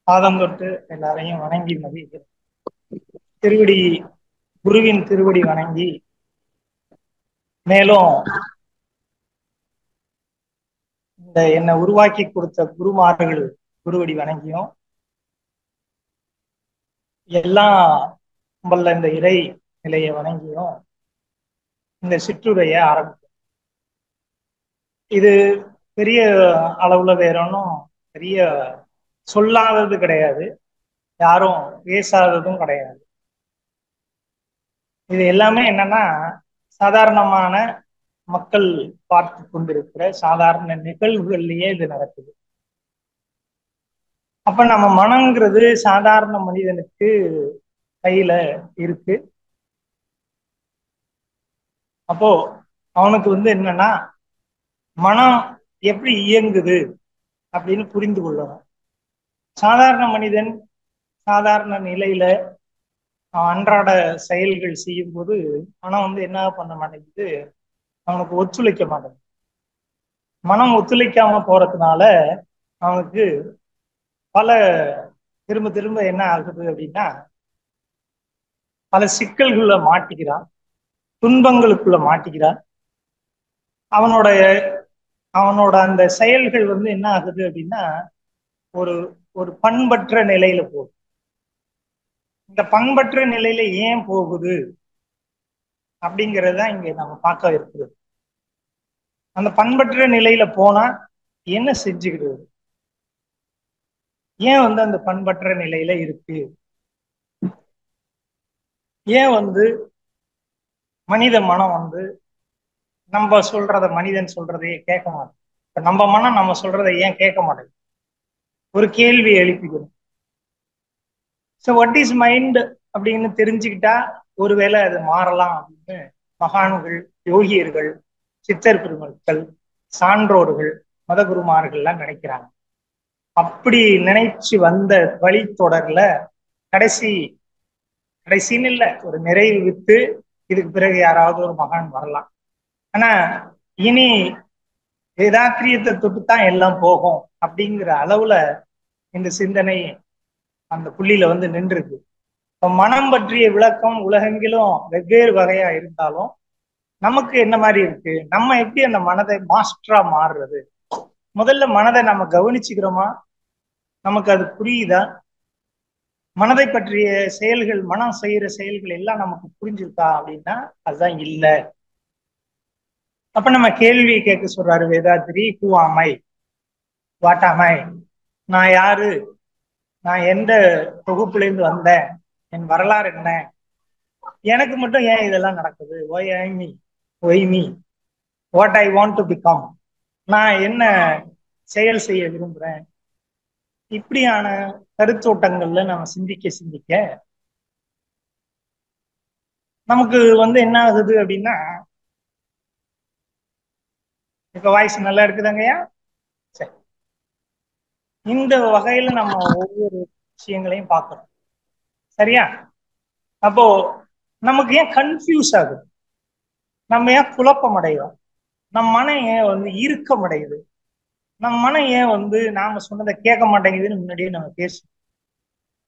பாதம் தொட்டு எல்லாரையும் வணங்கி மதிக்கிறேன். திருவடி குருவின் திருவடி வணங்கி, மேலும் இந்த என்னை உருவாக்கி கொடுத்த குருமார்கள் குருவடி வணங்கியும் எல்லாம் நம்மள இந்த இறை நிலையை வணங்கியும் இந்த சிற்றுரைய ஆரம்பிக்கும். இது பெரிய அளவுல வேற ஒன்றும் பெரிய சொல்லாதது கிடையாது, யாரும் பேசாததும் கிடையாது. இது எல்லாமே என்னன்னா சாதாரணமான மக்கள் பார்த்து கொண்டிருக்கிற சாதாரண நிகழ்வுகள்லயே இது நடக்குது. அப்ப நம்ம மனம்ங்கிறது சாதாரண மனிதனுக்கு கையில இருக்கு. அப்போ அவனுக்கு என்னன்னா மனம் எப்படி இயங்குது அப்படின்னு புரிந்து கொள்ளணும். சாதாரண மனிதன் சாதாரண நிலையில அன்றாட செயல்கள் செய்யும் போது மனம் என்ன பண்ண மாட்டேங்குது, அவனுக்கு ஒத்துழைக்க மாட்டேங்குது. மனம் ஒத்துழைக்காம போறதுனால அவனுக்கு பல திரும்ப திரும்ப என்ன ஆகுது அப்படின்னா பல சிக்கல்குள்ள மாட்டிக்கிறான், துன்பங்களுக்குள்ள மாட்டிக்கிறான். அவனோட அவனோட அந்த செயல்கள் என்ன ஆகுது அப்படின்னா ஒரு ஒரு பண்பற்ற நிலையில போகுது. இந்த பண்பற்ற நிலையில ஏன் போகுது அப்படிங்கறதுதான் இங்க நம்ம பார்க்க இருக்கிறது. அந்த பண்பற்ற நிலையில போனா என்ன செஞ்சுக்கிறது, ஏன் அந்த பண்பற்ற நிலையில இருக்கு, ஏன் மனித மனம் நம்ம சொல்றத மனிதன் சொல்றதையே கேட்க மாட்டேன். இப்ப நம்ம மனம் நம்ம சொல்றதை ஏன் கேட்க மாட்டேங்குது, ஒரு கேள்வி எழுப்பிக்கணும். ஸோ வாட் இஸ் மைண்ட் அப்படின்னு தெரிஞ்சுக்கிட்டா ஒருவேளை அது மாறலாம் அப்படின்னு மகான்கள், யோகியர்கள், சித்தர் பெருமக்கள், சான்றோர்கள், மதகுருமார்கள்லாம் நினைக்கிறாங்க. அப்படி நினைச்சு வந்த வழித்தொடர்ல கடைசின்னு இல்லை, ஒரு நிறைவு வித்து இதுக்கு பிறகு யாராவது ஒரு மகான் வரலாம். ஆனா இனி வேதாத்திரியத்தை தொட்டுத்தான் எல்லாம் போகும் அப்படிங்கிற அளவுல இந்த சிந்தனை அந்த புள்ளியில நின்றுருக்கு. இப்ப மனம் பற்றிய விளக்கம் உலகெங்கிலும் வெவ்வேறு வகையா இருந்தாலும் நமக்கு என்ன மாதிரி இருக்கு, நம்ம எப்படி அந்த மனதை மாஸ்டரா மாறுறது, முதல்ல மனதை நம்ம கவனிச்சுக்கிறோமா, நமக்கு அது புரியுதா, மனதை பற்றிய செயல்கள், மனம் செய்யற செயல்கள் எல்லாம் நமக்கு புரிஞ்சிருக்கா அப்படின்னா அதுதான் இல்லை. அப்ப நம்ம கேள்வி கேட்க சொல்றாரு வேதாத்திரி, ஹூ ஆம் ஐ, வாட் ஆம் ஐ, நான் யாரு, நான் எந்த தொகுப்புல இருந்து வந்தேன், என் வரலாறு என்ன, எனக்கு மட்டும் ஏன் இதெல்லாம் நடக்குது, why I me, why me, what I want to become, நான் என்ன செயல் செய்ய விரும்புறேன். இப்படியான கருத்தோட்டங்கள்ல நம்ம சிந்திக்க நமக்கு என்ன ஆகுது அப்படின்னா, இப்ப வாய்ஸ் நல்லா இருக்குதாங்கய்யா? சரி, இந்த வகையில நம்ம ஒவ்வொரு விஷயங்களையும் பார்க்கணும். சரியா? அப்போ நமக்கு ஏன் கன்ஃபியூஸ் ஆகுது, நம்ம ஏன் குழப்பம் அடைகிறோம், நம் மனம் ஏன் இறுக்கம் அடையுது, நம் மனம் ஏன் நாம சொன்னதை கேட்க மாட்டேங்குதுன்னு முன்னாடியே நம்ம பேசுவோம்.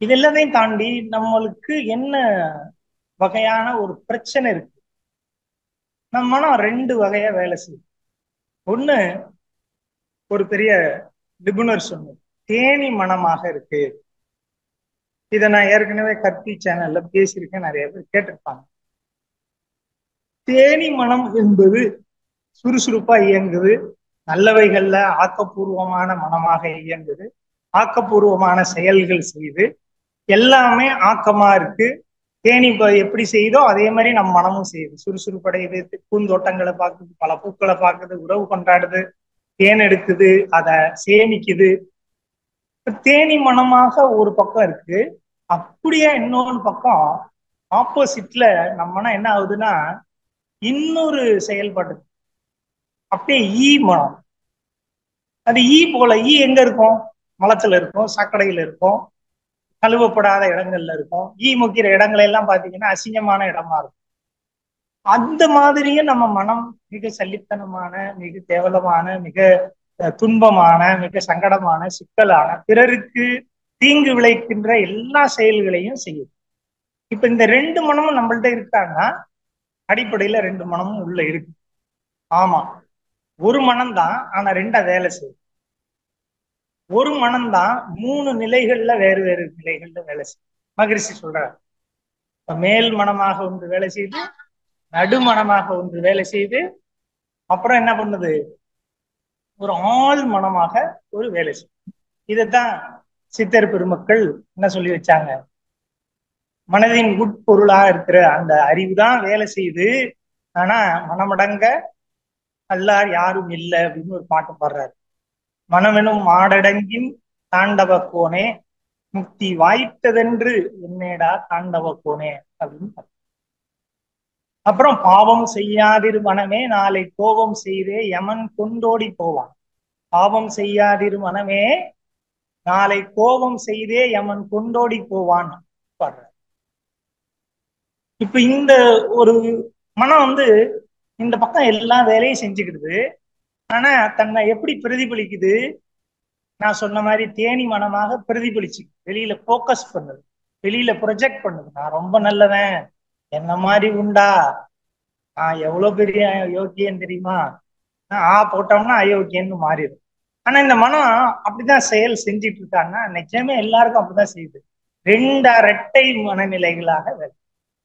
இது எல்லாத்தையும் தாண்டி நம்மளுக்கு என்ன வகையான ஒரு பிரச்சனை இருக்கு. நம்ம மனம் ரெண்டு வகையா வேலை செய்யும். ஒண்ணு, ஒரு பெரிய நிபுணர் சொன்னது, தேனி மனமாக இருக்கு. இதை நான் ஏற்கனவே கற்பி சேனல்ல பேசியிருக்கேன், நிறைய பேர் கேட்டிருப்பாங்க. தேனி மனம் என்பது சுறுசுறுப்பா இயங்குது, நல்லவைகள்ல ஆக்கப்பூர்வமான மனமாக இயங்குது, ஆக்கப்பூர்வமான செயல்கள் செய்து எல்லாமே ஆக்கமா இருக்கு. தேனி எப்படி செய்யுதோ அதே மாதிரி நம்ம மனமும் செய்யுது, சுறுசுறுப்படையுது, பூந்தோட்டங்களை பார்க்குது, பல பூக்களை பார்க்குது, உறவு கொண்டாடுது, தேன் எடுக்குது, அதை சேமிக்குது. தேனி மனமாக ஒரு பக்கம் இருக்கு. அப்படியே இன்னொரு பக்கம் ஆப்போசிட்ல நம்ம மனம் என்ன ஆகுதுன்னா இன்னொரு செயல்பாடு, அப்படியே ஈ மனம். அது ஈ போல, ஈ எங்க இருக்கும், மலத்துல இருக்கும், சாக்கடையில இருக்கும், கழுவப்படாத இடங்கள்ல இருக்கும். ஈ முக்கிற இடங்கள் எல்லாம் பாத்தீங்கன்னா அசிங்கமான இடமா இருக்கும். அந்த மாதிரியே நம்ம மனம் மிக சல்லித்தனமான, மிக கேவலமான, மிக துன்பமான, மிக சங்கடமான, சிக்கலான, பிறருக்கு தீங்கு விளைக்கின்ற எல்லா செயல்களையும் செய்யும். இப்ப இந்த ரெண்டு மனமும் நம்மள்ட்ட இருக்காங்கன்னா அடிப்படையில ரெண்டு மனமும் உள்ள இருக்கு. ஆமா, ஒரு மனம்தான், ஆனா ரெண்டா வேலை செய்யும். ஒரு மனம்தான் மூணு நிலைகள்ல வேறு வேறு நிலைகள்ல வேலை செய்யும். மகிழ்ச்சி சொல்றார், மேல் மனமாக ஒன்று வேலை செய்து, நடுமணமாக ஒன்று வேலை செய்து, அப்புறம் என்ன பண்ணுது, ஒரு ஆள் மனமாக ஒரு வேலை செய்யும். இதைத்தான் சித்தர் பெருமக்கள் என்ன சொல்லி வச்சாங்க, மனதின் உட்பொருளா இருக்கிற அந்த அறிவு தான் வேலை செய்யுது, ஆனா மனமடங்க அல்லார் யாரும் இல்லை அப்படின்னு ஒரு பாட்டு பாடுறாரு. மனமெனும் மாடடங்கின் தாண்டவ கோனே முக்தி வாய்த்ததென்று என்னேடா தாண்டவ கோனே அப்படின்னு. அப்புறம் பாவம் செய்யாதிரு மனமே நாளை கோபம் செய்தே யமன் கொண்டோடி போவான். பாவம் செய்யாதிரு மனமே நாளை கோபம் செய்தே யமன் கொண்டோடி போவான் பாடுற. இப்ப இந்த ஒரு மனம் வந்து இந்த பக்கம் எல்லா வேலையும் செஞ்சுக்கிடுது, ஆனா தன்னை எப்படி பிரதிபலிக்குது, நான் சொன்ன மாதிரி தேனி மனமாக பிரதிபலிச்சு வெளியில போக்கஸ் பண்ணுது, வெளியில ப்ரொஜெக்ட் பண்ணுது. நான் ரொம்ப நல்லவன், என்ன மாதிரி உண்டா, எவ்வளவு பெரிய யோக்கியன்னு தெரியுமா, போட்டோம்னா அயோக்கியன்னு மாறிடும். ஆனா இந்த மனம் அப்படிதான் செயல் செஞ்சுட்டு இருக்காங்கன்னா நிச்சயமே எல்லாருக்கும் அப்படிதான் செய்யுது. ரெட்டை மனநிலைகளாக வேலை,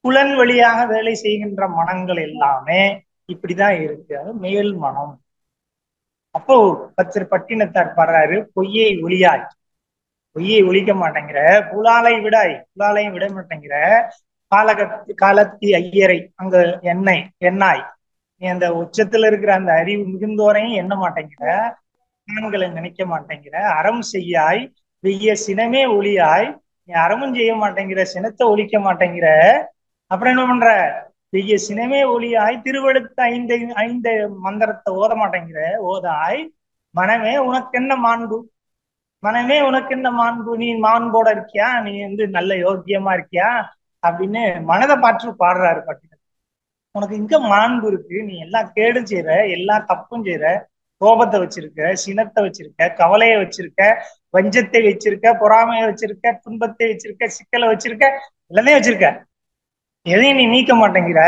புலன் வழியாக வேலை செய்கின்ற மனங்கள் எல்லாமே இப்படிதான் இருக்கு. அது மேல் மனம். அப்போ பட்டினத்தார் பாடுறாரு, பொய்யை ஒளியாய், பொய்யை ஒழிக்க மாட்டேங்கிற, புலாலையும் விட மாட்டேங்கிற காலத்தி ஐயரை அங்க எண்ணாய் நீ அந்த உச்சத்துல இருக்கிற அந்த அறிவு மிகுந்தோரையும் எண்ண மாட்டேங்கிற, ஆண்களை நினைக்க மாட்டேங்கிற, அறம் செய்யாய் வெய்ய சினமே ஒளியாய், நீ அறமும் செய்ய மாட்டேங்கிற, சினத்தை ஒழிக்க மாட்டேங்கிற, அப்புறம் என்ன பண்ற, வெய்ய சினமே ஒளியாய் திருவெடுத்த ஐந்து மந்திரத்தை ஓத மாட்டேங்கிற, ஓதாய் மனமே உனக்கு என்ன மாண்பு, மனமே உனக்கு என்ன மாண்பு, நீ மாண்போட இருக்கியா, நீ வந்து நல்ல யோக்கியமா இருக்கியா அப்படின்னு மனதை பாற்று பாடுறாரு பட்டினத்தார். உனக்கு இங்க மாண்பு இருக்கு, நீ எல்லாம் கேடும் செய்யற, எல்லா தப்பும் செய்யற, கோபத்தை வச்சிருக்க, சினத்தை வச்சிருக்க, கவலையை வச்சிருக்க, வஞ்சத்தை வச்சிருக்க, பொறாமையை வச்சிருக்க, துன்பத்தை வச்சிருக்க, சிக்கலை வச்சிருக்க, எல்லாமே வச்சிருக்க, எதையும் நீ நீக்க மாட்டேங்கிற,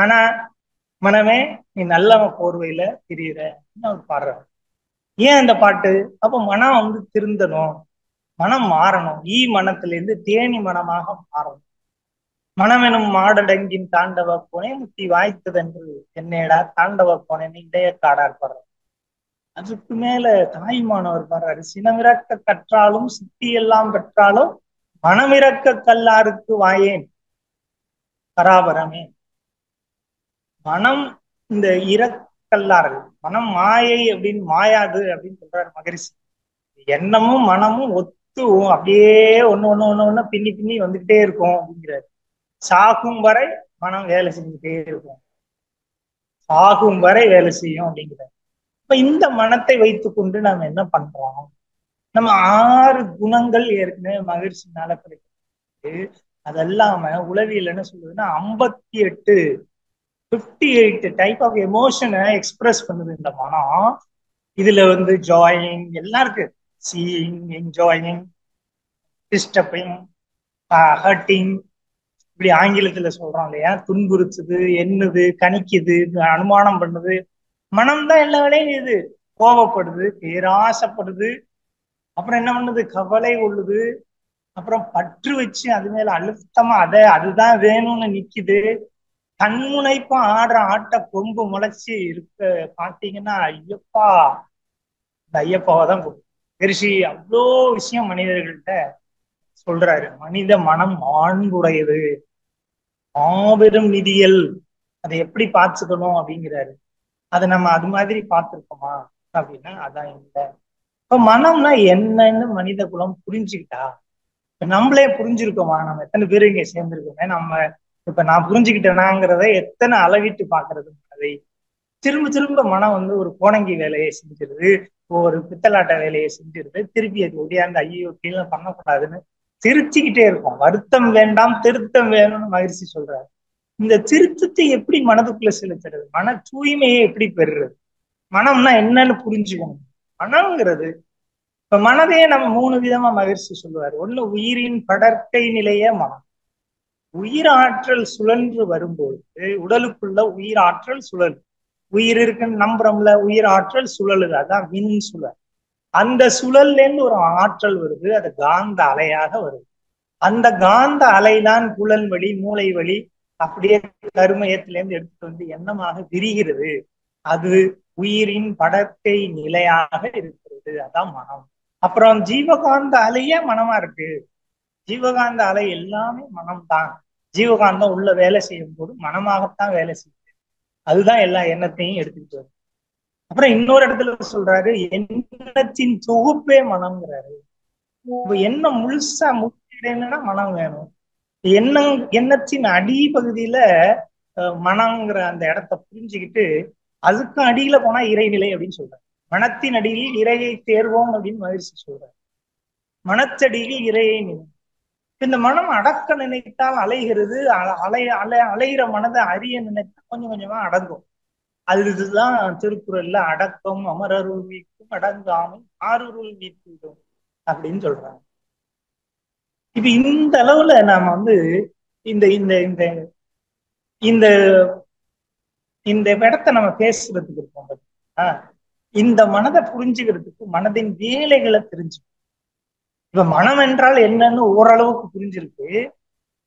ஆனா மனமே நீ நல்லவன் போர்வையில திரியிற அவர் பாடுற. ஏன் இந்த பாட்டு? அப்ப மனம் வந்து திருந்தணும், மனம் மாறணும், மனத்துல இருந்து தேனி மனமாக மாறணும். மனமெனும் மாடடங்கின் தாண்டவ போனே முத்தி வாய்த்ததென்று என்னேடா தாண்டவ போனேன்னு இடைய காடார் பாடுற. அதுக்கு மேல தாய்மானவர் பாடுறாரு, சினமிறக்க கற்றாலும் சித்தி எல்லாம் பெற்றாலும் மனமிறக்க கல்லாருக்கு வாயேன் பராபரமே. மனம் இந்த இறக்கல்லார்கள், மனம் மாயை அப்படின்னு மாயாது அப்படின்னு சொல்றாரு மகரிஷி. எண்ணமும் மனமும் ஒத்து அப்படியே ஒண்ணு பின்னி பின்னி வந்துகிட்டே இருக்கும் அப்படிங்கிறாரு. சாகும் வரை மனம் வேலை செஞ்சுட்டே இருக்கும், சாகும் வரை வேலை செய்யும் அப்படிங்கிறாரு. இப்ப இந்த மனத்தை வைத்துக் கொண்டு நம்ம என்ன பண்றோம், நம்ம 6 குணங்கள் ஏற்கனவே மகிழ்ச்சினால கிடைக்கிறது. அதெல்லாம உளவியல் என்ன சொல்லுதுன்னா 58 டைப் ஆஃப் எமோஷனை எக்ஸ்பிரஸ் பண்ணுது இந்த மனம். இதுல வந்து ஜாயிங் எல்லாம் இருக்கு, சீயிங், என்ஜாயிங், டிஸ்டர்பிங், ஹர்ட்டிங், இப்படி ஆங்கிலத்துல சொல்றோம் இல்லையா, துன்புறுத்துது, எண்ணுது, கணிக்குது, அனுமானம் பண்ணுது. மனம்தான் எல்லா வேலையும் இது. கோபப்படுது, பேராசப்படுது, அப்புறம் என்ன பண்ணுது, கவலை கொள்ளுது, அப்புறம் பற்று வச்சு அது மேல அழுத்தமா அதுதான் வேணும்னு நிக்குது. கண்முனைப்பா ஆடுற ஆட்ட கொம்பு முளைச்சு இருக்க பாத்தீங்கன்னா ஐயப்பா, இந்த ஐயப்பாவை தான் ரிஷி அவ்வளோ விஷயம் மனிதர்கள்ட்ட சொல்றாரு. மனித மனம் மாண்புடையது, மாபெரும் நிதியல், அதை எப்படி பார்த்துக்கணும் அப்படிங்கிறாரு. அதை நம்ம அது மாதிரி பார்த்துருக்கோமா அப்படின்னா அதான் இல்லை. இப்ப மனம்னா என்னன்னு மனித குலம் புரிஞ்சுக்கிட்டா, இப்ப நம்மளே புரிஞ்சிருக்கோமா, நம்ம எத்தனை பேர் இங்க சேர்ந்திருக்கோமே, நம்ம இப்ப நான் புரிஞ்சுக்கிட்டேனாங்கிறத எத்தனை அளவிட்டு பாக்குறது. அதை திரும்ப திரும்ப மனம் வந்து ஒரு கோணங்கி வேலையை செஞ்சிருது, ஒரு பித்தலாட்ட வேலையை செஞ்சிருது, திருப்பி அது ஒடியாந்து ஐயோ கீழே பண்ணக்கூடாதுன்னு திருத்திக்கிட்டே இருக்கும். வருத்தம் வேண்டாம் திருத்தம் வேணும்னு மகிழ்ச்சி சொல்றாரு. இந்த திருத்தத்தை எப்படி மனதுக்குள்ள செலுத்துறது, மன தூய்மையை எப்படி பெறுறது, மனம்னா என்னன்னு புரிஞ்சுக்கணும். மனம்ங்கிறது இப்ப மனதையே நம்ம 3 விதமா மகிழ்ச்சி சொல்லுவாரு. ஒண்ணு உயிரின் படற்கை நிலைய மனம். உயிர் ஆற்றல் சுழன்று வரும்போது உடலுக்குள்ள உயிர் ஆற்றல் சுழல், உயிர் இருக்குன்னு நம்புறோம்ல, உயிர் ஆற்றல் சுழலுது, அதான் மின் சுழல். அந்த சுழல்ல இருந்து ஒரு ஆற்றல் வருது, அது காந்த அலையாக வருது. அந்த காந்த அலைதான் புலன் வழி மூளை வழி அப்படியே கருமையத்திலிருந்து எடுத்துட்டு வந்து எண்ணமாக விரிகிறது. அது உயிரின் படற்கை நிலையாக இருக்கிறது, அதான் மனம். அப்புறம் ஜீவகாந்த அலையே மனமா இருக்கு. ஜீவகாந்த அலை எல்லாமே மனம்தான். ஜீவகாந்தம் உள்ள வேலை செய்யும் போது மனமாகத்தான் வேலை செய்யுது. அதுதான் எல்லா எண்ணத்தையும் எடுத்துக்கிட்டு வருது. அப்புறம் இன்னொரு இடத்துல சொல்றாரு, எண்ணத்தின் தொகுப்பே மனம்ங்கிறாரு. இப்ப எண்ணம் முழுசா முழுமையடையணும்னா மனம் வேணும். எண்ணத்தின் அடி பகுதியில மனங்கிற அந்த இடத்த புரிஞ்சுக்கிட்டு அதுக்கும் அடியில போனா இறைநிலை அப்படின்னு சொல்றாரு. மனத்தின் அடியில் இறையை தேர்வோம் அப்படின்னு மகிழ்ச்சி சொல்றாரு. மனத்தடியில் இறையை நினை. இந்த மனம் அடக்க நினைத்தால் அலைகிறது, அலைகிற மனதை அறிய நினைத்தா கொஞ்சம் கொஞ்சமா அடங்கும். அதுதான் திருக்குறள்ல அடக்கம் அமரருள் வீக்கும் அடங்காமை ஆறுருள் வீக்கும் அப்படின்னு சொல்றாங்க. இப்ப இந்த அளவுல நாம வந்து இந்த இந்த இந்த இந்த இந்த இடத்த நம்ம பேசுறதுக்கு இருக்கோம். இந்த மனதை புரிஞ்சுக்கிறதுக்கு மனதின் வேலைகளை தெரிஞ்சு, இப்ப மனம் என்றால் என்னன்னு ஓரளவுக்கு புரிஞ்சிருக்கு.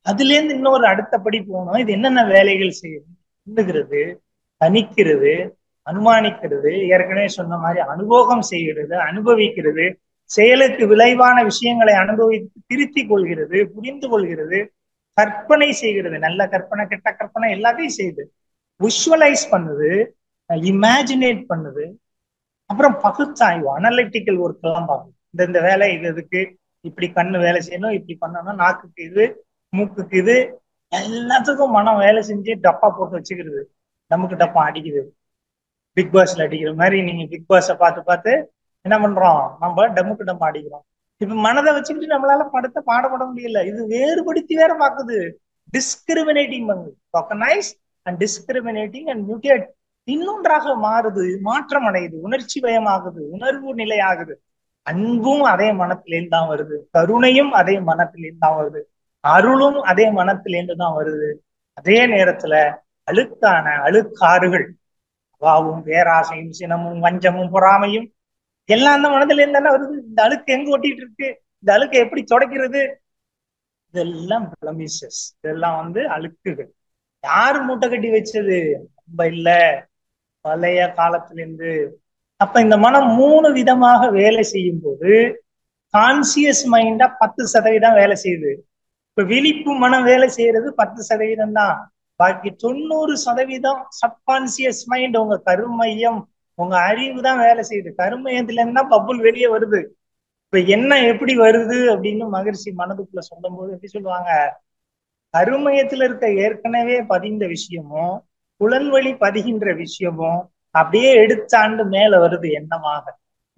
அதுல இருந்து இன்னொரு அடுத்தபடி போனோம். இது என்னென்ன வேலைகள் செய்யுது? எண்ணுகிறது, தணிக்கிறது, அனுமானிக்கிறது, ஏற்கனவே சொன்ன மாதிரி அனுபவம் செய்கிறது, அனுபவிக்கிறது, செயலுக்கு விளைவான விஷயங்களை அனுபவித்து திருத்திக் கொள்கிறது, புரிந்து கொள்கிறது, கற்பனை செய்கிறது, நல்ல கற்பனை கெட்ட கற்பனை எல்லாத்தையும் செய்யுது, விஷுவலைஸ் பண்ணுது, இமேஜினேட் பண்ணுது. அப்புறம் பகுத்தாய்வு, அனலிட்டிக்கல் ஒர்க் எல்லாம் பார்க்கும். இந்த வேலை இதுக்கு இப்படி கண்ணு வேலை செய்யணும், இப்படி பண்ணணும், நாக்குக்கு இது, மூக்குக்கு இது, எல்லாத்துக்கும் மனம் வேலை செஞ்சு டப்பா போட்டு வச்சுக்கிறது. நமக்கு டப்பா அடிக்குது, பிக் பாஸ்ல அடிக்கிற மாதிரி. நீங்க பிக் பாஸை பார்த்து பார்த்து என்ன பண்றோம், நம்ம டம்முக்கு டப்பா அடிக்கிறோம். இப்ப மனதை வச்சுக்கிட்டு நம்மளால படத்தை பாடப்பட முடியல. இது வேறுபடுத்தி வேற பாக்குது. டிஸ்கிரிமினேட்டிங் பண்ணுது. Tokenize and discriminating and mutate இன்னொன்றாக மாறுது, மாற்றம் அடையுது, உணர்ச்சி பயமாகுது, உணர்வு நிலை ஆகுது. அன்பும் அதே மனத்திலேருந்து தான் வருது, கருணையும் அதே மனத்திலேருந்து தான் வருது, அருளும் அதே மனத்திலேருந்து தான் வருது. அதே நேரத்துல அழுக்காறுகள், அவாவும் பேராசையும் சினமும் வஞ்சமும் பொறாமையும் எல்லாம் அந்த மனதில இருந்து தானே வருது. இந்த அழுக்கு எங்க ஒட்டிட்டு இருக்கு, இந்த அழுக்கை எப்படி துடைக்கிறது? இதெல்லாம் பிளமிசஸ், இதெல்லாம் வந்து அழுக்குகள். யாரு மூட்டை கட்டி வச்சது? நம்ம இல்ல, பழைய காலத்திலிருந்து. அப்ப இந்த மனம் 3 விதமாக வேலை செய்யும் போது கான்சியஸ் மைண்டா 10% வேலை செய்யுது. இப்ப விழிப்பு மனம் வேலை செய்யறது 10% தான். பாக்கி 90% சப்கான்சியஸ் மைண்ட், உங்க கருமையம், உங்க அறிவு தான் வேலை செய்யுது. கருமையத்துல இருந்தா பப்புள் வெளியே வருது. இப்ப என்ன எப்படி வருது அப்படின்னு மகிழ்ச்சி மனதுக்குள்ள சொல்லும் போது எப்படி சொல்லுவாங்க, கருமையத்துல இருக்க ஏற்கனவே பதிந்த விஷயமும் புலன்வழி பதிகின்ற விஷயமும் அப்படியே எடுத்தாண்டு மேல வருது எண்ணமாக.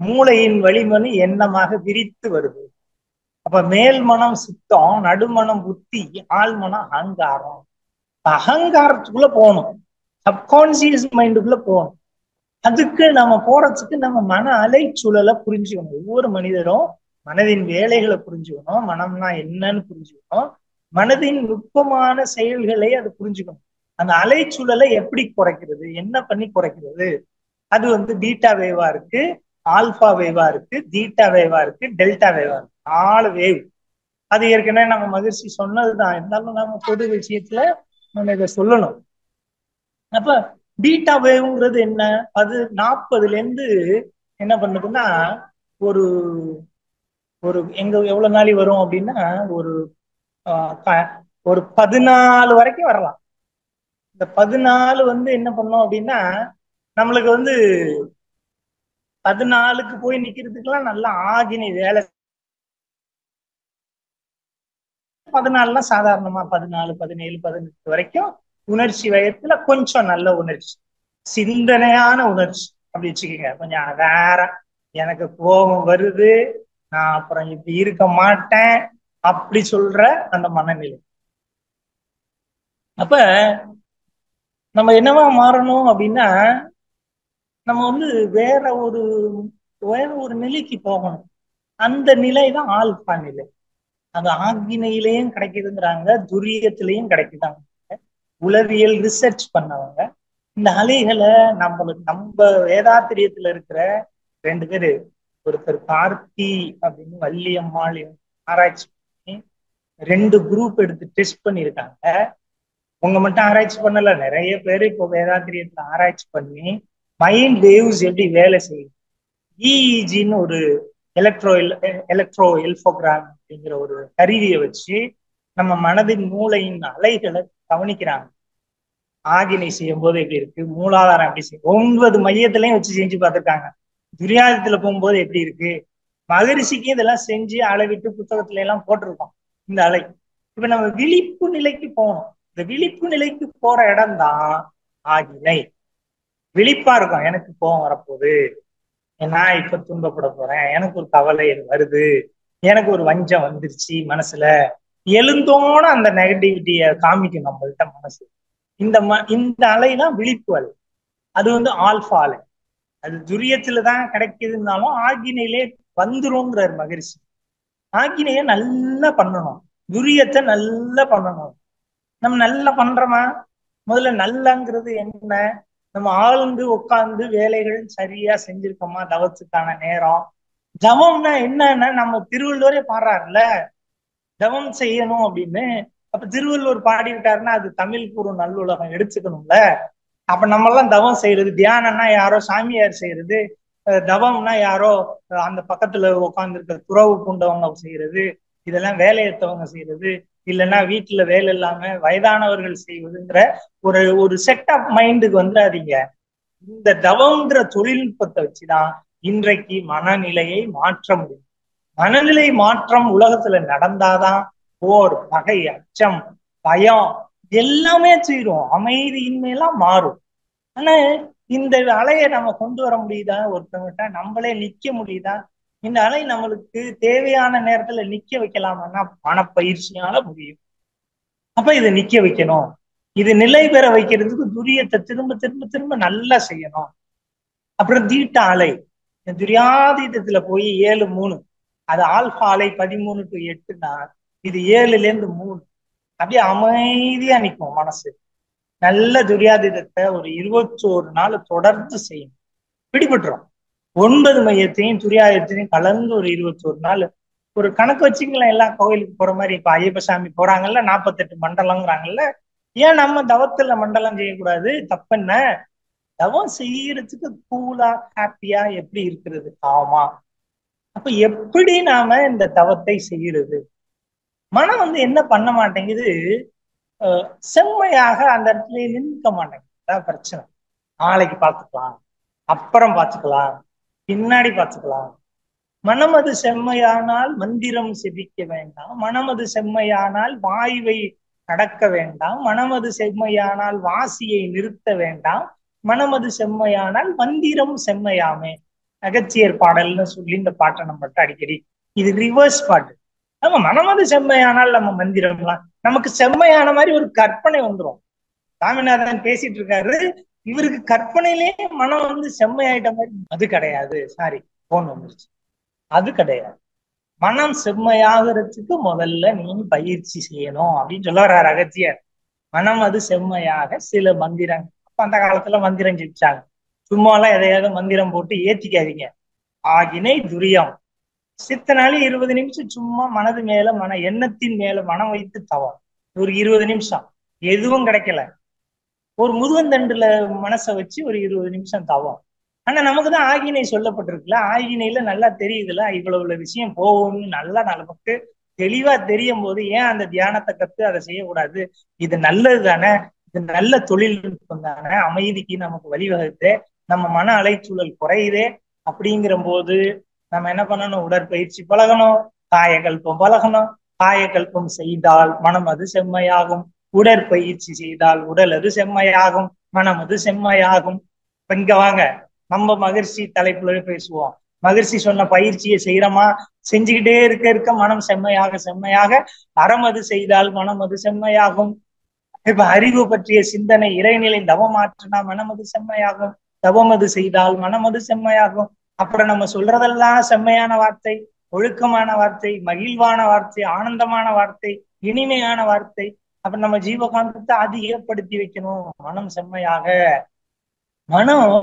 மூளையின் வழிமனு எண்ணமாக விரித்து வருது. அப்ப மேல் மனம் சித்தம், நடுமணம் புத்தி, ஆழ்மனம் அகங்காரம். அகங்காரத்துக்குள்ள போகணும், சப்கான்சியஸ் மைண்டுக்குள்ள போகணும். அதுக்கு நம்ம போறதுக்கு நம்ம மன அலை சூழலை புரிஞ்சுக்கணும். ஒவ்வொரு மனிதரும் மனதின் வேலைகளை புரிஞ்சுக்கணும், மனம்னா என்னன்னு புரிஞ்சுக்கணும், மனதின் நுட்பமான செயல்களை அது புரிஞ்சுக்கணும். அந்த அலைச்சூழலை எப்படி குறைக்கிறது, என்ன பண்ணி குறைக்கிறது? அது வந்து பீட்டா வேவா இருக்கு, ஆல்பா வேவா இருக்கு, தீட்டா வேவா இருக்கு, டெல்டா வேவா இருக்கு. 4 வேவ். அது ஏற்கனவே நம்ம மகிழ்ச்சி சொன்னதுதான், இருந்தாலும் நம்ம பொது விஷயத்துல நம்ம இதை சொல்லணும். அப்ப பீட்டா வேவ்ங்கிறது என்ன? அது 40ல இருந்து என்ன பண்ணுதுன்னா, ஒரு ஒரு எங்க எவ்வளவு நாளி வரும் அப்படின்னா, ஒரு ஒரு 14 வரைக்கும் வரலாம். இந்த 14 வந்து என்ன பண்ணோம் அப்படின்னா, நம்மளுக்கு வந்து 14க்கு போய் நிக்கிறதுக்கெல்லாம் நல்லா ஆகினி வேலை. 14லாம் சாதாரணமா 14, 17, 18 வரைக்கும் உணர்ச்சி வயத்துல கொஞ்சம் நல்ல உணர்ச்சி, சிந்தனையான உணர்ச்சி அப்படி வச்சுக்கோங்க. கொஞ்சம் வேற, எனக்கு கோபம் வருது, நான் அப்புறம் இப்படி இருக்க மாட்டேன் அப்படி சொல்ற அந்த மனநிலை. அப்ப நம்ம என்னவா மாறணும் அப்படின்னா, நம்ம வந்து வேற ஒரு நிலைக்கு போகணும். அந்த நிலை தான் ஆல்பா நிலை. அது ஆக்னியிலையும் கிடைக்குதுங்கிறாங்க, துரியத்திலையும் கிடைக்குதாங்க. உளவியல் ரிசர்ச் பண்ணவங்க இந்த அலைகளை நம்ம வேதாத்திரியத்துல இருக்கிற 2 பேரு, ஒருத்தர் கார்த்தி அப்படின்னு வள்ளியம்மாள் ஆராய்ச்சி பண்ணி 2 குரூப் எடுத்து டெஸ்ட் பண்ணியிருக்காங்க. உங்க மட்டும் ஆராய்ச்சி பண்ணல, நிறைய பேர் இப்போ வேதாத்திரியத்துல ஆராய்ச்சி பண்ணி மைண்ட் வேவ்ஸ் எப்படி வேலை செய்யுது, இஇஜின்னு ஒரு எலக்ட்ரோ எல்போகிராம் அப்படிங்கிற ஒரு கருவியை வச்சு நம்ம மனதின் மூளையின் அலைகளை கவனிக்கிறாங்க. ஆகினை செய்யும் போது எப்படி இருக்கு, மூலாதாரம் எப்படி செய்யும், 9 மையத்திலையும் வச்சு செஞ்சு பார்த்திருக்காங்க. துரியாதத்துல போகும்போது எப்படி இருக்கு, மகரிஷிக்கு இதெல்லாம் செஞ்சு அளவிட்டு புத்தகத்துல எல்லாம் போட்டிருக்கோம் இந்த அலை. இப்ப நம்ம விழிப்பு நிலைக்கு போகணும். இந்த விழிப்பு நிலைக்கு போற இடம் தான் ஆகினை. விழிப்பா இருக்கும், எனக்கு கோவம் வரப்போகுது, நான் இப்ப துன்பப்பட போறேன், எனக்கு ஒரு கவலை வருது, எனக்கு ஒரு வஞ்சம் வந்துருச்சு மனசுல, எழுந்தோன அந்த நெகட்டிவிட்டிய காமிக்கும் நம்மள்கிட்ட மனசு. இந்த அலை தான் விழிப்பு அலை. அது ஆல்பா அலை. அது துரியத்துலதான் கிடைக்குதுன்னாலும் ஆகினையிலே வந்துருங்கிறார் மகரிஷி. ஆகினைய நல்லா பண்ணணும், துரியத்தை நல்லா பண்ணணும். நம்ம நல்லா பண்றோமா? முதல்ல நல்லங்கிறது என்ன? நம்ம ஆழ்ந்து உட்கார்ந்து வேலைகள் சரியா செஞ்சிருக்கோமா? தவத்துக்கான நேரம். தவம்னா என்னன்னா, நம்ம திருவள்ளுவரே பாடுறாருல்ல, தவம் செய்யணும் அப்படின்னு. அப்ப திருவள்ளுவர் பாடிவிட்டாருன்னா அது தமிழுக்கு ஒரு நல்லுலகம் எடுத்துக்கணும்ல. அப்ப நம்ம எல்லாம் தவம் செய்யறது, தியானம்னா யாரோ சாமியார் செய்யறது, தவம்னா யாரோ அந்த பக்கத்துல உட்கார்ந்து இருக்க துறவு பூண்டவங்க செய்யறது, இதெல்லாம் வேலையத்தவங்க செய்யறது, இல்லைன்னா வீட்டுல வேலை இல்லாம வயதானவர்கள் செய்வதுங்கிற ஒரு ஒரு செட் ஆஃப் மைண்டுக்கு வந்துடாதீங்க. இந்த தவம்ங்கிற தொழில்நுட்பத்தை வச்சுதான் இன்றைக்கு மனநிலையை மாற்ற முடியும். மனநிலை மாற்றம் உலகத்துல நடந்தாதான் போர், பகை, அச்சம், பயம் எல்லாமே தீரும், அமைதியின்மையெல்லாம் மாறும். ஆனா இந்த அலையை நம்ம கொண்டு வர முடியுதா? ஒருத்தவங்கிட்ட நம்மளே நிக்க முடியுதா? இந்த அலை நம்மளுக்கு தேவையான நேரத்துல நிக்க வைக்கலாமான்னா மனப்பயிற்சியால முடியும். அப்ப இதை நிக்க வைக்கணும். இது நிலை பெற வைக்கிறதுக்கு துரியத்தை திரும்ப திரும்ப திரும்ப நல்லா செய்யணும். அப்புறம் தீட்ட அலை, துரியாதீதத்துல போய் 7-3, அது ஆல்பா அலை 13 to 8னா இது 7-3. அப்படியே அமைதியா நிற்கும் மனசு. நல்ல துரியாதீதத்தை ஒரு 21 நாள் தொடர்ந்து செய்யும், பிடிபட்டுரும். 9 மையத்தையும் துரியாதீதத்தையும் கலந்து ஒரு 21 நாள் ஒரு கணக்கு வச்சுங்களேன். எல்லாம் கோவிலுக்கு போற மாதிரி இப்ப ஐயப்ப சாமி போறாங்கல்ல, 48 மண்டலங்கிறாங்கல்ல. ஏன் நம்ம தவத்துல மண்டலம் செய்யக்கூடாது? தப்பென்ன? தவம் செய்யறதுக்கு கூலா ஹாப்பியா எப்படி இருக்கிறது? ஆமா. அப்ப எப்படி நாம இந்த தவத்தை செய்யறது? மனம் என்ன பண்ண மாட்டேங்குது, செம்மையாக அந்த இடத்துல நிற்க மாட்டேங்குது. அதான் பிரச்சனை. நாளைக்கு பார்த்துக்கலாம், அப்புறம் பார்த்துக்கலாம், பின்னாடி பார்த்துக்கலாம். மனமது செம்மையானால் மந்திரம் செபிக்க வேண்டாம், மனமது செம்மையானால் வாயுவை கடக்க வேண்டாம், மனமது செம்மையானால் வாசியை நிறுத்த வேண்டாம், மனமது செம்மையானால் மந்திரம் செம்மையாமே. அகத்தியர் பாடல்னு சொல்லி இந்த பாட்டை நம்மகிட்ட அடிக்கடி, இது ரிவர்ஸ் பாட்டு. நம்ம மனமது செம்மையானால் நம்ம மந்திரம்லாம் நமக்கு செம்மையான மாதிரி ஒரு கற்பனை வந்துடும். சாமிநாதன் பேசிட்டு இருக்காரு, இவருக்கு கற்பனையிலே மனம் செம்மையாயிட்ட மாதிரி. அது கிடையாது, சாரி போன் வந்துருச்சு. அது கிடையாது. மனம் செம்மையாகிறதுக்கு முதல்ல நீ பயிற்சி செய்யணும் அப்படின்னு சொல்ல வர்றாரு அகத்தியர். மனம் செம்மையாக சில மந்திரங்கள், அப்ப அந்த காலத்துல மந்திரம் ஜெயிச்சாங்க. சும்மாலாம் எதையாவது மந்திரம் போட்டு ஏத்திக்காதீங்க. ஆகினை துரியம். சித்தனாலே 20 நிமிஷம் சும்மா மனது மேல எண்ணத்தின் மேல மனம் வைத்து தவம். ஒரு 20 நிமிஷம், எதுவும் கிடைக்கல, ஒரு முதுகந்தண்டுல மனசை வச்சு ஒரு 20 நிமிஷம் தவம். ஆனா நமக்குதான் ஆகினை சொல்லப்பட்டிருக்குல்ல, ஆகினையில நல்லா தெரியுதுல இவ்வளவு விஷயம் போகும்னு நல்லா நமக்கு தெளிவா தெரியும் போது ஏன் அந்த தியானத்தை கத்து அதை செய்யக்கூடாது? இது நல்லது தானே, இது நல்ல தொழில்நுட்பம் தானே, அமைதிக்கு நமக்கு வழிவகுத்து நம்ம மன அலைச்சூழல் குறையுதே. அப்படிங்கிற போது நம்ம என்ன பண்ணணும்? உடற்பயிற்சி பழகணும், காயகல்பம் பழகணும். காயகல்பம் செய்தால் மனம் செம்மையாகும், உடற்பயிற்சி செய்தால் உடல் செம்மையாகும், மனம் செம்மையாகும். இங்க வாங்க, நம்ம மகிழ்ச்சி தலைப்புல பேசுவோம். மகிழ்ச்சி சொன்ன பயிற்சியை செய்யறோமா? செஞ்சுக்கிட்டே இருக்க இருக்க மனம் செம்மையாக செம்மையாக அறம் செய்தால் மனம் செம்மையாகும். இப்ப அறிவு பற்றிய சிந்தனை இறைநிலை தவம் மாற்றினா மனம் செம்மையாகும், தவம் செய்தால் மனம் செம்மையாகும். அப்புறம் நம்ம சொல்றதெல்லாம் செம்மையான வார்த்தை, ஒழுக்கமான வார்த்தை, மகிழ்வான வார்த்தை, ஆனந்தமான வார்த்தை, இனிமையான வார்த்தை. அப்ப நம்ம ஜீவகாந்தத்தை அதிகப்படுத்தி வைக்கணும் மனம் செம்மையாக. மனம்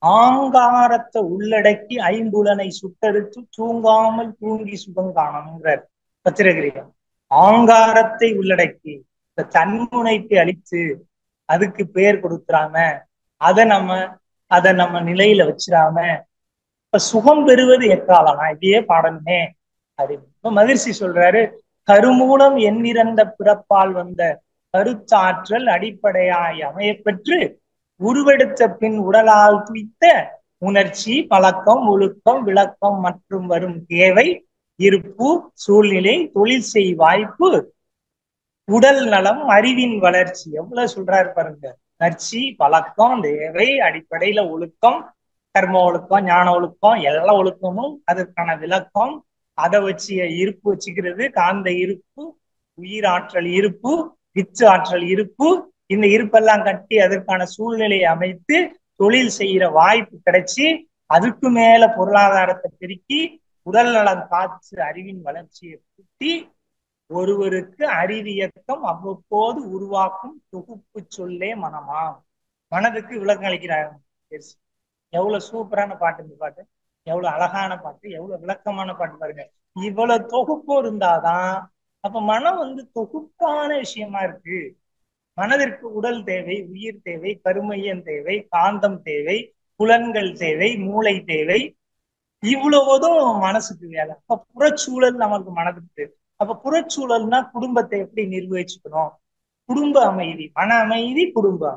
ஆங்காரத்தை உள்ளடக்கி ஐம்புலனை சுட்டறுத்து தூங்காமல் தூங்கி சுகம் காணணுங்கிறார் பத்திரகிரியம். ஆங்காரத்தை உள்ளடக்கி இந்த தன்முனைப்பை அழித்து அதுக்கு பெயர் கொடுத்துறாம அதை நம்ம நிலையில வச்சிடாம இப்ப சுகம் பெறுவது எக்காலம் நான் இப்படியே பாடணுமே அப்படின்னு. இப்ப மகிழ்ச்சி சொல்றாரு, கருமூலம் எண்ணிறந்த பிறப்பால் வந்த கருத்தாற்றல் அடிப்படையாய் அமையப்பெற்று உருவெடுத்த பின் உடலால் துய்த்த உணர்ச்சி, பழக்கம், ஒழுக்கம், விளக்கம் மற்றும் வரும் தேவை, இருப்பு, சூழ்நிலை, தொழில் செய் வாய்ப்பு, உடல் நலம், அறிவின் வளர்ச்சி. எவ்வளவு சொல்றாரு பாருங்க. உணர்ச்சி, பழக்கம், தேவை, அடிப்படையில ஒழுக்கம், கர்ம ஒழுக்கம், ஞான ஒழுக்கம், எல்லா ஒழுக்கமும் அதற்கான விளக்கம், அதை வச்சு இருப்பு வச்சுக்கிறது, காந்த இருப்பு, உயிர் ஆற்றல் இருப்பு, வித்து ஆற்றல் இருப்பு, இந்த இருப்பெல்லாம் கட்டி அதற்கான சூழ்நிலையை அமைத்து தொழில் செய்யற வாய்ப்பு கிடைச்சி அதுக்கு மேல பொருளாதாரத்தை பெருக்கி உடல் நலம் காத்து அறிவின் வளர்ச்சியை கூட்டி ஒருவருக்கு அறிவியக்கம் அவ்வப்போது உருவாக்கும் தொகுப்பு சொல்லே மனமா. மனதுக்கு விளக்கம் அளிக்கிறாங்க. எவ்வளவு சூப்பரான பாட்டு இந்த பாட்டு, எவ்வளவு அழகான பாட்டு, எவ்வளவு விளக்கமான பாட்டு பாருங்க. இவ்வளவு தொகுப்பும் இருந்தாதான் அப்ப மனம் தொகுப்பான விஷயமா இருக்கு. மனதிற்கு உடல் தேவை, உயிர் தேவை, கருமையன் தேவை, காந்தம் தேவை, புலன்கள் தேவை, மூளை தேவை, இவ்வளவுதும் மனசுக்கு வேலை. அப்ப புறச்சூழல் நமக்கு மனதுக்கு. அப்ப புறச்சூழல்னா குடும்பத்தை எப்படி நிர்வகிச்சுக்கணும், குடும்ப அமைதி, மன அமைதி, குடும்ப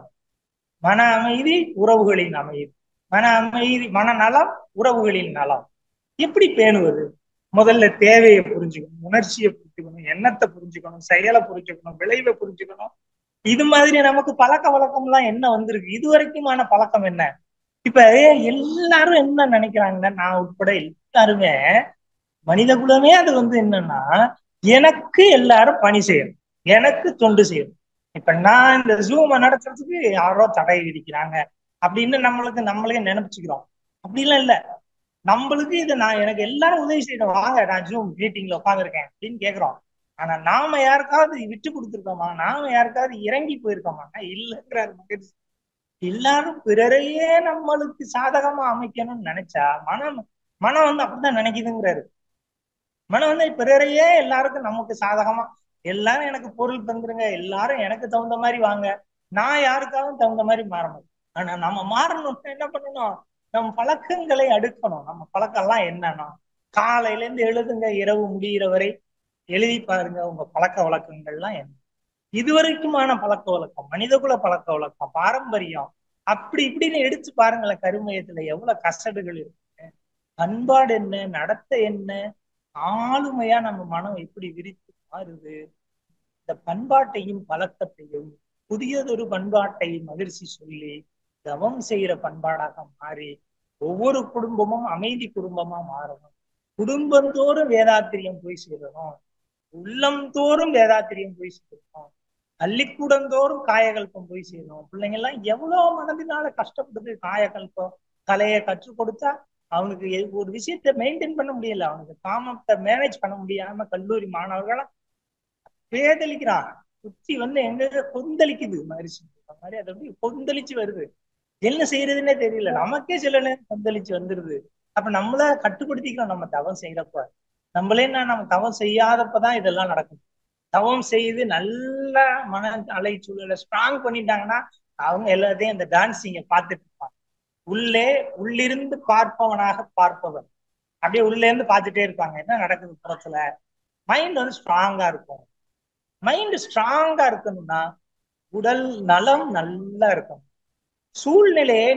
மன அமைதி, உறவுகளின் அமைதி, மன அமைதி, மனநலம், உறவுகளின் நலம் எப்படி பேணுவது? முதல்ல தேவையை புரிஞ்சுக்கணும், உணர்ச்சியை புரிஞ்சுக்கணும், எண்ணத்தை புரிஞ்சுக்கணும், செயலை புரிஞ்சுக்கணும், விளைவை புரிஞ்சுக்கணும். இது மாதிரி நமக்கு பழக்க வழக்கம் எல்லாம் என்ன வந்திருக்கு, இது வரைக்குமான பழக்கம் என்ன? இப்ப எல்லாரும் என்ன நினைக்கிறாங்கன்னா, நான் உட்பட எல்லாருமே மனித குலமே அது என்னன்னா, எனக்கு எல்லாரும் பணி செய்யணும், எனக்கு தொண்டு செய்யணும். இப்ப நான் இந்த ஜூமை நடத்துறதுக்கு யாரோ தடை விதிக்கிறாங்க அப்படின்னு நம்மளே நினைச்சுக்கிறோம். அப்படிலாம் இல்ல. நம்மளுக்கு இது எனக்கு எல்லாரும் உதவி செய்யணும், வாங்க நான் ஜூம் மீட்டிங்ல உட்காந்துருக்கேன் அப்படின்னு கேக்குறோம். ஆனா நாம யாருக்காவது விட்டு கொடுத்துருக்கோமா, நாம யாருக்காவது இறங்கி போயிருக்கோமா? இல்லைங்கிறார் மகிழ்ச்சி. எல்லாரும் பிறரையே நம்மளுக்கு சாதகமா அமைக்கணும்னு நினைச்சா மனம் அப்படித்தான் நினைக்குதுங்கிறாரு. மனம் பிறரையே எல்லாருக்கும் நமக்கு சாதகமா, எல்லாரும் எனக்கு பொருள் தந்துருங்க, எல்லாரும் எனக்கு தகுந்த மாதிரி வாங்க, நான் யாருக்காகவும் தகுந்த மாதிரி மாறணும். ஆனா நம்ம மாறணும்னா என்ன பண்ணணும்? நம்ம பழக்கங்களை அடுக்கணும். நம்ம பழக்கம் எல்லாம் என்னன்னா, காலையில இருந்து எழுதுங்க, இரவு முடிகிற வரை எழுதி பாருங்க உங்க பழக்க வழக்கங்கள்லாம் என்ன. இதுவரைக்குமான பழக்க வழக்கம், மனிதகுல பழக்க வழக்கம், பாரம்பரியம், அப்படி இப்படின்னு எடுத்து பாருங்களேன். கருமையத்துல எவ்வளவு கசடுகள் இருக்கு. பண்பாடு என்ன, நடத்தை என்ன, ஆளுமையா நம்ம மனம் எப்படி விரித்து மாறுது. இந்த பண்பாட்டையும் பழக்கத்தையும் புதியதொரு பண்பாட்டை மகிழ்ச்சி சொல்லி தவம் செய்யற பண்பாடாக மாறி ஒவ்வொரு குடும்பமும் அமைதி குடும்பமா மாறணும். குடும்பந்தோறும் வேதாத்திரியம் போய் சேரணும், உள்ளம் தோறும் வேதாத்திரியம் போய் சேரணும், பள்ளிக்கூடந்தோறும் காயகல்பம் போய் சேரணும். பிள்ளைங்க எல்லாம் எவ்வளவு மனதினால கஷ்டப்படுது. காயகல்பம் கலையை கற்றுக் கொடுத்தா அவனுக்கு ஒரு விஷயத்த மெயின்டைன் பண்ண முடியல, அவனுக்கு காமத்தை மேனேஜ் பண்ண முடியாம கல்லூரி மாணவர்களாம் பேதலிக்கிறான். சுத்தி எங்க கொந்தளிக்குது மகிழ்ச்சி மாதிரி, அது அப்படி கொந்தளிச்சு வருது. என்ன செய்யறதுன்னே தெரியல. நமக்கே சில நேரம் கொந்தளிச்சு வந்துருது. அப்ப நம்மள கட்டுப்படுத்திக்கிறோம். நம்ம தவம் செய்யறப்ப நம்ம தவம் செய்யாதப்பதான் இதெல்லாம் நடக்கும். தவம் செய்து நல்ல மன அலை சூழலை ஸ்ட்ராங் பண்ணிட்டாங்கன்னா அவங்க எல்லாத்தையும் இந்த டான்ஸிங்க பார்த்துட்டு இருப்பாங்க. உள்ளிருந்து பார்ப்பவனாக பார்ப்பவன் அப்படியே உள்ளே இருந்து பார்த்துட்டே இருப்பாங்க என்ன நடக்குது புறத்துல. மைண்ட் ஸ்ட்ராங்கா இருக்கும். மைண்ட் ஸ்ட்ராங்கா இருக்கணும்னா உடல் நலம் நல்லா இருக்கணும். சூழ்நிலையை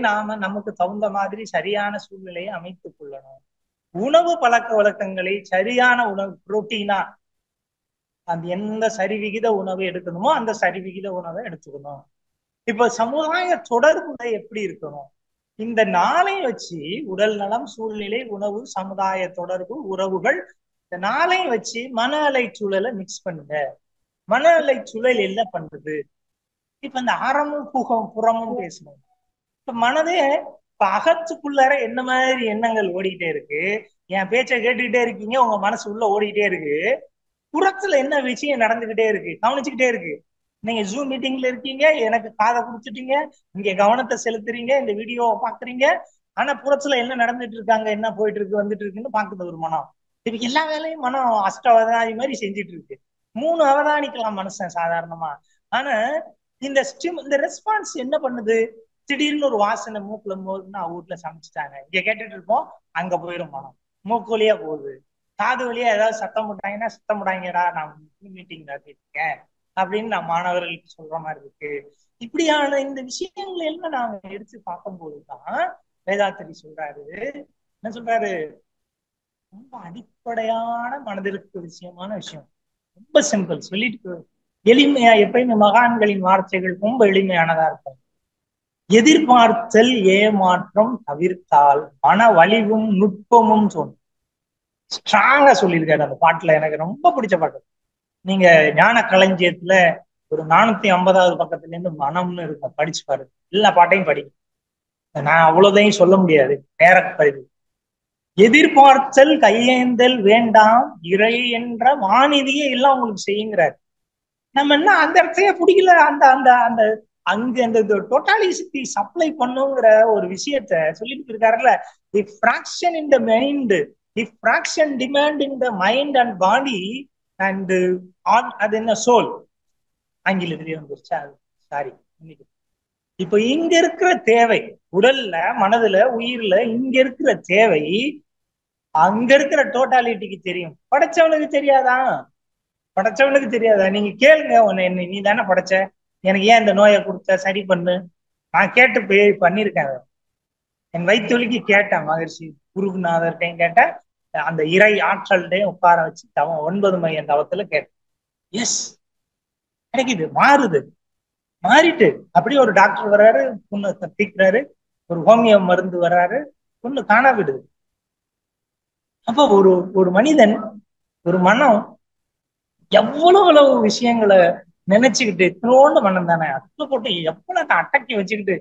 நமக்கு தகுந்த மாதிரி சரியான சூழ்நிலையை அமைத்துக் கொள்ளணும். உணவு பழக்க வழக்கங்களை சரியான உணவு, புரோட்டீனா அந்த எந்த சரிவிகித உணவை எடுக்கணுமோ அந்த சரிவிகித உணவை எடுத்துக்கணும். இப்ப சமுதாய தொடர்புல எப்படி இருக்கணும், இந்த நாளை வச்சு உடல் நலம், சூழ்நிலை, உணவு, சமுதாய தொடர்பு, உறவுகள், இந்த நாளை வச்சு மன அலை சூழலை மிக்ஸ் பண்ணுங்க. மன அலை சூழல் என்ன பண்றது? இப்ப இந்த அறமும் புறமும் பேசணும். இப்ப மனதே இப்ப அகத்துக்குள்ளார என்ன மாதிரி எண்ணங்கள் ஓடிக்கிட்டே இருக்கு, என் பேச்சை கேட்டுக்கிட்டே இருக்கீங்க, உங்க மனசு உள்ள ஓடிக்கிட்டே இருக்கு. புறத்துல என்ன விஷயம் நடந்துகிட்டே இருக்கு கவனிச்சுக்கிட்டே இருக்கு. நீங்க ஜூம் மீட்டிங்ல இருக்கீங்க, எனக்கு காதை குடிச்சிட்டீங்க, இங்க கவனத்தை செலுத்துறீங்க, இந்த வீடியோவை பாக்குறீங்க. ஆனா புறத்துல என்ன நடந்துட்டு இருக்காங்க, என்ன போயிட்டு இருக்கு வந்துட்டு இருக்குன்னு பாக்குது ஒரு மனம். இப்ப எல்லா வேலையும் மனம் அஷ்டவதானி மாதிரி செஞ்சுட்டு இருக்கு. 3 அவதானிக்கலாம் மனுஷன் சாதாரணமா. ஆனா இந்த ரெஸ்பான்ஸ் என்ன பண்ணுது? திடீர்னு ஒரு வாசனை மூக்குல போகுதுன்னா வீட்டுல சமைச்சிட்டாங்க, இங்க கேட்டுட்டு இருப்போம், அங்க போயிடும் மனம். மூக்கு வழியா போகுது, காது வழியா ஏதாவது சத்தம் போட்டாங்கன்னா, சத்தம் போடாங்கடா நான் மீட்டிங் நடத்திருக்கேன் அப்படின்னு நான் மாணவர்களுக்கு சொல்ற மாதிரி இருக்கு. இப்படியான இந்த விஷயங்கள் எல்லாம் நாம எடுத்து பார்க்கும் போதுதான் வேதாத்திரி சொல்றாரு. என்ன சொல்றாரு? ரொம்ப அடிப்படையான மனதிற்கு விஷயமான விஷயம், ரொம்ப சிம்பிள் சொல்லிட்டு எளிமையா. எப்பயுமே மகான்களின் வார்த்தைகள் ரொம்ப எளிமையானதா இருக்கும். எதிர்பார்த்தல் ஏமாற்றம் தவிர்த்தால் மன வலிவும் நுட்பமும் சொன்ன ஸ்ட்ராங்கா சொல்லியிருக்காரு அந்த பாட்டுல. எனக்கு ரொம்ப பிடிச்ச பாட்டு. நீங்க ஞான களஞ்சியத்துல ஒரு 450வது பக்கத்துல இருந்து மனம்னு இருக்கும், படிச்சு பாருங்க. எல்லா பாட்டையும் படிக்கும். நான் அவ்வளவுதையும் சொல்ல முடியாது, நேர பரிதி. எதிர்பார்த்தல் கையேந்தல் வேண்டாம், இறை என்ற வானிதியை எல்லாம் உங்களுக்கு செய்யுங்கிறார். நம்ம என்ன அந்த இடத்தையே பிடிக்கல, அந்த அந்த அந்த அங்க அந்த டோட்டாலிசிட்டி சப்ளை பண்ணுங்கிற ஒரு விஷயத்த சொல்லிட்டு இருக்காருல்ல. The fraction in the mind, the fraction demand in the mind and body and அது என்ன சோல், ஆங்கிலத்திலேயே வந்துருச்சா, சாரி. இப்ப இங்க இருக்கிற தேவை, உடல்ல மனதுல உயிர்ல இங்க இருக்கிற தேவை அங்க இருக்கிற டோட்டாலிட்டிக்கு தெரியும், படைச்சவனுக்கு தெரியாதா? படைச்சவனுக்கு தெரியாதா? நீங்க கேளுங்க, உன்னை என்ன நீ தானே படைச்ச, எனக்கு ஏன் இந்த நோயை கொடுத்த, சரி பண்ணு. நான் கேட்டு போய் பண்ணிருக்கேன். என் வயிற்றுவலிக்கு கேட்டேன் மகர்ஷி குருநாதர்கிட்டையும் கேட்டேன், அந்த இறை ஆற்றல்டையும் உட்கார வச்சு 9 மைய தவத்துல கேட்டேன். எஸ், கிடைக்குது, மாறுது, மாறிட்டு. அப்படியே ஒரு டாக்டர் வர்றாரு, பொண்ணு தீக்கிறாரு, ஒரு ஹோமியோ மருந்து வர்றாரு, பொண்ணு காணா விடுது. அப்போ ஒரு ஒரு மனிதன், ஒரு மனம் எவ்வளவு விஷயங்களை நினைச்சுக்கிட்டு, இத்தனோண்டு மனம் தானே, அத்துல போட்டு எவ்வளவு அடக்கி வச்சுக்கிட்டு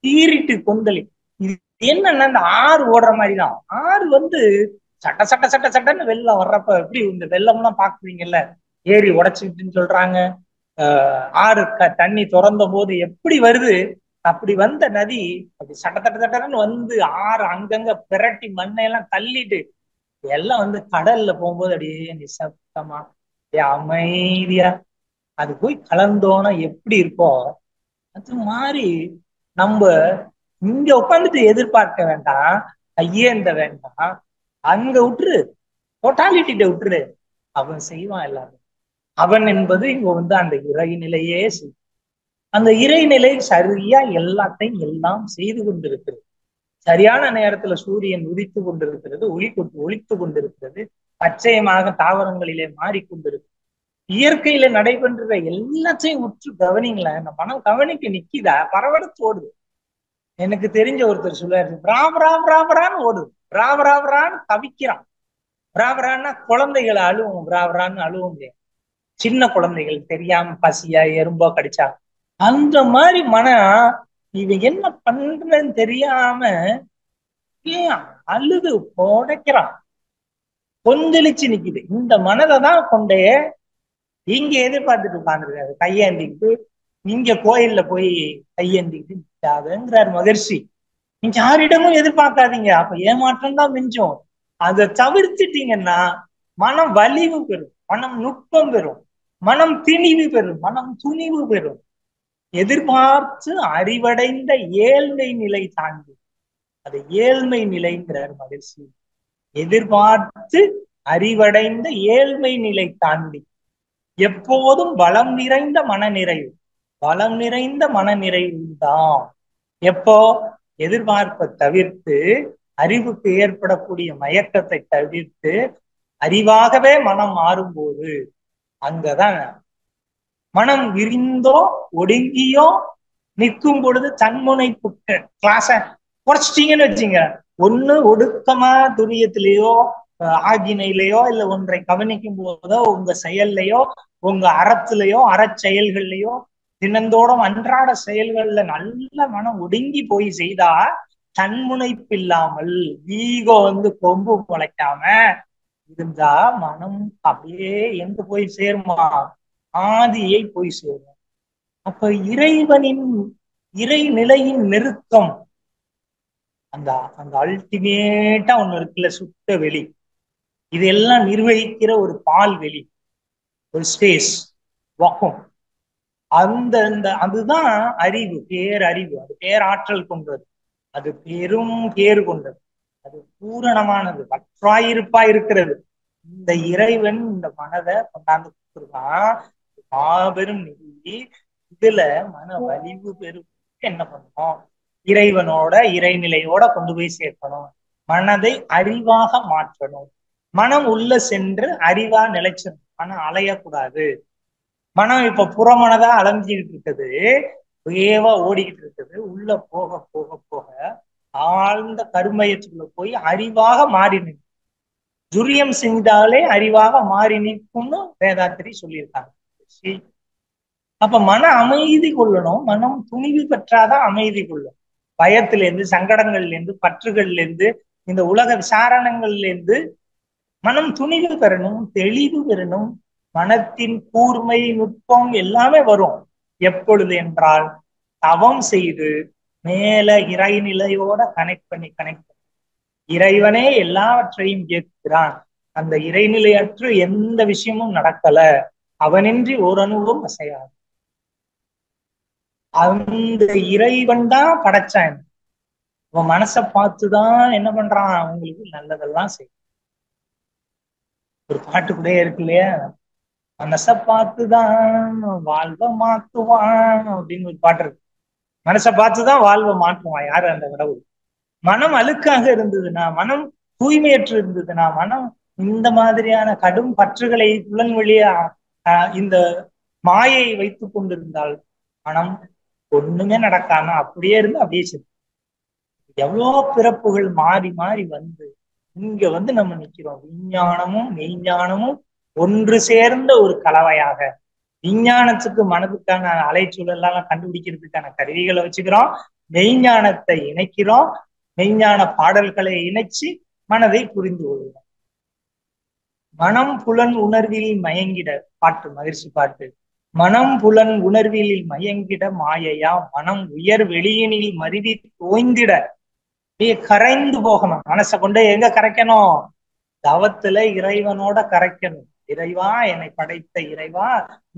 தீரிட்டு கொந்தளி. இது என்னன்னா இந்த ஆறு ஓடுற மாதிரிதான். ஆறு சட்ட சட்ட சட்ட சட்டன்னு வெள்ளம் வர்றப்ப எப்படி இந்த வெள்ளம் எல்லாம் பாக்குறீங்கல்ல, ஏரி உடைச்சுக்கிட்டுன்னு சொல்றாங்க. ஆறு தண்ணி திறந்த போது எப்படி வருது, அப்படி வந்த நதி அப்படி சட்ட தட்ட தட்டன்னு ஆறு அங்கங்க பிரட்டி மண்ணையெல்லாம் தள்ளிட்டு எல்லாம் கடல்ல போகும்போது அப்படியே நிசப்தமா அமைதியா அது போய் கலந்தோன்னா எப்படி இருக்கோ அது மாதிரி நம்ம இங்க உட்காந்துட்டு எதிர்பார்க்க வேண்டாம், ஐயேந்த வேண்டாம், அங்க விட்டுரு, டோட்டாலிட்டிட்ட விட்டுரு, அவன் செய்வான் எல்லாரும். அவன் என்பது இங்க அந்த இறைநிலையே அந்த இறைநிலை சரியா எல்லாத்தையும் எல்லாம் செய்து கொண்டிருக்கிறது. சரியான நேரத்துல சூரியன் உதித்து கொண்டிருக்கிறது, ஒளித்து கொண்டிருக்கிறது, பச்சையமாக தாவரங்களிலே மாறிக்கொண்டிருக்கு. இயற்கையில நடைபெற்ற எல்லாத்தையும் உற்று கவனிங்களேன். இந்த மனம் கவனிக்க நிக்கிதா, பரவடுத்து ஓடுது. எனக்கு தெரிஞ்ச ஒருத்தர் சொல்லுவாரு, பிராபரான்னு ஓடுது, பிராபரான்னு தவிக்கிறான். பிராபரான்னா குழந்தைகளை அழுவும், பிராபரான்னு அழுவும் முடியாது. சின்ன குழந்தைகள் தெரியாம பசியா எறும்போ கடிச்சா அந்த மாதிரி மனம் இவன் என்ன பண்றன்னு தெரியாம அழுது புடைக்கிறான், கொந்தளிச்சு நிக்குது. இந்த மனதை தான் கொண்டே இங்க எதிர்பார்த்துட்டு உட்கார்ந்துருக்காரு, கையேந்திக்கிட்டு. இங்க கோயில்ல போய் கையேந்திக்கிட்டு நிற்காதுங்கிறார் மகர்ஷி. நீங்க யாரிடமும் எதிர்பார்க்காதீங்க, அப்ப ஏமாற்றம் தான் மிஞ்சும். அதை தவிர்த்துட்டீங்கன்னா மனம் வலிவு பெறும், மனம் நுட்பம் பெறும், மனம் திணிவு பெறும், மனம் துணிவு பெறும். எதிர்பார்த்து அறிவடைந்த ஏழ்மை நிலை தாண்டி, அது ஏழ்மை நிலைங்கிறார் மகிழ்ச்சி. எதிர்பார்த்து அறிவடைந்த ஏழ்மை நிலை தாண்டி எப்போதும் வளம் நிறைந்த மனநிறைவு, வளம் நிறைந்த மனநிறைவு தான். எப்போ? எதிர்பார்ப்பை தவிர்த்து, அறிவுக்கு ஏற்படக்கூடிய மயக்கத்தை தவிர்த்து அறிவாகவே மனம் மாறும்போது அங்கதான் மனம் விரிந்தோ ஒடுங்கியோ நிற்கும் பொழுது தன்முனைப்பு கிளாஸ குறைச்சிட்டீங்கன்னு வச்சுங்க. ஒண்ணு ஒடுக்கமா துரியத்திலேயோ ஆகினையிலையோ இல்ல ஒன்றை கவனிக்கும் போதோ உங்க செயல்லையோ உங்க அறத்திலேயோ அறச்செயல்கள்லையோ தினந்தோறும் அன்றாட செயல்கள்ல நல்ல மனம் ஒடுங்கி போய் செய்தா தன்முனைப்பு இல்லாமல் ஈகோ கொம்பு முளைக்காம இருந்தா மனம் அப்படியே எங்க போய் சேருமா? ஆதியை போய் சேரும். அப்ப இறைவனின் இறைநிலையின் நெருக்கம், அந்த அந்த அல்டிமேட்டா ஒண்ணு இருக்குல்ல, சுத்த வெளி, இதெல்லாம் நிர்வகிக்கிற ஒரு பால் வெளி, ஒரு ஸ்பேஸ் வாக்கும், அதுதான் அறிவு, பேரறிவு. அது பேராற்றல் கொண்டது, அது பெரும் பேறு கொண்டது, அது பூரணமானது, வற்றாயிருப்பா இருக்கிறது. இந்த இறைவன் இந்த மனதை கொண்டாந்து கொடுத்துருக்கான், மாபெரும் நிதி. இதுல மன வலிவு பெரும் என்ன பண்ணணும்? இறைவனோட இறைநிலையோட கொண்டு போய் சேர்க்கணும். மனதை அறிவாக மாற்றணும். மனம் உள்ள சென்று அறிவா நிலைச்சிடணும். மனம் அலையக்கூடாது. மனம் இப்ப புறமனதா அலைஞ்சிக்கிட்டு இருக்குது, வேவா ஓடிக்கிட்டு இருக்குது. உள்ள போக போக போக ஆழ்ந்த கருமையத்துக்குள்ள போய் அறிவாக மாறி நிற்கும். துரியம் செஞ்சாலே அறிவாக மாறி நிற்கும்னு வேதாத்திரி சொல்லியிருக்காங்க. அப்ப மன அமைதி கொள்ளணும். மனம் துணிவு பெற்றாதான் அமைதி கொள்ளும். பயத்துல இருந்து, சங்கடங்கள்ல இருந்து, பற்றுகள்ல இருந்து, இந்த உலக விசாரணங்கள்ல இருந்து மனம் துணிவு பெறணும், தெளிவு பெறணும். மனத்தின் கூர்மை, நுட்பம் எல்லாமே வரும். எப்பொழுது என்றால் தவம் செய்து மேல இறைநிலையோட கனெக்ட் பண்ணி இறைவனே எல்லாவற்றையும் கேட்கிறான். அந்த இறைநிலையற்று எந்த விஷயமும் நடக்கல, அவனின்றி ஓரணுவும் அசையாது. அந்த இறைவன் தான் படைச்சான். அவன் மனசை பார்த்துதான் என்ன பண்றான்? அவங்களுக்கு நல்லதெல்லாம் செய்யும். ஒரு பாட்டு கூட இருக்கு இல்லையா, மனசை பார்த்துதான் வாழ்வை மாத்துவான் அப்படின்னு ஒரு பாட்டு இருக்கு. மனசை பார்த்துதான் வாழ்வை மாற்றுவான் யாரு? அந்த கடவுள். மனம் அழுக்காக இருந்ததுன்னா, மனம் தூய்மையற்று இருந்ததுன்னா, மனம் இந்த மாதிரியான கடும் பற்றுகளை புலன் வழியா இந்த மாயை வைத்துக் கொண்டிருந்தால் மனம் ஒண்ணுமே நடக்காம அப்படியே இருந்து அப்படியே செத்து. எவ்வளோ பிறப்புகள் மாறி மாறி இங்க நம்ம நிக்கிறோம். விஞ்ஞானமும் மெய்ஞானமும் ஒன்று சேர்ந்த ஒரு கலவையாக. விஞ்ஞானத்துக்கு மனதுக்கான அலைச்சூழலாம் கண்டுபிடிக்கிறதுக்கான கருவிகளை வச்சுக்கிறோம். மெய்ஞானத்தை இணைக்கிறோம். மெய்ஞான பாடல்களை இணைச்சு மனதை புரிந்து கொள்கிறோம். மனம் புலன் உணர்வில் மயங்கிட பாட்டு, மகிழ்ச்சி பாட்டு. மனம் புலன் உணர்வில் மயங்கிட மாயையா மனம் உயர் வெளியினில் மருவி தோய்ந்திட. கரைந்து போகணும். மனசை கொண்டு எங்க கரைக்கணும்? தவத்துல இறைவனோட கரைக்கணும். இறைவா, என்னை படைத்த இறைவா,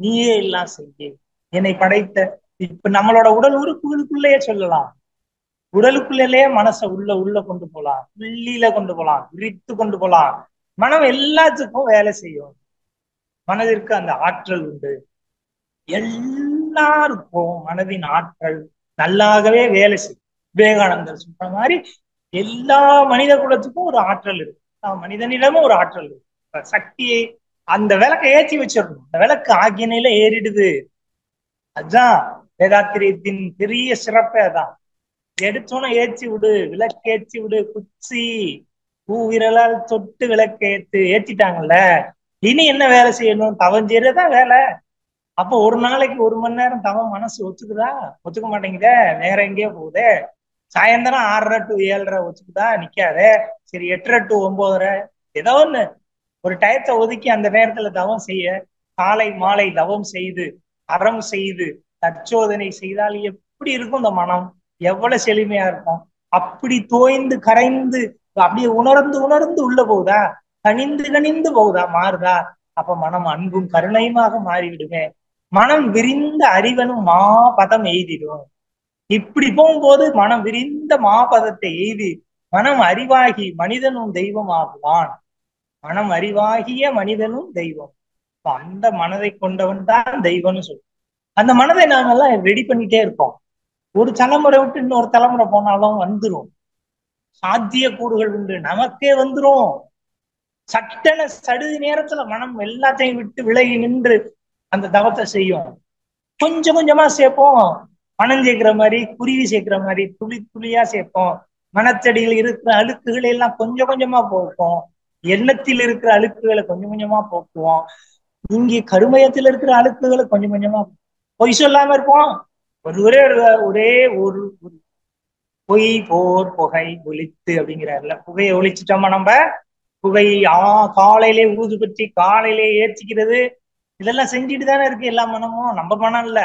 நீயே எல்லாம் செய்ய. என்னை படைத்த இப்ப நம்மளோட உடல் உறுப்புகளுக்குள்ளேயே சொல்லலாம். உடலுக்குள்ளேயே மனசை உள்ள கொண்டு போலாம், புள்ளியில கொண்டு போலாம், விரித்து கொண்டு போலாம். மனம் எல்லாத்துக்கும் வேலை செய்யும். மனதிற்கு அந்த ஆற்றல் உண்டு. எல்லாருக்கும் மனதின் ஆற்றல் நல்லாகவே வேலை செய்யும். விவேகானந்தர் சொல்ற மாதிரி எல்லா மனித குலத்துக்கும் ஒரு ஆற்றல் இருக்கு. மனிதனிடமும் ஒரு ஆற்றல் இருக்கு. சக்தியை அந்த விளக்கை ஏற்றி வச்சிடணும். அந்த விளக்கு ஆகியனையில ஏறிடுது. அதுதான் வேதாத்திரியத்தின் பெரிய சிறப்பே. அதான் எடுத்தோன்னு ஏற்றி விடு, விளக்கேற்றி விடு. குச்சி பூ விரலால் தொட்டு விளக்கேத்து ஏற்றிட்டாங்கல்ல, இனி என்ன வேலை செய்யணும்? தவம் செய்யறதுதான் வேலை. அப்போ ஒரு நாளைக்கு 1 மணி நேரம் தவம் மனசு ஒத்துக்குதா? ஒத்துக்க மாட்டேங்குதே, வேற எங்கேயோ போகுதே. சாயந்தரம் 6:30 to 7:30 ஒத்துக்குதா? நிக்காதே. சரி 8:30 to 9:30 ஏதோ ஒண்ணு ஒரு டயத்தை ஒதுக்கி அந்த நேரத்துல தவம் செய்ய. காலை மாலை தவம் செய்து அறம் செய்து தற்சோதனை செய்தால் எப்படி இருக்கும்? இந்த மனம் எவ்வளவு செழுமையா இருக்கும். அப்படி தோய்ந்து கரைந்து அப்படியே உணர்ந்து உணர்ந்து உள்ள போகுதா? கனிந்து கனிந்து போகுதா? மாறுதா? அப்ப மனம் அன்பும் கருணையுமாக மாறிவிடுமே. மனம் விரிந்த அறிவனும் மாபதம் எய்திடும். இப்படி போகும்போது மனம் விரிந்த மாபதத்தை எய்தி மனம் அறிவாகி மனிதனும் தெய்வம் ஆகுவான். மனம் அறிவாகிய மனிதனும் தெய்வம். அந்த மனதை கொண்டவன் தான் தெய்வம்னு சொல்லுவோம். அந்த மனதை நாம எல்லாம் ரெடி பண்ணிட்டே இருப்போம். ஒரு தலைமுறை விட்டு இன்னொரு தலைமுறை போனாலும் வந்துரும். சாத்திய கூறுகள் உண்டு, நமக்கே வந்துரும். சட்டன சடுதி நேரத்துல மனம் எல்லாத்தையும் விட்டு விலகி நின்று அந்த தவத்தை செய்யும். கொஞ்சம் கொஞ்சமா சேர்ப்போம். பணம் சேர்க்கிற மாதிரி, குருவி சேர்க்கிற மாதிரி துளி துளியா சேர்ப்போம். மனத்தடியில் இருக்கிற அழுக்குகளை எல்லாம் கொஞ்சம் கொஞ்சமா போக்குவோம். எண்ணத்தில் இருக்கிற அழுக்குகளை கொஞ்சம் கொஞ்சமா போக்குவோம். இங்கே கருமயத்தில் இருக்கிற அழுக்குகளை கொஞ்சம் கொஞ்சமா பொய் சொல்லாம இருப்போம். ஒரே ஒரு பொய் போர் புகை ஒழித்து அப்படிங்கிறாருல. புகையை ஒழிச்சிட்டோமா நம்ம? புகை காலையிலே ஊதுபத்தி காலையிலே ஏற்றிக்கிறது, இதெல்லாம் செஞ்சுட்டு தானே இருக்கு எல்லா மனமும். நம்ம மனம் இல்ல,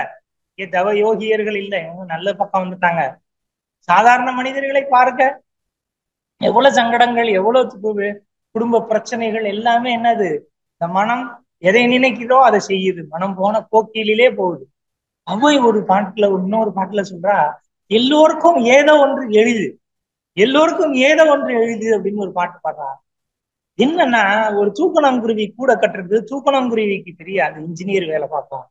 தவ யோகியர்கள் இல்லை, இவங்க நல்ல பக்கம் வந்துட்டாங்க. சாதாரண மனிதர்களை பார்க்க எவ்வளவு சங்கடங்கள், எவ்வளவு குடும்ப பிரச்சனைகள் எல்லாமே என்னது? இந்த மனம் எதை நினைக்குதோ அதை செய்யுது. மனம் போன போக்கிலே போகுது. அவை ஒரு பாட்டுல, இன்னொரு பாட்டுல சொல்றா, எல்லோருக்கும் ஏதோ ஒன்று எளிது, எல்லோருக்கும் ஏதோ ஒன்று எளிது அப்படின்னு ஒரு பாட்டு பாடுறா. என்னன்னா, ஒரு தூக்கணாங்குருவி கூட கட்டுறது தூக்கணாங்குருவிக்கு தெரியாது, இன்ஜினியர் வேலை பார்ப்போம்.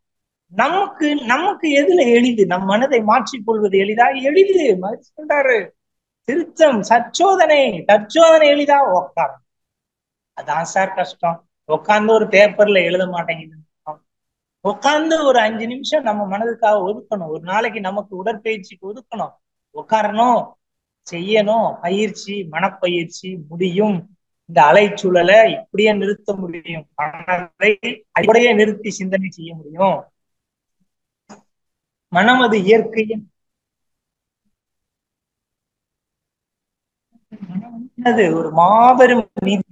நமக்கு நமக்கு எதுல எளிது? நம் மனதை மாற்றிக் கொள்வது எளிதா? எளிது. சொல்றாரு திருத்தம், சச்சோதனை, தற்சோதனை எளிதா? உட்காரும், அதான் சார் கஷ்டம். உட்கார்ந்து ஒரு பேப்பர்ல எழுத மாட்டேங்குது. உட்கார்ந்து ஒரு 5 நிமிஷம் நம்ம மனதுக்காக ஒதுக்கணும். ஒரு நாளைக்கு நமக்கு உடற்பயிற்சிக்கு ஒதுக்கணும், உட்காரணும், செய்யணும். பயிற்சி, மனப்பயிற்சி முடியும். இந்த அலைச்சூழலை இப்படியே நிறுத்த முடியும், மனதை அப்படியே நிறுத்தி சிந்தனை செய்ய முடியும். மனம் அது இயற்கையின் ஒரு மாபெரும் நீதி.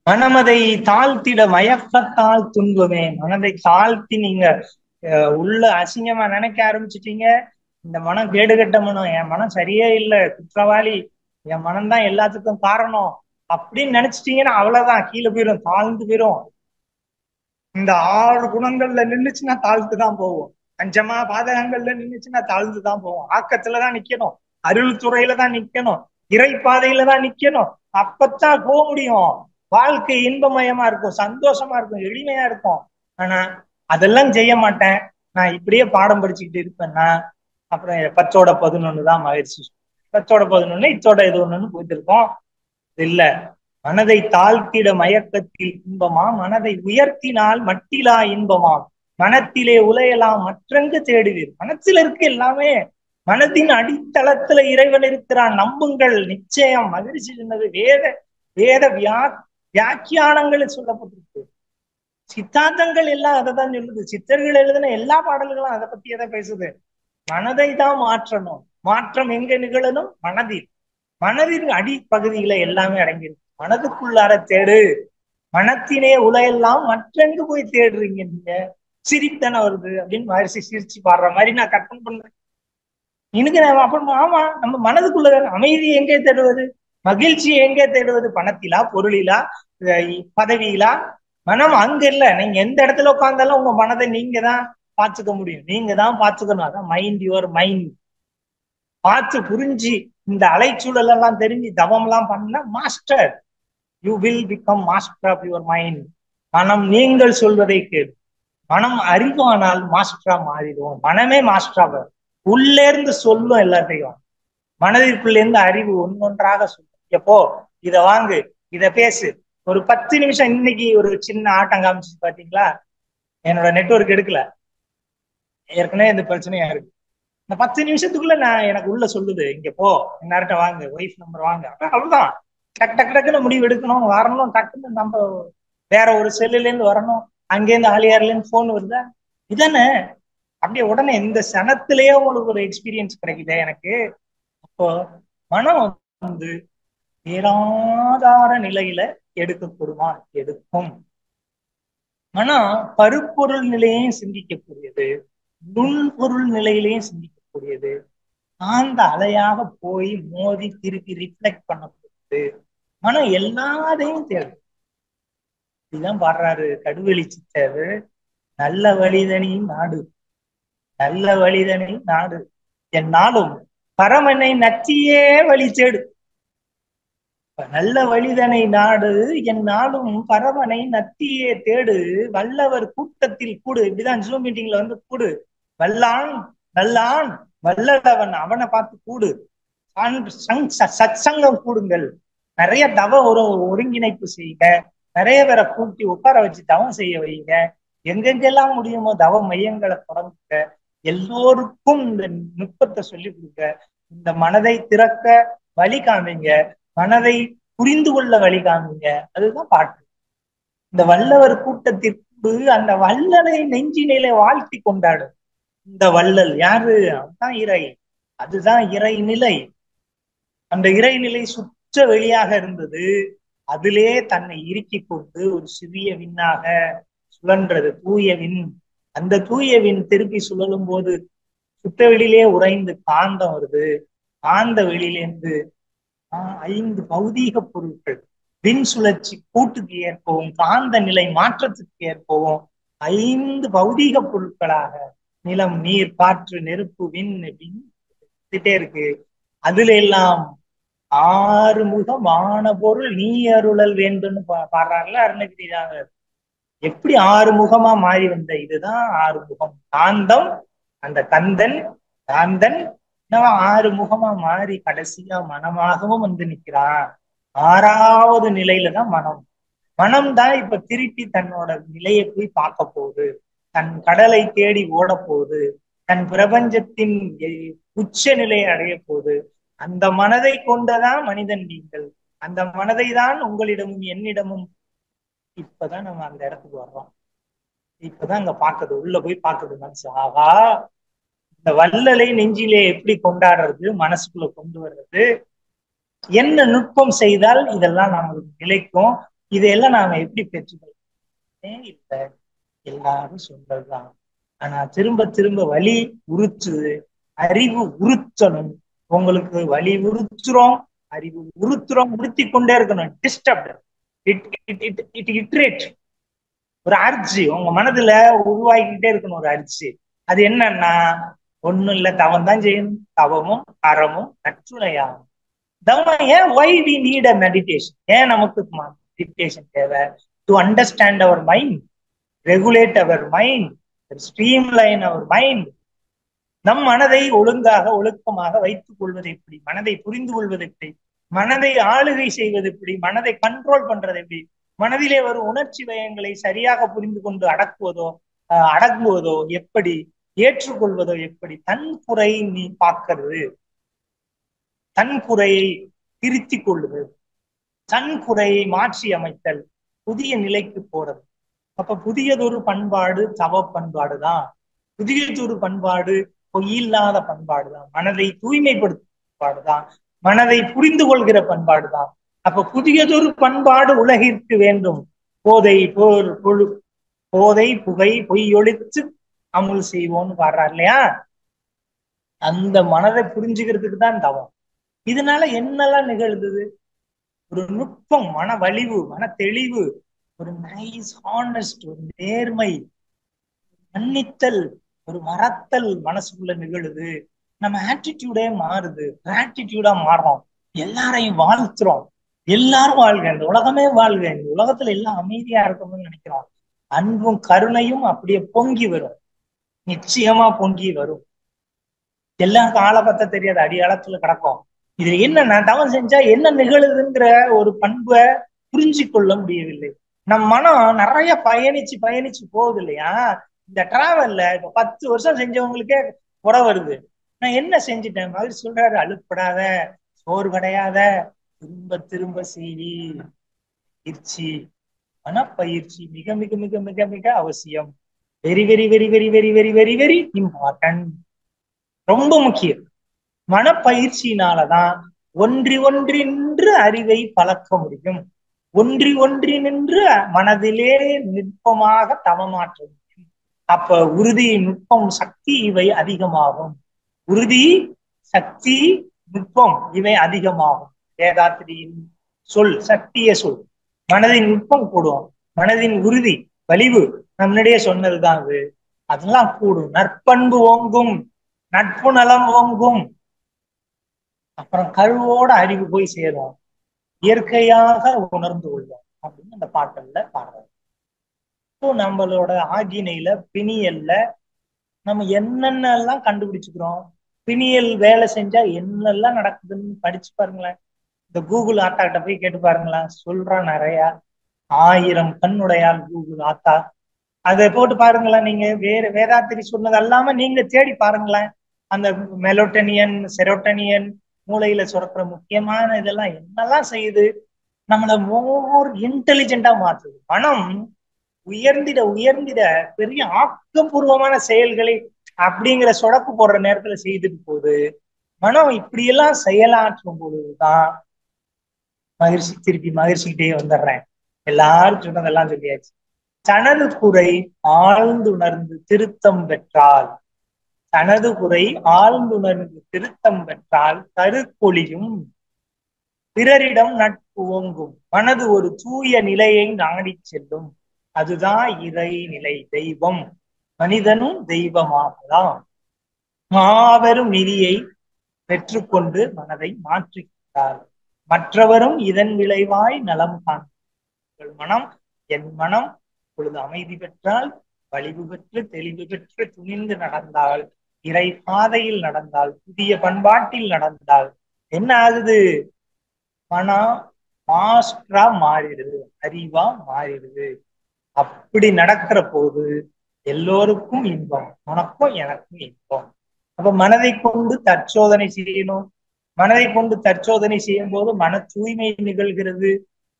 மனமதை தாழ்த்திட மயக்கத்தால் துன்பமே. மனதை தாழ்த்தி நீங்க உள்ள அசிங்கமா நினைக்க ஆரம்பிச்சிட்டீங்க. இந்த மனம் கேடுகட்ட மனம், என் மனம் சரியே இல்லை, குற்றவாளி, என் மனம்தான் எல்லாத்துக்கும் காரணம் அப்படின்னு நினைச்சிட்டீங்கன்னா அவ்வளவுதான், கீழே போயிடும், தாழ்ந்து போயிடும். இந்த 6 குணங்கள்ல நின்றுச்சுன்னா தாழ்த்துதான் போவோம். பஞ்சமா பாதகங்கள்ல நின்றுச்சுன்னா தாழ்ந்துதான் போவோம். ஆக்கத்துலதான் நிக்கணும், அருள் துறையில தான் நிக்கணும், இறை பாதையில தான் நிக்கணும். அப்பத்தான் போக முடியும். வாழ்க்கை இன்பமயமா இருக்கும், சந்தோஷமா இருக்கும், எளிமையா இருக்கும். ஆனா அதெல்லாம் செய்ய மாட்டேன், நான் இப்படியே பாடம் படிச்சுக்கிட்டு இருப்பேன்னா அப்புறம் 10ஓட 11 மகிழ்ச்சி. 10ஓட 11 இத்தோட இது ஒண்ணுன்னு போயிட்டு இருக்கோம். இல்ல, மனதை தாழ்த்திட மயக்கத்தில் இன்பமா, மனதை உயர்த்தினால் மட்டிலா இன்பமாம். மனத்திலே உலையலாம் மற்றங்கு தேடுவீர். மனத்தில் இருக்கு எல்லாமே. மனதின் அடித்தளத்துல இறைவன் இருக்கிறான், நம்புங்கள், நிச்சயம். மகிழ்ச்சி சொன்னது வேத வேத வியாக்கியானங்கள் சொல்லப்பட்டிருக்கு. சித்தாந்தங்கள் எல்லாம் அதை தான் சொல்லுது. சித்தர்கள் எழுதின எல்லா பாடல்களும் அதை பத்தி எதை பேசுது? மனதை தான் மாற்றணும். மாற்றம் எங்க நிகழணும்? மனதில். மனதின் அடிப்பகுதியில எல்லாமே அடங்கியிருக்கு. மனதுக்குள்ளார தேடு. மனத்தினே உலையெல்லாம் மற்றெங்கு போய் தேடுறீங்க நீங்க? சிரித்தானே வருது அப்படின்னு மகிழ்ச்சி சிரிச்சு பாடுற மாதிரி நான் கற்பனை பண்றேன். எனக்கு அப்புறம் ஆமா, நம்ம மனதுக்குள்ள அமைதி எங்கே தேடுவது? மகிழ்ச்சி எங்கே தேடுவது? பணத்திலா, பொருளிலா, பதவியிலா? மனம் அங்க இல்ல. நீங்க எந்த இடத்துல உட்கார்ந்தாலும் உங்க மனதை நீங்க தான் பாத்துக்க முடியும், நீங்க தான் பாத்துக்கணும். அதான் மைண்ட், யுவர் மைண்ட். பார்த்து புரிஞ்சு இந்த அலைச்சூழல் எல்லாம் தெரிஞ்சு தவம் எல்லாம் பண்ண master, you will become master of your mind. மனம் நீங்கள் சொல்வதை கேள். மனம் அறிவானால் மாஸ்டரா மாறிடுவோம். மனமே மாஸ்டரா உள்ளே இருந்து சொல்லும் எல்லாத்தையும். மனதிற்குள்ள இருந்து அறிவு ஒன்னொன்றாக சொல்லும். எப்போ இத வாங்கு, இத பேசு. ஒரு 10 நிமிஷம் இன்னைக்கு ஒரு சின்ன ஆட்டம் காமிச்சு பாத்தீங்களா? என்னோட நெட்வொர்க் எடுக்கல, ஏற்கனவே இந்த பிரச்சனையா இருக்கு. இந்த 10 நிமிஷத்துக்குள்ள நான் எனக்கு உள்ள சொல்லுது, இங்க போ, நேரட்ட வாங்க, ஒய்ஃப் நம்பர் வாங்க. அவ்வளவுதான். டக்கு டக்கு டக்குன்னு முடிவு எடுக்கணும், வரணும், டக்குன்னு நம்ம வேற ஒரு செல்லுல இருந்து வரணும், அங்கேருந்து ஆலியார்ல இருந்து போன் வருதா, இதானே? அப்படியே உடனே இந்த சனத்திலேயே உங்களுக்கு ஒரு எக்ஸ்பீரியன்ஸ் கிடைக்குது எனக்கு. அப்போ மனம் வந்து பேராதார நிலையில எடுக்கப்படுமா? எடுக்கும். மனம் பருப்பொருள் நிலையையும் சிந்திக்கக்கூடியது, நுண்பொருள் நிலையிலையும் சிந்திக்கக்கூடியது. அந்த அலையாக போய் மோதி திருப்பி ரிஃப்ளெக்ட் பண்ணக்கூடியது. மனம் எல்லாத்தையும் தேடும். இதுதான் பாடுறாரு கடுவெளி சித்தர். நல்ல வழிதனி நாடு, நல்ல வழிதனி நாடு, என்னாலும் பரமனை நச்சியே வழி தேடு. நல்ல வழிதனை நாடு, என்னாலும் பரமனை நத்தியே தேடு. வல்லவர் கூட்டத்தில் கூடு. இப்படிதான் ஜூம் மீட்டிங்ல வந்து கூடு. வல்லான் வல்லான் வல்லவன், அவனை பார்த்து கூடு. சத்சங்கம் கூடுங்கள். நிறைய தவ ஒருங்கிணைப்பு செய்யுங்க. நிறைய பேரை கூட்டி உட்கார வச்சு தவம் செய்ய வைங்க. எங்கெங்கெல்லாம் முடியுமோ தவ மையங்களை தொடங்குங்க. எல்லோருக்கும் இந்த நுட்பத்தை சொல்லி கொடுங்க. இந்த மனதை திறக்க வழி காமிங்க, மனதை புரிந்து கொள்ள வழி காமிங்க. அதுதான் பாட்டு. இந்த வல்லவர் கூட்டத்திற்கு அந்த வல்லனை நெஞ்சினிலே வாழ்த்தி கொண்டாடும். இந்த வள்ளல் யாரு? அதுதான் இறை. அதுதான் இறை நிலை. அந்த இறைநிலை சுற்ற வெளியாக இருந்தது. அதிலே தன்னை இறுக்கி கொண்டு ஒரு சிறிய விண்ணாக சுழன்றது தூய விண். அந்த தூய விண் திருப்பி சுழலும் போது சுத்த வெளியிலே உறைந்து காந்தம் வருது. காந்த வெளியிலேருந்து 5 பௌதீக பொருட்கள் விண் சுழற்சி கூட்டுக்கு ஏற்பவும் காந்த நிலை மாற்றத்துக்கு ஏற்பவும் 5 பௌதீக பொருட்களாக நிலம், நீர், காற்று, நெருப்பு, விண் இருக்கு. அதுல எல்லாம் ஆறுமுகமான பொருள் நீ அருளல் வேண்டும்னு பாடுறாங்கல்ல அருணகிரிநாதர். எப்படி ஆறுமுகமா மாறி வந்த இதுதான் ஆறுமுகம். காந்தம் அந்த கந்தன் காந்தன் ஆறுமுகமா மாறி கடைசியா மனமாகவும் வந்து நிற்கிறான். 6வது நிலையில தான் மனம். மனம் தான் இப்ப திருப்பி தன்னோட நிலையை போய் பார்க்க போகுது. தன் கடலை தேடி ஓட போகுது. தன் பிரபஞ்சத்தின் உச்ச நிலையை அடைய போகுது. அந்த மனதை கொண்டதான் மனிதன் நீங்கள். அந்த மனதை தான் உங்களிடமும் என்னிடமும். இப்பதான் நம்ம அந்த இடத்துக்கு வர்றோம். இப்பதான் அங்க பாக்குது, உள்ள போய் பாக்குது மனசு. ஆகா, இந்த வள்ளலை நெஞ்சிலே எப்படி கொண்டாடுறது, மனசுக்குள்ள கொண்டு வர்றது, என்ன நுட்பம் செய்தால் இதெல்லாம் நமக்கு நிலைக்கும், இதையெல்லாம் நாம எப்படி பெற்றுக்கொள்ளே இல்லை. எல்லாரும் சொல்றதுதான். ஆனா திரும்ப திரும்ப வலி உறுத்துது. அறிவு உறுத்தணும். உங்களுக்கு வலி உறுத்துறோம், அறிவு உறுத்துறோம், உறுத்தி கொண்டே இருக்கணும். Disturb iterate. ஒரு அரிசி உங்க மனதுல உருவாகிக்கிட்டே இருக்கணும். ஒரு அரிசி அது என்னன்னா ஒண்ணும் இல்ல, தவம் தான் செய்யணும். தவமும் அறமும் நற்றுணையாகும். தவம் ஏன் why we need a meditation? ஏன் நமக்கு மெடிடேஷன் தேவை? To understand our mind, regulate our mind, streamline our mind. நம் மனதை ஒழுங்காக ஒழுக்கமாக வைத்துக் கொள்வது எப்படி, மனதை புரிந்து கொள்வது எப்படி, மனதை ஆளுகை செய்வது எப்படி, மனதை கண்ட்ரோல் பண்றது எப்படி, மனதிலே வரும் உணர்ச்சி வயங்களை சரியாக புரிந்து கொண்டு அடங்குவதோ எப்படி, ஏற்றுக்கொள்வதோ எப்படி, தன் குறை நீ பார்க்கிறது, தன் குறையை திருத்திக் கொள்ளுதல், தன் குறையை மாற்றி அமைத்தல், புதிய நிலைக்கு போறது. அப்ப புதியதொரு பண்பாடு தவ பண்பாடுதான். புதியதொரு பண்பாடு பொய்யில்லாத பண்பாடுதான். மனதை தூய்மைப்படுத்தும் பண்பாடுதான். மனதை புரிந்து கொள்கிற பண்பாடுதான். அப்ப புதியதொரு பண்பாடு உலகிற்கு வேண்டும். போதை போதை புகை பொய்யொழித்து அமுல் செய்வோம்னு பாடுறாரு இல்லையா? அந்த மனதை புரிஞ்சுக்கிறதுக்கு தான் தவம். இதனால என்னெல்லாம் நிகழ்ந்தது? ஒரு நுட்பம், மன வலிவு, மன தெளிவு, ஒரு நைஸ் ஹானஸ்ட், ஒரு நேர்மை, மன்னித்தல், ஒரு மறத்தல் மனசுக்குள்ள நிகழுது. நம்ம ஆட்டிடியூடே மாறுது, கிராட்டிடியூடா மாறுறோம். எல்லாரையும் வாழ்த்துறோம். எல்லாரும் வாழ்க, இந்த உலகமே வாழ்க, இந்த உலகத்துல எல்லாம் அமைதியா இருக்கணும்னு நினைக்கிறோம். அன்பும் கருணையும் அப்படியே பொங்கி வரும். நிச்சயமா பொங்கி வரும். எல்லாருக்கும் ஆளை பத்த தெரியாது, அடியாளத்துல கிடக்கும். இதுல என்ன தவம் செஞ்சா என்ன நிகழுதுங்கிற ஒரு பண்பை புரிஞ்சு கொள்ள முடியவில்லை. நம் மனம் நிறைய பயணிச்சு போகுது இல்லையா? இந்த டிராவல்ல இப்ப 10 வருஷம் செஞ்சவங்களுக்கே குறை வருது. நான் என்ன செஞ்சுட்டேன் மாதிரி சொல்றாரு. அழுப்படாத, சோர்வடையாத, திரும்ப திரும்ப செய்தி பயிற்சி, மனப்பயிற்சி மிக மிக மிக மிக மிக அவசியம். Very very very very very very very very important. ரொம்ப முக்கியம். மனப்பயிற்சியினாலதான் ஒன்றி நின்று அறிவை பழக்க முடியும். ஒன்றி நின்று மனதிலே நுட்பமாக தவமாற்ற முடியும். அப்ப உறுதி, நுட்பம், சக்தி இவை அதிகமாகும். உறுதி, சக்தி, நுட்பம் இவை அதிகமாகும். வேதாத்திரியின் சொல் சக்திய சொல். மனதின் நுட்பம் கூடும், மனதின் உறுதி வலிவு நம்மளிடையே சொன்னதுதான் அது. அதெல்லாம் கூடும். நற்பண்பு ஓங்கும், நட்பு நலம் ஓங்கும். அப்புறம் கருவோட அறிவு போய் சேரும். இயற்கையாக உணர்ந்து கொள்வோம் அப்படின்னு அந்த பாட்டல்ல பாடுறோம். இப்போ நம்மளோட ஆகினையில பிணியல்ல நம்ம என்னென்னலாம் கண்டுபிடிச்சுக்கிறோம். பிணியல் வேலை செஞ்சா என்னெல்லாம் நடக்குதுன்னு படிச்சு பாருங்களேன். இந்த கூகுள் ஆத்தா கிட்ட போய் கேட்டு பாருங்களேன், சொல்றான் நிறைய. 1000 கண்ணுடையால் கூகுள் ஆத்தா. அதை போட்டு பாருங்களேன். நீங்க வேதாத்திரி சொன்னது அல்லாம நீங்க தேடி பாருங்களேன். அந்த மெலோட்டனியன், செரோட்டனியன் மூளையில சுரக்கிற முக்கியமான இதெல்லாம் என்னெல்லாம் செய்யுது. நம்மளை மோர் இன்டெலிஜென்டா மாற்றுது. மனம் உயர்ந்திட பெரிய ஆக்கப்பூர்வமான செயல்களை அப்படிங்கிற சொடப்பு போடுற நேரத்துல செய்துட்டு போகுது. மனம் இப்படியெல்லாம் செயலாற்றும் பொழுதுதான் மகிழ்ச்சி. திருப்பி மகிழ்ச்சிக்கிட்டே வந்துடுறேன். எல்லாரும் சொன்னதெல்லாம் சொல்லியாச்சு. தனது குறை ஆழ்ந்துணர்ந்து திருத்தம் பெற்றால், தனது குறை ஆழ்ந்துணர்ந்து திருத்தம் பெற்றால் கருப்பொழியும், பிறரிடம் நட்பு ஓங்கும், மனது ஒரு தூய நிலையை நாடி செல்லும். அதுதான் இறை நிலை, தெய்வம். மனிதனும் தெய்வமாகலாம். மாபெரும் நிதியை பெற்றுக்கொண்டு மனதை மாற்றுகிறார். மற்றவரும் இதன் விளைவாய் நலம் காண்பார்கள். மனம், என் மனம் பொழுது அமைதி பெற்றால், வலிவு பெற்று தெளிவு பெற்று துணிந்து நடந்தால், இறை பாதையில் நடந்தால், புதிய பண்பாட்டில் நடந்தால் என்ன ஆகுது? மனம் மாஸ்டரா மாறிடுது, அறிவா மாறிடுது. அப்படி நடக்கிற போது எல்லோருக்கும் இன்பம், உனக்கும் எனக்கும் இன்பம். அப்ப மனதை கொண்டு தற்சோதனை செய்யணும். மனதை கொண்டு தற்சோதனை செய்யும் போது மன தூய்மை நிகழ்கிறது.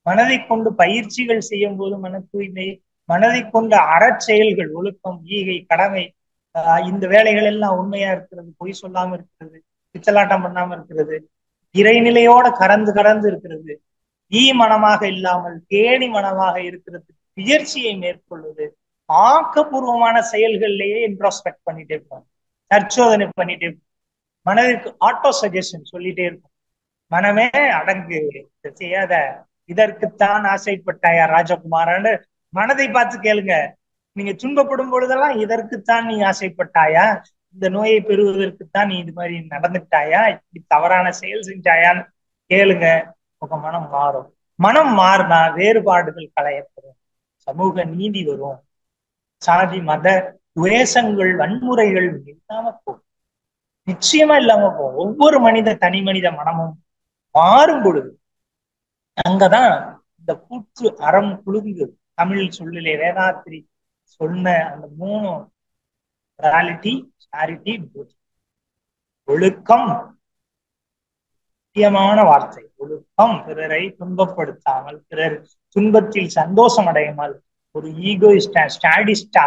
மனதை கொண்டு பயிற்சிகள் செய்யும் போது மன தூய்மை, மனதை கொண்ட அறச்செயல்கள், ஒழுக்கம், ஈகை, கடமை, இந்த வேலைகள் எல்லாம் உண்மையா இருக்கிறது, பொய் சொல்லாம இருக்கிறது, பிச்சலாட்டம் பண்ணாம இருக்கிறது, இறைநிலையோட கறந்து கடந்து இருக்கிறது, மனமாக இல்லாமல் தேனி மனமாக இருக்கிறது, முயற்சியை மேற்கொள்வது, ஆக்கப்பூர்வமான செயல்கள்லயே இன்ட்ரோஸ்பெக்ட் பண்ணிட்டே இருப்போம், தற்சோதனை பண்ணிட்டே இருப்போம். மனதிற்கு ஆட்டோ சஜஷன் சொல்லிட்டே இருக்கும். மனமே அடங்கு, செய்யாத, இதற்குத்தான் ஆசைப்பட்டாயா ராஜகுமாரன்னு மனதை பார்த்து கேளுங்க. நீங்க துன்பப்படும் பொழுதெல்லாம் இதற்குத்தான் நீ ஆசைப்பட்டாயா, இந்த நோயை பெறுவதற்குத்தான் நீ இது மாதிரி நடந்துட்டாயா, இப்படி தவறான செயல் செஞ்சாயான்னு கேளுங்க. உங்க மனம் மாறும். மனம் மாறினா வேறுபாடுகள் களையப்படும், சமூக நீதி வரும், சாதி மத துவேஷங்கள் வன்முறைகள் இல்லாம போகும், நிச்சயமா இல்லாம போகும். ஒவ்வொரு தனி மனித மனமும் மாறும் பொழுது அங்கதான் இந்த கூற்று அறம் குழுங்கு. தமிழ் சொல்லிலே வேதாத்திரி சொன்ன அந்த 3 ராலிட்டி, சாரிட்டி, ஒழுக்கம், முக்கியமான வார்த்தை ஒழுக்கம். பிறரை துன்பப்படுத்தாமல், பிறர் துன்பத்தில் சந்தோஷம் அடையாமல், ஒரு ஈகோயிஸ்டா, ஸ்டாடிஸ்டா,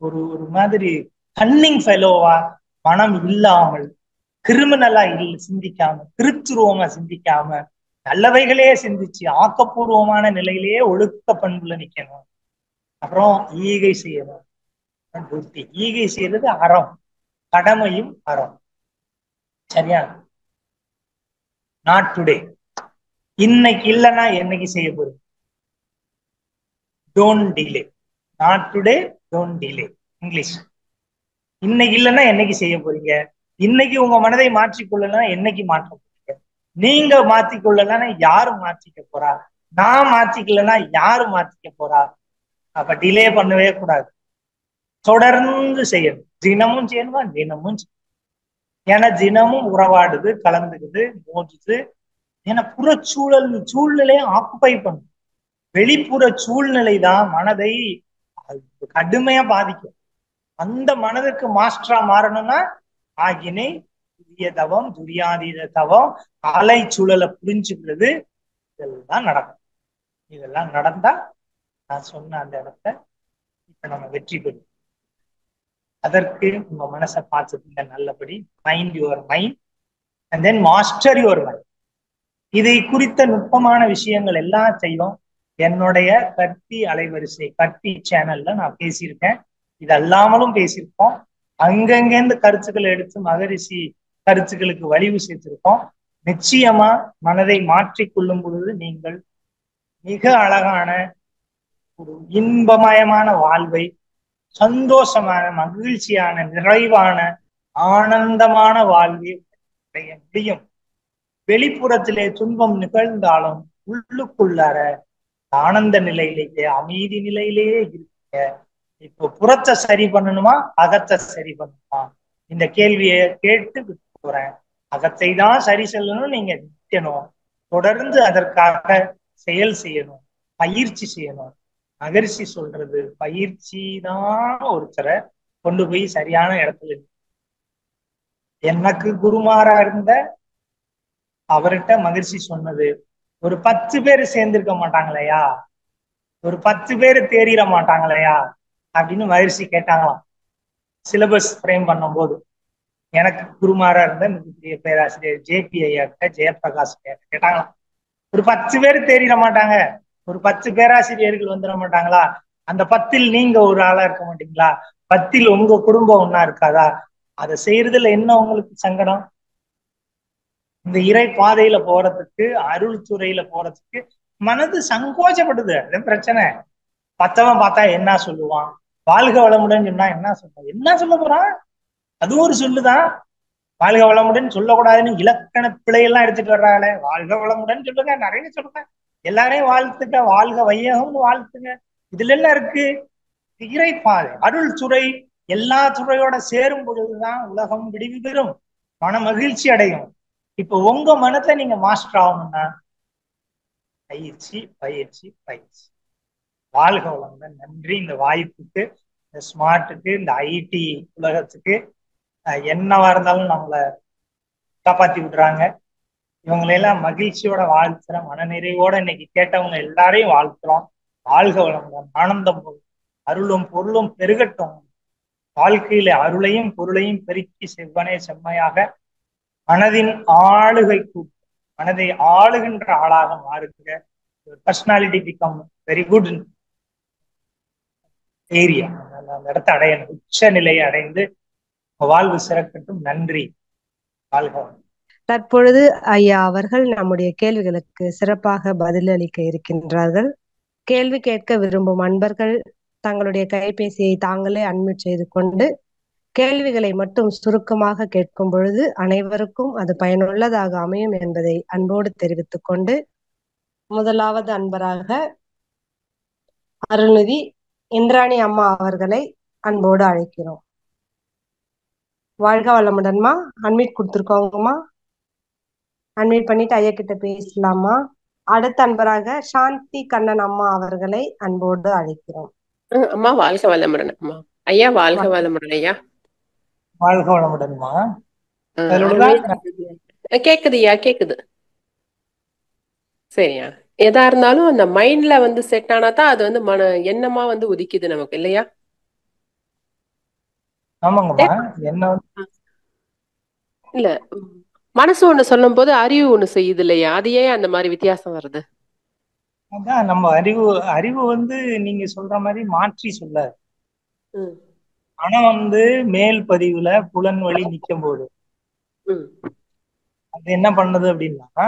ஒரு மாதிரி கன்னிங் ஃபெலோவா மனம் இல்லாமல், கிரிமினலா சிந்திக்காம, திருத்துருவமா சிந்திக்காம, நல்லவைகளே சிந்திச்சு ஆக்கப்பூர்வமான நிலையிலேயே ஒழுக்க பண்புல நிக்கணும். அப்புறம் ஈகை செய்யணும். ஈகை செய்யறது அறம், கடமையும் அறம். சரியா? நாட் டுடே, இன்னைக்கு இல்லைன்னா என்னைக்கு செய்ய போறீங்க? Don't delay. Not today, don't delay. English. இன்னைக்கு இல்லைன்னா என்னைக்கு செய்ய போறீங்க? இன்னைக்கு உங்க மனதை மாற்றிக்கொள்ளலாம், என்னைக்கு மாற்ற போறீங்க? நீங்க மாத்திக்கொள்ளலாம், யாரு மாற்றிக்க போறா? நான் மாத்திக்கலன்னா யாரு மாத்திக்க போறா? அப்ப டிலே பண்ணவே கூடாது, தொடர்ந்து செய்யணும். தினமும் செய்யணுமா? தினமும். ஏன்னா தினமும் உறவாடுது, கலந்துக்குது, மோதுது. ஏன்னா சூழ்நிலையை ஆக்குப்பை பண்ணும். வெளிப்புற சூழ்நிலை தான் மனதை கடுமையா பாதிக்கும். அந்த மனதுக்கு மாஸ்டரா மாறணும்னா ஆகினை, புதிய தவம், துரியாதீத தவம், அலை சூழலை புரிஞ்சுக்கிறது, இதெல்லாம் நடக்கும். இதெல்லாம் நடந்தா நான் சொன்ன அந்த இடத்த இப்ப நம்ம வெற்றி பெறும். அதற்கு உங்க மனசை பார்த்துக்கங்க நல்லபடி. Mind your mind and then master your mind. இதை குறித்த நுட்பமான விஷயங்கள் எல்லாம் செய்வோம். என்னுடைய கற்பி அலைவரிசை, கற்பி சேனல்ல நான் பேசியிருக்கேன். இது அல்லாமலும் பேசியிருக்கோம். அங்கங்கேருந்து கருத்துக்களை எடுத்து மகரிஷி கருத்துக்களுக்கு வலிவு சேர்த்திருக்கோம். நிச்சயமா மனதை மாற்றிக் கொள்ளும் பொழுது நீங்கள் மிக அழகான ஒரு இன்பமயமான வாழ்வை, சந்தோஷமான, மகிழ்ச்சியான, நிறைவான, ஆனந்தமான வாழ்வை அடைய முடியும். வெளிப்புறத்திலே துன்பம் நிகழ்ந்தாலும் உள்ளுக்குள்ளார ஆனந்த நிலையிலேயே, அமைதி நிலையிலேயே இருக்க. இப்போ புறத்தை சரி பண்ணணுமா, அகத்தை சரி பண்ணணுமா? இந்த கேள்வியை கேட்டு போறேன். அகத்தை தான் சரி செல்லணும், நீங்க நிற்கணும். தொடர்ந்து அதற்காக செயல் செய்யணும், பயிற்சி செய்யணும். மகரிஷி சொல்றது பயிற்சி தான் ஒருத்தரை கொண்டு போய் சரியான இடத்துல. எனக்கு குருமாரா இருந்த அவர்கிட்ட மகிழ்ச்சி சொன்னது, ஒரு 10 பேர் சேர்ந்திருக்க மாட்டாங்களையா, ஒரு 10 பேர் தேறிட மாட்டாங்களையா அப்படின்னு மகிழ்ச்சி கேட்டாங்களாம் சிலபஸ் ஃப்ரேம் பண்ணும் போது. எனக்கு குருமாரா இருந்த மிகப்பெரிய பேராசிரியர் ஜேபி ஐயா கிட்ட, ஜெயபிரகாஷ் ஐயா கேட்டாங்களாம். ஒரு 10 பேர் தேறிட மாட்டாங்க, ஒரு 10 பேராசிரியர்கள் வந்துட மாட்டாங்களா? அந்த 10ல் நீங்க ஒரு ஆளா இருக்க மாட்டீங்களா? 10ல் உங்க குடும்பம் ஒன்னா இருக்காதா? அதை செய்யறதுல என்ன உங்களுக்கு சங்கடம்? இந்த இறை பாதையில போறதுக்கு, அருள் துறையில போறதுக்கு மனது சங்கோச்சப்படுது. அது பிரச்சனை. பத்தவன் பார்த்தா என்ன சொல்லுவான்? வாழ்க வளமுடன் சொன்னா என்ன சொல்றான்? என்ன சொல்ல போறான்? அது ஒரு சொல்லுதான். வாழ்க வளமுடன் சொல்லக்கூடாதுன்னு இலக்கண பிழையெல்லாம் எடுத்துட்டு வர்றாங்களே. வாழ்க வளமுடன் சொல்லுங்க, நிறைய சொல்லுங்க, எல்லாரையும் வாழ்த்துங்க, வாழ்க வையகம்னு வாழ்த்துங்க. இதுல என்ன இருக்கு? இறைப்பாதை, அருள் துறை, எல்லா துறையோட சேரும் பொழுதுதான் உலகம் விடிவு பெறும், மன மகிழ்ச்சி அடையும். இப்ப உங்க மனத்தை நீங்க மாஸ்டர் ஆகணும்னா பயிற்சி, பயிற்சி, பயிற்சி. வாழ்க வளமுடன். நன்றி இந்த வாய்ப்புக்கு, இந்த ஸ்மார்ட்டுக்கு, இந்த ஐடி உலகத்துக்கு. என்னவா இருந்தாலும் நம்மளை காப்பாத்தி விடுறாங்க. இவங்களையெல்லாம் மகிழ்ச்சியோட வாழ்த்துறோம், மனநிறைவோட இன்னைக்கு கேட்டவங்க எல்லாரையும் வாழ்த்துறோம். வாழ்க வளமுடன், ஆனந்தம், அருளும் பொருளும் பெருகட்டும். வாழ்க்கையில அருளையும் பொருளையும் பெருக்கி செவ்வனே செம்மையாக மனதின் ஆளுகை கூட்டம், மனதை ஆளுகின்ற ஆளாக மாறுகிற personality become very good area. அந்த இடத்தை அடையணும், உச்ச நிலையை அடைந்து வாழ்வு சிறக்கட்டும். நன்றி. வாழ்க. தற்பொழுது ஐயா அவர்கள் நம்முடைய கேள்விகளுக்கு சிறப்பாக பதிலளிக்க இருக்கின்றார்கள். கேள்வி கேட்க விரும்பும் அன்பர்கள் தங்களுடைய கைபேசியை தாங்களே அன்மியூட் செய்து கொண்டு கேள்விகளை மட்டும் சுருக்கமாக கேட்கும் பொழுது அனைவருக்கும் அது பயனுள்ளதாக அமையும் என்பதை அன்போடு தெரிவித்துக் கொண்டு, முதலாவது அன்பராக அருள்நிதி இந்திராணி அம்மா அவர்களை அன்போடு அழைக்கிறோம். வாழ்க வளமுடன்மா. அன்மியூட் கொடுத்துருக்கோங்கம்மா, அன்மியூட் பண்ணிட்டு ஐயா கிட்ட பேசலாமா? அடுத்த அன்பராக சாந்தி கண்ணன் அம்மா அவர்களை அன்போடு அழைக்கிறோம். அம்மா வாழ்க வளமுடன். அம்மா ஐயா வாழ்க வளமுடன். ஐயா வாழ்க வளமுடன்மா. கேக்குதுயா, கேக்குது. சரியா, எதா இருந்தாலும் அந்த மைண்ட்ல வந்து செட் ஆனா தான் அது வந்து எண்ணமா வந்து உதிக்குது நமக்கு, இல்லையா? ஆமாங்கம்மா. என்ன இல்ல, மனசு ஒண்ணு சொல்லும் போது அறிவு ஒண்ணு செய்யுது இல்லையா? அது ஏன் அந்த மாதிரி வித்தியாசம் வருது? அதான் நம்ம அறிவு, அறிவு வந்து நீங்க சொல்ற மாதிரி மாற்றி சொல்ல, ஆனா வந்து மேல் பதிவுல புலன் வழி நிக்கும் போது அது என்ன பண்ணுது அப்படின்னா,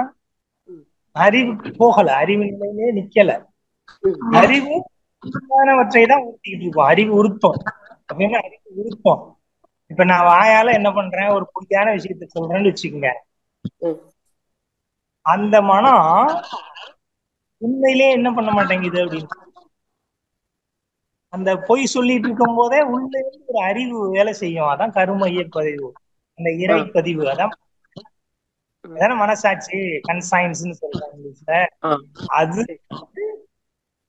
அறிவுக்கு போகல, அறிவு நிலையிலே நிக்கல. அறிவு உண்மையானவற்றை தான் ஊட்டிக்கிட்டு இருக்கும். அறிவு உருத்தம் அப்படின்னா அறிவு உருத்தம். இப்ப நான் வாயால என்ன பண்றேன், ஒரு பொய்யான விஷயத்த சொல்றேன்னு வச்சுக்கோங்க, அந்த மனம் உண்மையிலே என்ன பண்ண மாட்டேங்குது அப்படின்னு, அந்த பொய் சொல்லிட்டு இருக்கும் போதே உள்ள இருந்து ஒரு அறிவு வேலை செய்யும். அதான் கருமைய பதிவு, அந்த இறை பதிவு. அதான் மனசாட்சி, கன்சைன்ஸ்ன்னு சொல்றாங்க இங்கிலீஷ்ல. அது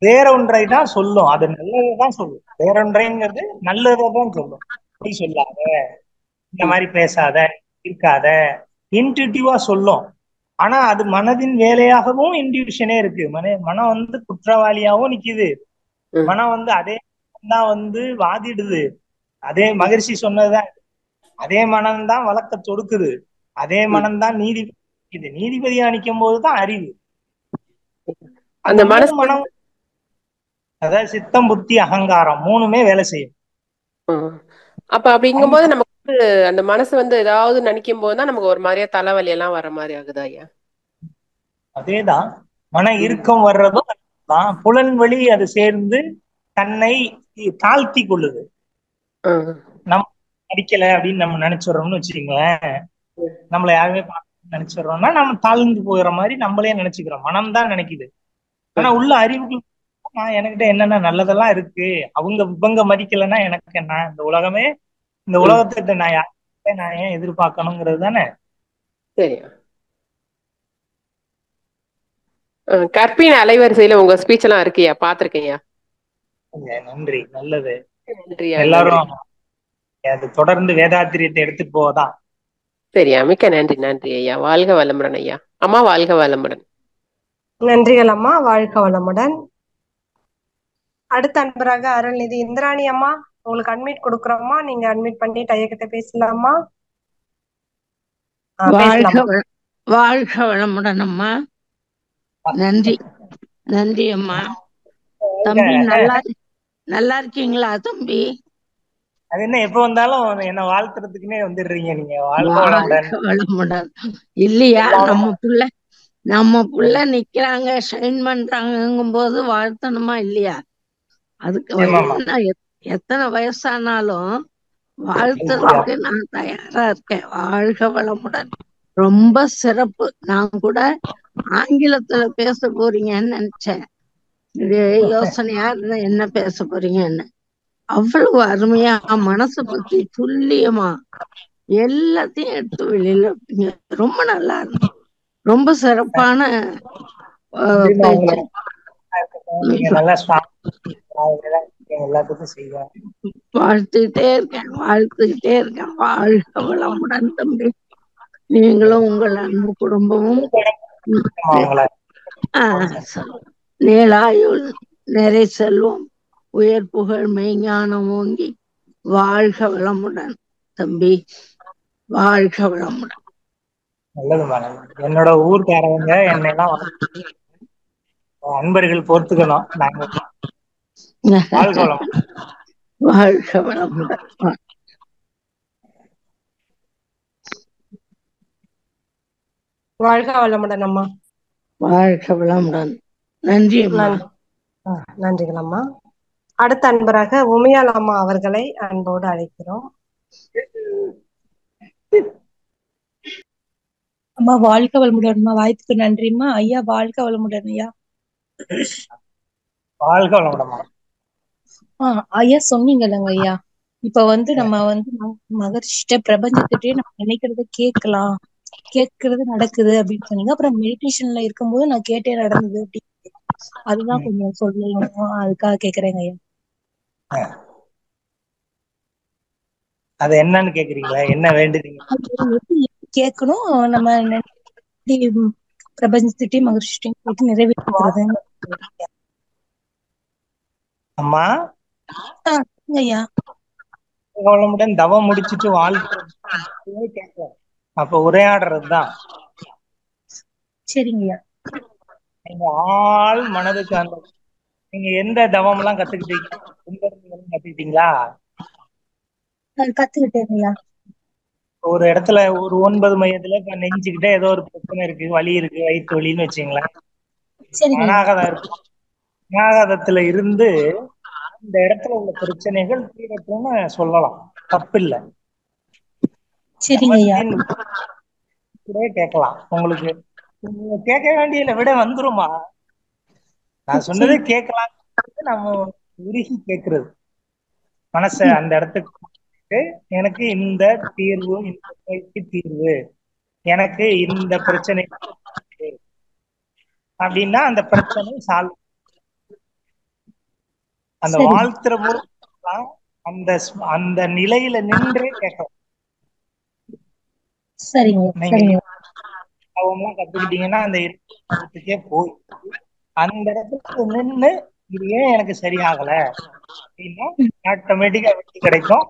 வேற ஒன்றை தான் சொல்லும், அது நல்லதுதான் சொல்லும். வேறொன்றைங்கிறது நல்லதான் சொல்லும். பொய் சொல்லாத, இந்த மாதிரி பேசாத, இருக்காத, இன்ட்யூட்டிவா சொல்லும். ஆனா அது மனதின் வேலையாகவும் இன்ட்யூஷனே இருக்கு. மனம் வந்து குற்றவாளியாவும் நிக்குது, மனம் வந்து அதே தான் வந்து வாதிடுது. அதே மகரிஷி சொன்னதுதான், அதே மனம்தான் வழக்க தொடுக்குது, அதே மனம்தான் நீதிபதி. நீதிபதியா நிற்கும் போதுதான் அறிவு. அந்த மனம், அதாவது சித்தம், புத்தி, அகங்காரம் மூணுமே வேலை செய்யும். அப்ப அப்படிங்கும்போது நமக்கு அந்த மனசு வந்து ஏதாவது நினைக்கும் போதுதான் நமக்கு ஒரு மாதிரியா தலைவலி எல்லாம் வர மாதிரி ஆகுதா ஐயா? அதேதான், மன இறுக்கம் வர்றதும் தான் புலன் வழி அது சேர்ந்து தன்னை தாழ்த்தி கொள்ளுது. நம்ம அடிக்கல அப்படின்னு நம்ம நினைச்சிடறோம்னு வச்சுக்கீங்களேன், நம்மள யாருமே நினைச்சிடறோம்னா நம்ம தாழ்ந்து போகிற மாதிரி நம்மளே நினைச்சுக்கிறோம். மனம்தான் நினைக்குது. ஆனா உள்ள அறிவுக்கு நான் என்கிட்ட என்னென்ன நல்லதெல்லாம் இருக்கு, இவங்க மதிக்கலைன்னா எனக்கு என்ன, இந்த உலகமே, இந்த உலகத்திட்ட நான் ஏன் எதிர்பார்க்கணுங்கிறது தானே. சரியா. கற்பின் அலைவரிசையில உங்க ஸ்பீச் எல்லாம் இருக்கியா? பாத்திருக்கேயா. நன்றி, நல்லது. எல்லாரும் அது தொடர்ந்து வேதாத்திரியத்தை எடுத்துட்டு போவதான். சரியா, மிக்க நன்றி. நன்றி ஐயா. வாழ்க வளமுடன் ஐயா. அம்மா வாழ்க வளமுடன். நன்றிகள் அம்மா, வாழ்க வளமுடன். அடுத்த அன்பராக அருள்நிதி இந்திராணி அம்மா, உங்களுக்கு அட்மிட் கொடுக்குறோம்மா, நீங்க அட்மிட் பண்ணிட்டு ஐயா கிட்ட பேசலாமா? பேசலாம். வாழ்க வளமுடன் அம்மா. நன்றி நன்றி அம்மா. தம்பி நல்லா இருக்கீங்களா தம்பி? அது என்ன எப்ப வந்தாலும் என்ன வாழ்த்துறதுக்குன்னே வந்துடுறீங்க நீங்க. வாழ்க வளமுடன். இல்லையா, நம்ம புள்ள நிக்கிறாங்க, ஷைன் பண்றாங்கும் போது வாழ்த்தணுமா இல்லையா? அதுக்கு எத்தனை வயசானாலும் வாழ்த்துறதுக்கு நான் தயாரா இருக்கேன். வாழ்க வளமுடன். ரொம்ப சிறப்பு. நான் கூட ஆங்கிலத்துல பேச போறீங்கன்னு நினைச்சேன். யோசனையா இருந்தா என்ன பேச போறீங்கன்னு. அவ்வளவு அருமையா மனசை பத்தி துல்லியமா எல்லாத்தையும் எடுத்து வெளியில ரொம்ப நல்லா இருந்துச்சு. ரொம்ப சிறப்பான பேச்சு. வாழ்த்துக்கிட்டே இருக்கேன். வாழ்க வளமுடன் தம்பி. நீங்களும் உங்கள் அன்பு குடும்பமும் நீளாயுள் நிறை செல்வம் உயர் புகழ் மெய்ஞானம் ஓங்கி வாழ்க வளமுடன் தம்பி. வாழ்க வளமுடன். நல்லது மேடம். என்னோட ஊர்க்காரவங்க என்னெல்லாம் அன்பர்கள் பொறுத்துக்கணும். நாங்க வாழ்க வளமுடன். வாழ்க வளமுடன். வாழ்க வளமுடன் அம்மா. வாழ்க வளமுடன். நன்றி அம்மா. நன்றிகள் அம்மா. அடுத்த அன்பராக உமையால் அம்மா அவர்களை அன்போடு அழைக்கிறோம். அம்மா வாழ்க வளமுடன் அம்மா. வாய்ப்புக்கு நன்றிம்மா. ஐயா வாழ்க வளமுடன் ஐயா. வாழ்க வளமுடன். ஐயா சொன்னீங்கல்லங்க ஐயா, இப்ப நம்ம மகர்ஷிட்ட பிரபஞ்சத்திட்டே நம்ம நினைக்கிறத கேட்கறது நடக்குது அப்படின்னு சொன்னீங்க. அப்புறம் மெடிடேஷன்ல இருக்கும்போது நான் கேட்டே நடந்தது அப்படின்னு, அதுதான் கொஞ்சம் சொல்லணும், அதுக்காக கேக்குறேங்க ஐயா. அது என்னன்னு கேக்குறீங்களா? என்ன வேண்டுறீங்க? கேட்கணும் நம்ம பிரபஞ்சத்திட்டையும் மகர்ஷிட்டையும் போட்டு நிறைவேற்றுறது. அம்மா ஐயா வளமுடன் தவம் முடிச்சுட்டு வாழ்க்கை கேட்கலாம். அப்ப உரையாடுறதுதான். சரிங்கய்யா. நீங்க ஆள் மனதுக்கு அந்த நீங்க எந்த தவம் எல்லாம் கத்துக்கிட்டீங்களா? கத்துக்கிட்டேங்கய்யா. ஒரு இடத்துல ஒரு 9 மையத்துல இப்ப நெஞ்சுக்கிட்ட ஏதோ ஒரு பிரச்சனை இருக்கு, வலி இருக்கு, வயிற்று வலின்னு வச்சுங்களேன். அநாகதம் இருக்கு. அநாகதத்துல இருந்து இந்த இடத்துல உள்ள பிரச்சனைகள் தீரட்டும்னு சொல்லலாம். தப்பு இல்லை. கேட்கலாம். உங்களுக்கு கேட்க வேண்டிய விட வந்துருமா? நான் சொன்னதே கேட்கலாம். நம்ம உருகி கேட்கறது மனச அந்த இடத்துக்கு, எனக்கு இந்த தீர்வு, இந்த தீர்வு, எனக்கு இந்த பிரச்சனை அப்படின்னா அந்த பிரச்சனை சால்வ். அந்த வாழ்த்துற போது அந்த அந்த நிலையில நின்றே கேட்கலாம். நீங்க அவங்களாம் கத்துக்கிட்டீங்கன்னா அந்த இடத்துக்கே போய் அந்த இடத்துல நின்று இது ஏன் எனக்கு சரியாகல அப்படின்னா ஆட்டோமேட்டிக்கா வெற்றி கிடைக்கும்.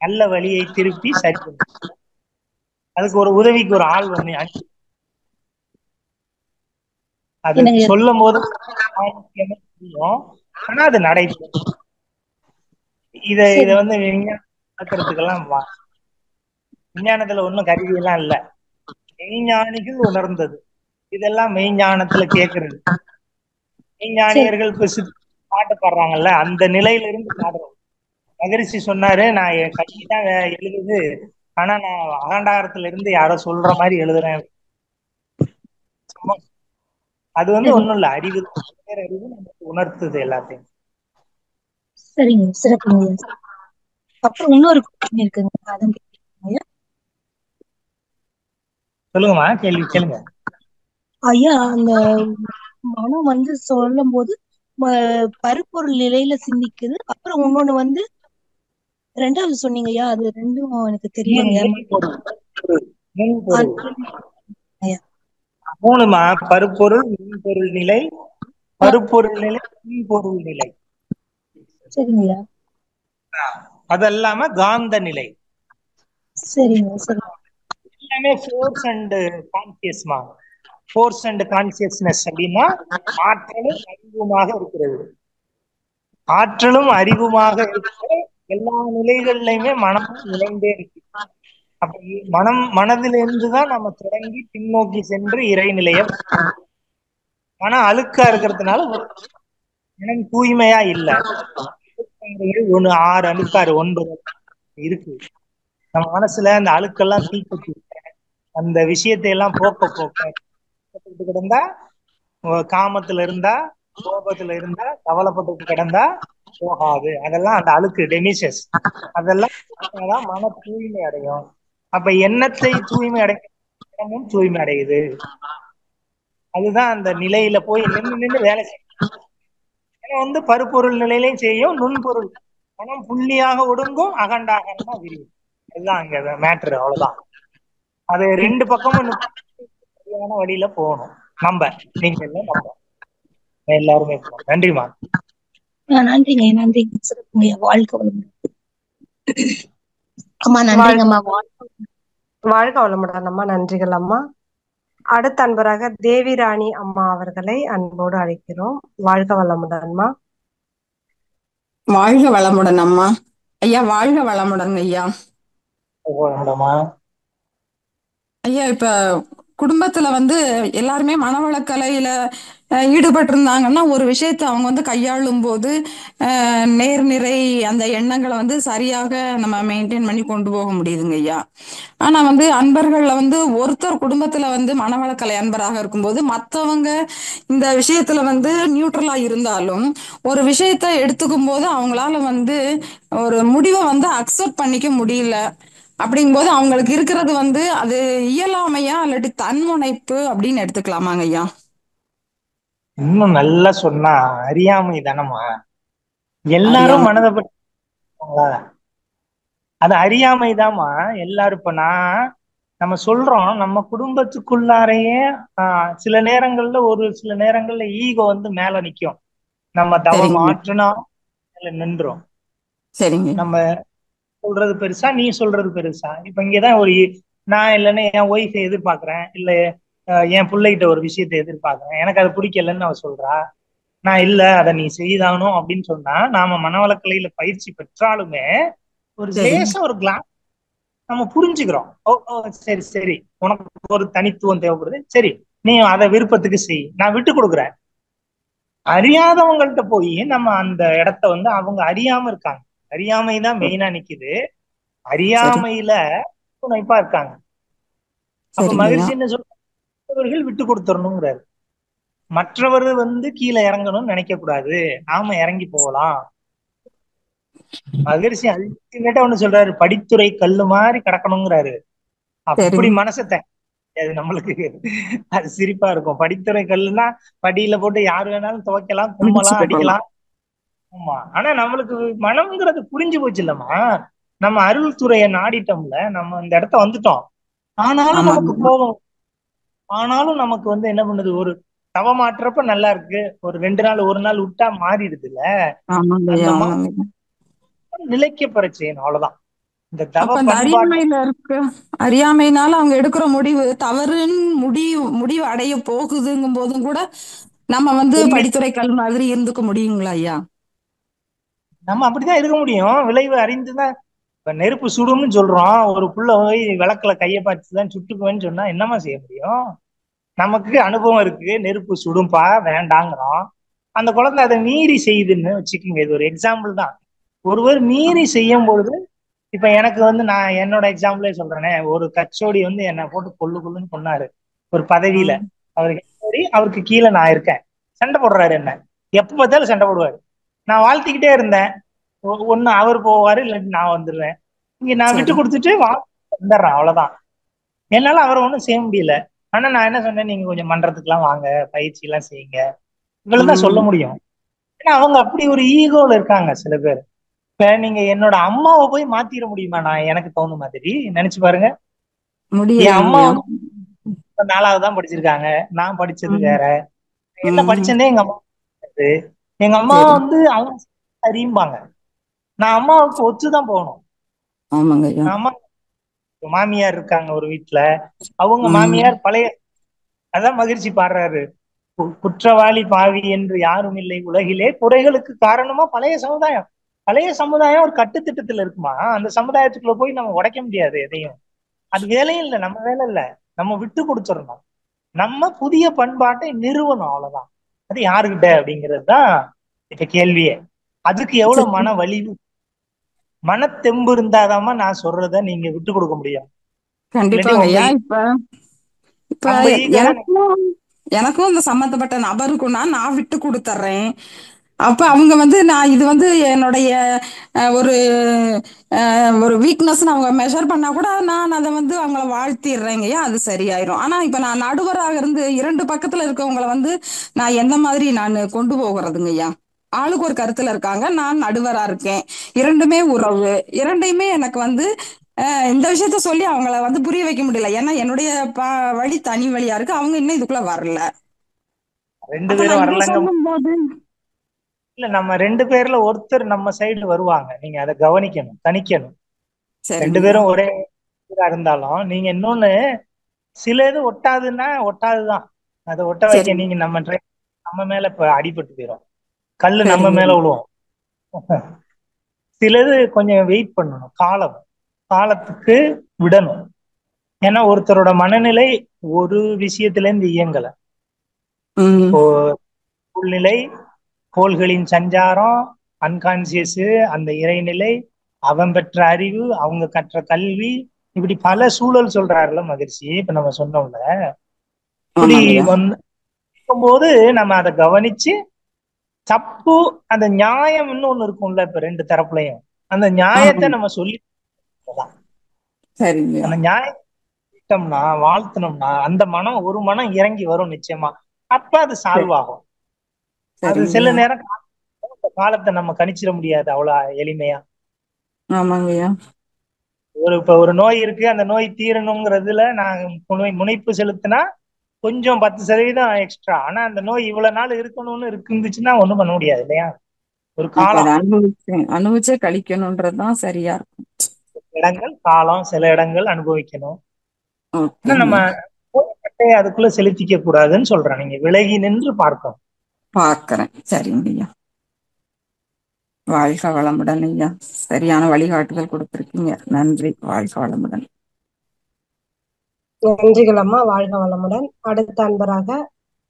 நல்ல வழியை திருப்பி சரி பண்ணும். அதுக்கு ஒரு உதவிக்கு ஒரு ஆள் வந்து அது சொல்லும் போது ஆனா அது நடைபெறும். இத விஞ்ஞானத்துக்கெல்லாம் விஞ்ஞானத்துல ஒன்னும் கருவி எல்லாம் இல்ல. மெய்ஞானிகள் உணர்ந்தது. இதெல்லாம் மெய்ஞானத்துல கேக்குறது. மெய்ஞானியர்கள் பாட்டு பாடுறாங்கல்ல, அந்த நிலையில இருந்து பாடுறோம். மகரிஷி சொன்னாரு, நான் என் கட்சிதான் எழுதுது, ஆனா நான் அகண்டாரத்துல இருந்து யாரோ சொல்ற மாதிரி எழுதுறேன். அது ஒண்ணும் இல்ல, அறிவு அறிவு நமக்கு உணர்த்துது எல்லாத்தையும். சரிங்க, சிறப்புங்க. அப்புறம் இன்னொரு கொஸ்டின் இருக்குங்க, அதான் சொல்லுங்கம்மா, கேள்வி கேளுங்க. ஐயா, அந்த மனம் சொல்லும் போது பருப்பொருள் நிலையில சிந்திக்குது. அப்புறம் இன்னொன்னு ரெண்டாவது சொன்னீங்க ஐயா, அது ரெண்டும் எனக்கு தெரியலங்க. மூணுமா? பருப்பொருள், மின்பொருள் நிலை, பருப்பொருள் நிலை, மின்பொருள் நிலை. சரிங்கய்யா. அது இல்லாம காந்த நிலை. சரிங்க, சரி. எல்லாமே ஃபோர்ஸ் அண்ட் கான்சியஸ்மா. ஃபோர்ஸ் அண்ட் கான்சியஸ்னஸ் அப்படின்னா ஆற்றலும் அறிவுமாக இருக்கிறது. ஆற்றலும் அறிவுமாக இருக்கிற எல்லா நிலைகள்லயுமே மனமும் இணைந்தே இருக்கு. அப்ப மனதிலிருந்துதான் நம்ம தொடங்கி பின்னோக்கி சென்று இறைநிலைய மனம் அழுக்கா இருக்கிறதுனால மனம் தூய்மையா இல்ல. ஒண்ணு 6 அழுக்காறு 9 இருக்கு நம்ம மனசுல. அந்த அழுக்கெல்லாம் தீப்பற்றி அந்த விஷயத்தை எல்லாம் போக்க கிடந்தா, காமத்துல இருந்தா, கோபத்துல இருந்தா, கவலைப்பட்டு கிடந்தா போகாது. அதெல்லாம் அந்த அழுக்கு டெமிஷஸ். அதெல்லாம் மன தூய்மை அடையும். அப்ப எண்ணத்தை தூய்மை அடையும், தூய்மை அடையுது. அதுதான் அந்த நிலையில போய் நின்று வேலை செய்யும். பருப்பொருள் நிலையிலையும் செய்யும், நுண்பொருள் மனம் புள்ளியாக ஒடுங்கும், அகண்டாகமா விரியும். அதுதான் அங்க மேட்ரு. அவ்வளவுதான். அது 2 பக்கமும் சரியான வழியில போகணும். நீங்க நம்ம எல்லாருமே போகணும். நன்றிமா. நன்றிங்க, நன்றிங்க. சிறப்புங்க. வாழ்க்கை வளமுடன். அம்மா நன்றிங்கம்மா. வாழ்க வளமுடன் அம்மா. நன்றிகள் அம்மா. அடுத்த அன்பராக தேவிராணி அம்மா அவர்களை அன்போடு அழைக்கிறோம். வாழ்க வளமுடன் அம்மா. வாழ்க வளமுடன் அம்மா. ஐயா வாழ்க வளமுடன் ஐயா. ஐயா இப்ப குடும்பத்துல எல்லாருமே மனவளக்கலையில ஈடுபட்டு இருந்தாங்கன்னா ஒரு விஷயத்த அவங்க கையாளும் போது நேர்நிறை அந்த எண்ணங்களை சரியாக நம்ம மெயின்டைன் பண்ணி கொண்டு போக முடியுதுங்க ஐயா. ஆனா அன்பர்கள்ல ஒருத்தர் குடும்பத்துல மனவளக்கலை அன்பராக இருக்கும்போது மத்தவங்க இந்த விஷயத்துல நியூட்ரலா இருந்தாலும் ஒரு விஷயத்த எடுத்துக்கும் போது அவங்களால ஒரு முடிவை அக்செப்ட் பண்ணிக்க முடியல. அப்படிங்கும்போது அவங்களுக்கு இருக்கிறது அது இயலாமையா இல்லாட்டி தன்முனைப்பு அப்படின்னு எடுத்துக்கலாமாங்க ஐயா? இன்னும் நல்லா சொன்னா அறியாமை தானம்மா. எல்லாரும் மனதை பற்றி அது அறியாமை தாமா. எல்லாரும் இப்ப நம்ம சொல்றோம் நம்ம குடும்பத்துக்குள்ளாரையே சில நேரங்கள்ல ஈகோ மேல நிக்கும். நம்ம தவம் மாற்றினா நின்றோம். சரிங்க. நம்ம சொல்றது பெருசா, நீ சொல்றது பெருசா? இப்ப இங்கதான் நான் இல்லைன்னு என் ஒய்ஃபை எதிர்பார்க்கிறேன், இல்ல என் பிள்ளைகிட்ட ஒரு விஷயத்த எதிர்பார்க்கிறேன், எனக்கு அது பிடிக்கலன்னு அவ சொல்றா. நான் இல்ல அதை நீ செய்தானும் அப்படின்னு சொன்னா, நாம மனவளக்கலையில பயிற்சி பெற்றாலுமே ஒரு லேசா ஒரு கிளாஸ் நம்ம புரிஞ்சுக்கிறோம். சரி சரி, உனக்கு ஒரு தனித்துவம் தேவைப்படுது, சரி நீ அதை விருப்பத்துக்கு செய், நான் விட்டு கொடுக்குறேன். அறியாதவங்கள்ட்ட போய் நம்ம அந்த இடத்த அவங்க அறியாம இருக்காங்க. அறியாமைதான் மெயினா நிக்குது. அறியாமையில துணைப்பா இருக்காங்க. அப்ப மகிழ்ச்சி என்ன சொல்றவர்கள் விட்டு கொடுத்துடணுங்கிறாரு. மற்றவர் கீழே இறங்கணும்னு நினைக்க கூடாது, நாம இறங்கி போகலாம். மகிழ்ச்சி அல்டிமேட்டா ஒண்ணு சொல்றாரு, படித்துறை கல்லு மாதிரி கிடக்கணுங்கிறாரு. அப்படி மனசத்தை அது நம்மளுக்கு அது சிரிப்பா இருக்கும். படித்துறை கல்லுன்னா படியில போட்டு யாரு வேணாலும் துவைக்கலாம், தும்மலாம், அடிக்கலாம். ஆமா. ஆனா நம்மளுக்கு மனம்ங்கிறது புரிஞ்சு போச்சு இல்லம்மா. நம்ம அருள் துறையை நாடிட்டோம்ல, நம்ம இந்த இடத்த வந்துட்டோம். ஆனாலும் நமக்கு கோபம், ஆனாலும் நமக்கு என்ன பண்ணுது, ஒரு தவமாற்றப்ப நல்லா இருக்கு, ஒரு 2 நாள் 1 நாள் விட்டா மாறிடுது இல்ல. நிலைக்க பெற செய்யணும், அவ்வளவுதான். இந்த தவ அறியாமையில இருக்கு. அறியாமையினால அவங்க எடுக்கிற முடிவு தவறுன்னு முடிவு அடைய போகுதுங்கும் போதும் கூட நம்ம படித்துறை கல் மாதிரி இருந்துக்க முடியுங்களா ஐயா? நம்ம அப்படிதான் இருக்க முடியும். விளைவு அறிந்துதான். இப்ப நெருப்பு சுடும்னு சொல்றோம், ஒரு புள்ள போய் விளக்குல கையை பார்த்துதான் சுட்டுக்குவேன்னு சொன்னா என்னமா செய்ய முடியும்? நமக்கு அனுபவம் இருக்கு, நெருப்பு சுடும்பா வேண்டாங்கிறோம். அந்த குழந்தை அதை மீறி செய்யுதுன்னு வச்சுக்கோங்க. இது ஒரு எக்ஸாம்பிள் தான். ஒருவர் மீறி செய்யும் பொழுது, இப்ப எனக்கு நான் என்னோட எக்ஸாம்பிளே சொல்றேனே, ஒரு கச்சோடி என்னை போட்டு கொள்ளுன்னு கொன்னாரு ஒரு பதவியில. அவருக்கு கீழே நான் இருக்கேன், சண்டை போடுறாரு. என்ன எப்ப பார்த்தாலும் சண்டை போடுவாரு. நான் வாழ்த்திக்கிட்டே இருந்தேன். ஒண்ணு அவர் போவாரு, இல்லாட்டி நான் வந்துடுவேன். இங்க நான் விட்டு கொடுத்துட்டு வந்துடுறேன், அவ்வளவுதான். என்னால அவரை ஒண்ணும் செய்ய முடியல. ஆனா நான் என்ன சொன்னேன், நீங்க கொஞ்சம் மன்றத்துக்கு எல்லாம் வாங்க, பயிற்சி எல்லாம் செய்யுங்க, இவ்வளவுதான் சொல்ல முடியும். ஏன்னா அவங்க அப்படி ஒரு ஈகோல இருக்காங்க சில பேர். இப்ப நீங்க என்னோட அம்மாவை போய் மாத்திர முடியுமா? நான் எனக்கு தோணு மாதிரி நினைச்சு பாருங்க. என் அம்மா 4வது தான் படிச்சிருக்காங்க, நான் படிச்சது வேற. என்ன படிச்சதே எங்க அம்மா. எங்க அம்மா அவங்க அறியும்பாங்க, நான் அம்மாவுக்கு ஒத்துதான் போகணும். அம்மா மாமியார் இருக்காங்க ஒரு வீட்டுல, அவங்க மாமியார் பழைய, அதான் மகிழ்ச்சி பாடுறாரு, குற்றவாளி பாவி என்று யாரும் இல்லை உலகிலே, குறைகளுக்கு காரணமா பழைய சமுதாயம். பழைய சமுதாயம் ஒரு கட்டுத்திட்டத்துல இருக்குமா, அந்த சமுதாயத்துக்குள்ள போய் நம்ம உடைக்க முடியாது எதையும். அது வேலையும் இல்லை, நம்ம வேலை இல்லை, நம்ம விட்டு கொடுத்துடணும். நம்ம புதிய பண்பாட்டை நிறுவனம், அவ்வளவுதான். அது யாருகிட்ட அப்படிங்கிறது தான் இப்ப கேள்வியே. அதுக்கு எவ்வளவு மன வலிவு, மனத்தெம்பு இருந்தாதாம நான் சொல்றத நீங்க விட்டு கொடுக்க முடியும். கண்டிப்பாங்க ஐயா. இப்ப இப்ப நம்ம ஈகோவை எனக்கும் இந்த சம்பந்தப்பட்ட நபருக்குன்னா நான் விட்டு கொடுத்துட்றேன். அப்ப அவங்க வந்து நான் இது வந்து என்னுடைய ஒரு ஒரு வீக்னஸ் அவங்க மெஷர் பண்ணா கூட நான் அதை வந்து அவங்கள வாழ்த்திடுறேங்கய்யா, அது சரியாயிரும். ஆனா இப்ப நான் நடுவராக இருந்து இரண்டு பக்கத்துல இருக்கவங்கள வந்து நான் எந்த மாதிரி நான் கொண்டு போகிறதுங்கய்யா? ஆளுக்கு ஒரு கருத்துல இருக்காங்க, நான் நடுவரா இருக்கேன், இரண்டுமே உறவு, இரண்டையுமே எனக்கு வந்து இந்த விஷயத்த சொல்லி அவங்கள வந்து புரிய வைக்க முடியல. ஏன்னா என்னுடைய வழி தனி வழியா இருக்கு, அவங்க இன்னும் இதுக்குள்ள வரல. ரெண்டு பேரும் வரலங்க. சொல்லும் போது இல்ல, நம்ம ரெண்டு பேர்ல ஒருத்தர் நம்ம சைடு வருவாங்க, நீங்க அதை கவனிக்கணும், தணிக்கணும். ரெண்டு பேரும் ஒரே இருந்தாலும் நீங்க இன்னொன்னு, சில இது ஒட்டாதுன்னா ஒட்டாதுதான், அதை ஒட்ட வைக்க நீங்க நம்ம மேல இப்ப அடிபட்டு போயிடும், கல்லு நம்ம மேல விழுவோம். சிலது கொஞ்சம் வெயிட் பண்ணணும், காலத்துக்கு விடணும். ஏன்னா ஒருத்தரோட மனநிலை ஒரு விஷயத்துல இருந்து இயங்கல. இப்போ சூழ்நிலை, கோள்களின் சஞ்சாரம், அன்கான்சியஸ், அந்த இறைநிலை, அவன் பெற்ற அறிவு, அவங்க கற்ற கல்வி, இப்படி பல சூழல் சொல்றாருல மகிழ்ச்சி. இப்ப நம்ம சொன்னோம்ல, இப்படி போது நம்ம அதை கவனிச்சு, தப்பு அந்த நியாயம்னு ஒண்ணு இருக்கும்ல, இப்ப ரெண்டு தரப்புலையும் அந்த நியாயத்தை நம்ம சொல்லி அந்த நியாயம்னா வாழ்த்தணும்னா அந்த மனம், ஒரு மனம் இறங்கி வரும் நிச்சயமா. அப்ப அது சால்வ் ஆகும். அது சில நேரம் காலத்தை நம்ம கணிச்சிட முடியாது அவ்வளவு எளிமையா. இப்ப ஒரு நோய் இருக்கு, அந்த நோய் தீரணுங்கிறதுல நான் முனைப்பு செலுத்தினா கொஞ்சம் 10% எக்ஸ்ட்ரா, ஆனா அந்த நோய் இவ்வளவு நாள் இருக்கணும்னு இருந்துச்சுன்னா ஒண்ணும் பண்ண முடியாது இல்லையா? ஒரு காலம் அனுபவிச்சே கழிக்கணும்ன்றதுதான் சரியா இருக்கும். இடங்கள் காலம், சில இடங்கள் அனுபவிக்கணும். நம்ம அதுக்குள்ள செலுத்திக்க கூடாதுன்னு சொல்றேன். நீங்க விலகி நின்று பார்க்கிறேன். சரிங்க, வாழ்க வளமுடன் ஐயா. சரியான வழிகாட்டுதல் கொடுத்திருக்கீங்க, நன்றி. வாழ்க வளமுடன். நன்றிகள் அம்மா, வாழ்க வளமுடன். அடுத்த அன்பராக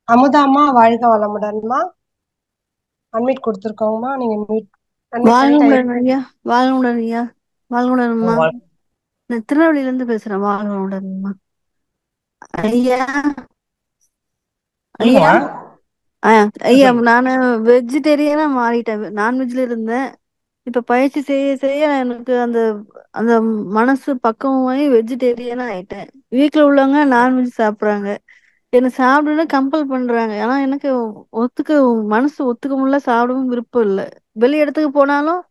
அமுதாம்மா, வாழ்க வளமுடன்மா. அன்மிட் கொடுத்துருக்கோங்கம்மா, நீங்க வாழ்க ஐயா. வாழ்க ஐயா. வாழ்கம்மா. நான் திருநெல்வேலியில இருந்து பேசுறேன். வாழ்கம்மா ஐயா. ஐயா ஐயா, நானு வெஜிடேரியனா மாறிட்டேன், நான்வெஜ்ல இருந்தேன். இப்ப பயிற்சி செய்ய செய்ய எனக்கு அந்த அந்த மனசு பக்குவமாயி வெஜிடேரியனா ஆயிட்டேன். வீட்டுல உள்ளவங்க நான்வெஜ் சாப்பிடுறாங்க, என்ன சாப்பிடுன்னு கம்பல் பண்றாங்க. ஆனா எனக்கு மனசு ஒத்துக்க முடியல, சாப்பிடவும் விருப்பம் இல்லை. வெளி இடத்துக்கு போனாலும்,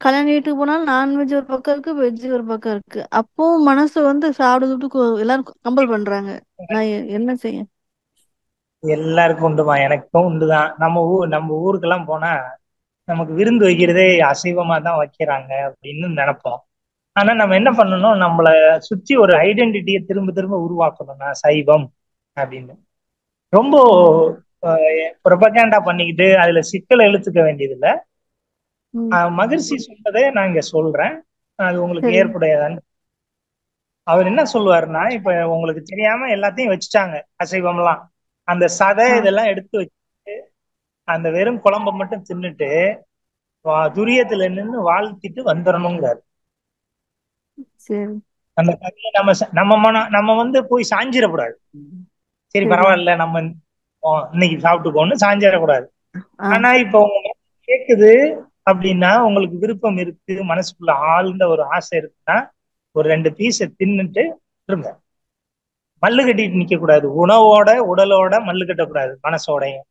கல்யாண வீட்டுக்கு போனாலும் நான்வெஜ் ஒரு பக்கம் இருக்கு, வெஜ் ஒரு பக்கம் இருக்கு. அப்பவும் மனசு வந்து சாப்பிடுறதுக்கு எல்லாரும் கம்பல் பண்றாங்க. நான் என்ன செய்ய? எல்லாருக்கும் உண்டுமா, எனக்கும் உண்டுதான். நம்ம ஊருக்கெல்லாம் போனா நமக்கு விருந்து வைக்கிறதே அசைவமா தான் வைக்கிறாங்க அப்படின்னு நினைப்போம். ஆனா நம்ம என்ன பண்ணணும், நம்மளை சுற்றி ஒரு ஐடென்டிட்டியை திரும்ப திரும்ப உருவாக்கணும், நான் சைவம் அப்படின்னு. ரொம்ப ப்ரொபகேண்டா பண்ணிக்கிட்டு அதுல சிக்கலை இழுத்துக்க வேண்டியது இல்லை. மகிழ்ச்சி சொன்னதை நான் இங்க சொல்றேன், அது உங்களுக்கு ஏற்புடையதான்னு. அவர் என்ன சொல்லுவாருன்னா, இப்ப உங்களுக்கு தெரியாம எல்லாத்தையும் வச்சுட்டாங்க அசைவம்லாம், அந்த சதை இதெல்லாம் எடுத்து வச்சுட்டு அந்த வெறும் குழம்ப மட்டும் தின்னுட்டு துரியத்துல நின்று வாழ்த்திட்டு வந்துடணுங்கிறாரு. அந்த கதையை நம்ம வந்து போய் சாஞ்சிடக்கூடாது. சரி பரவாயில்ல, நம்ம இன்னைக்கு சாப்பிட்டுக்கோன்னு சாஞ்சிடக்கூடாது. ஆனா இப்ப உங்க கேக்குது அப்படின்னா, உங்களுக்கு விருப்பம் இருக்கு, மனசுக்குள்ள ஆழ்ந்த ஒரு ஆசை இருக்குன்னா, ஒரு 2 பீஸை தின்னுட்டு இருங்க. மல்லு கட்டிட்டு நிக்க கூடாது, உணவோட உடலோட மல்லு கட்டக்கூடாது, மனசோடையும்.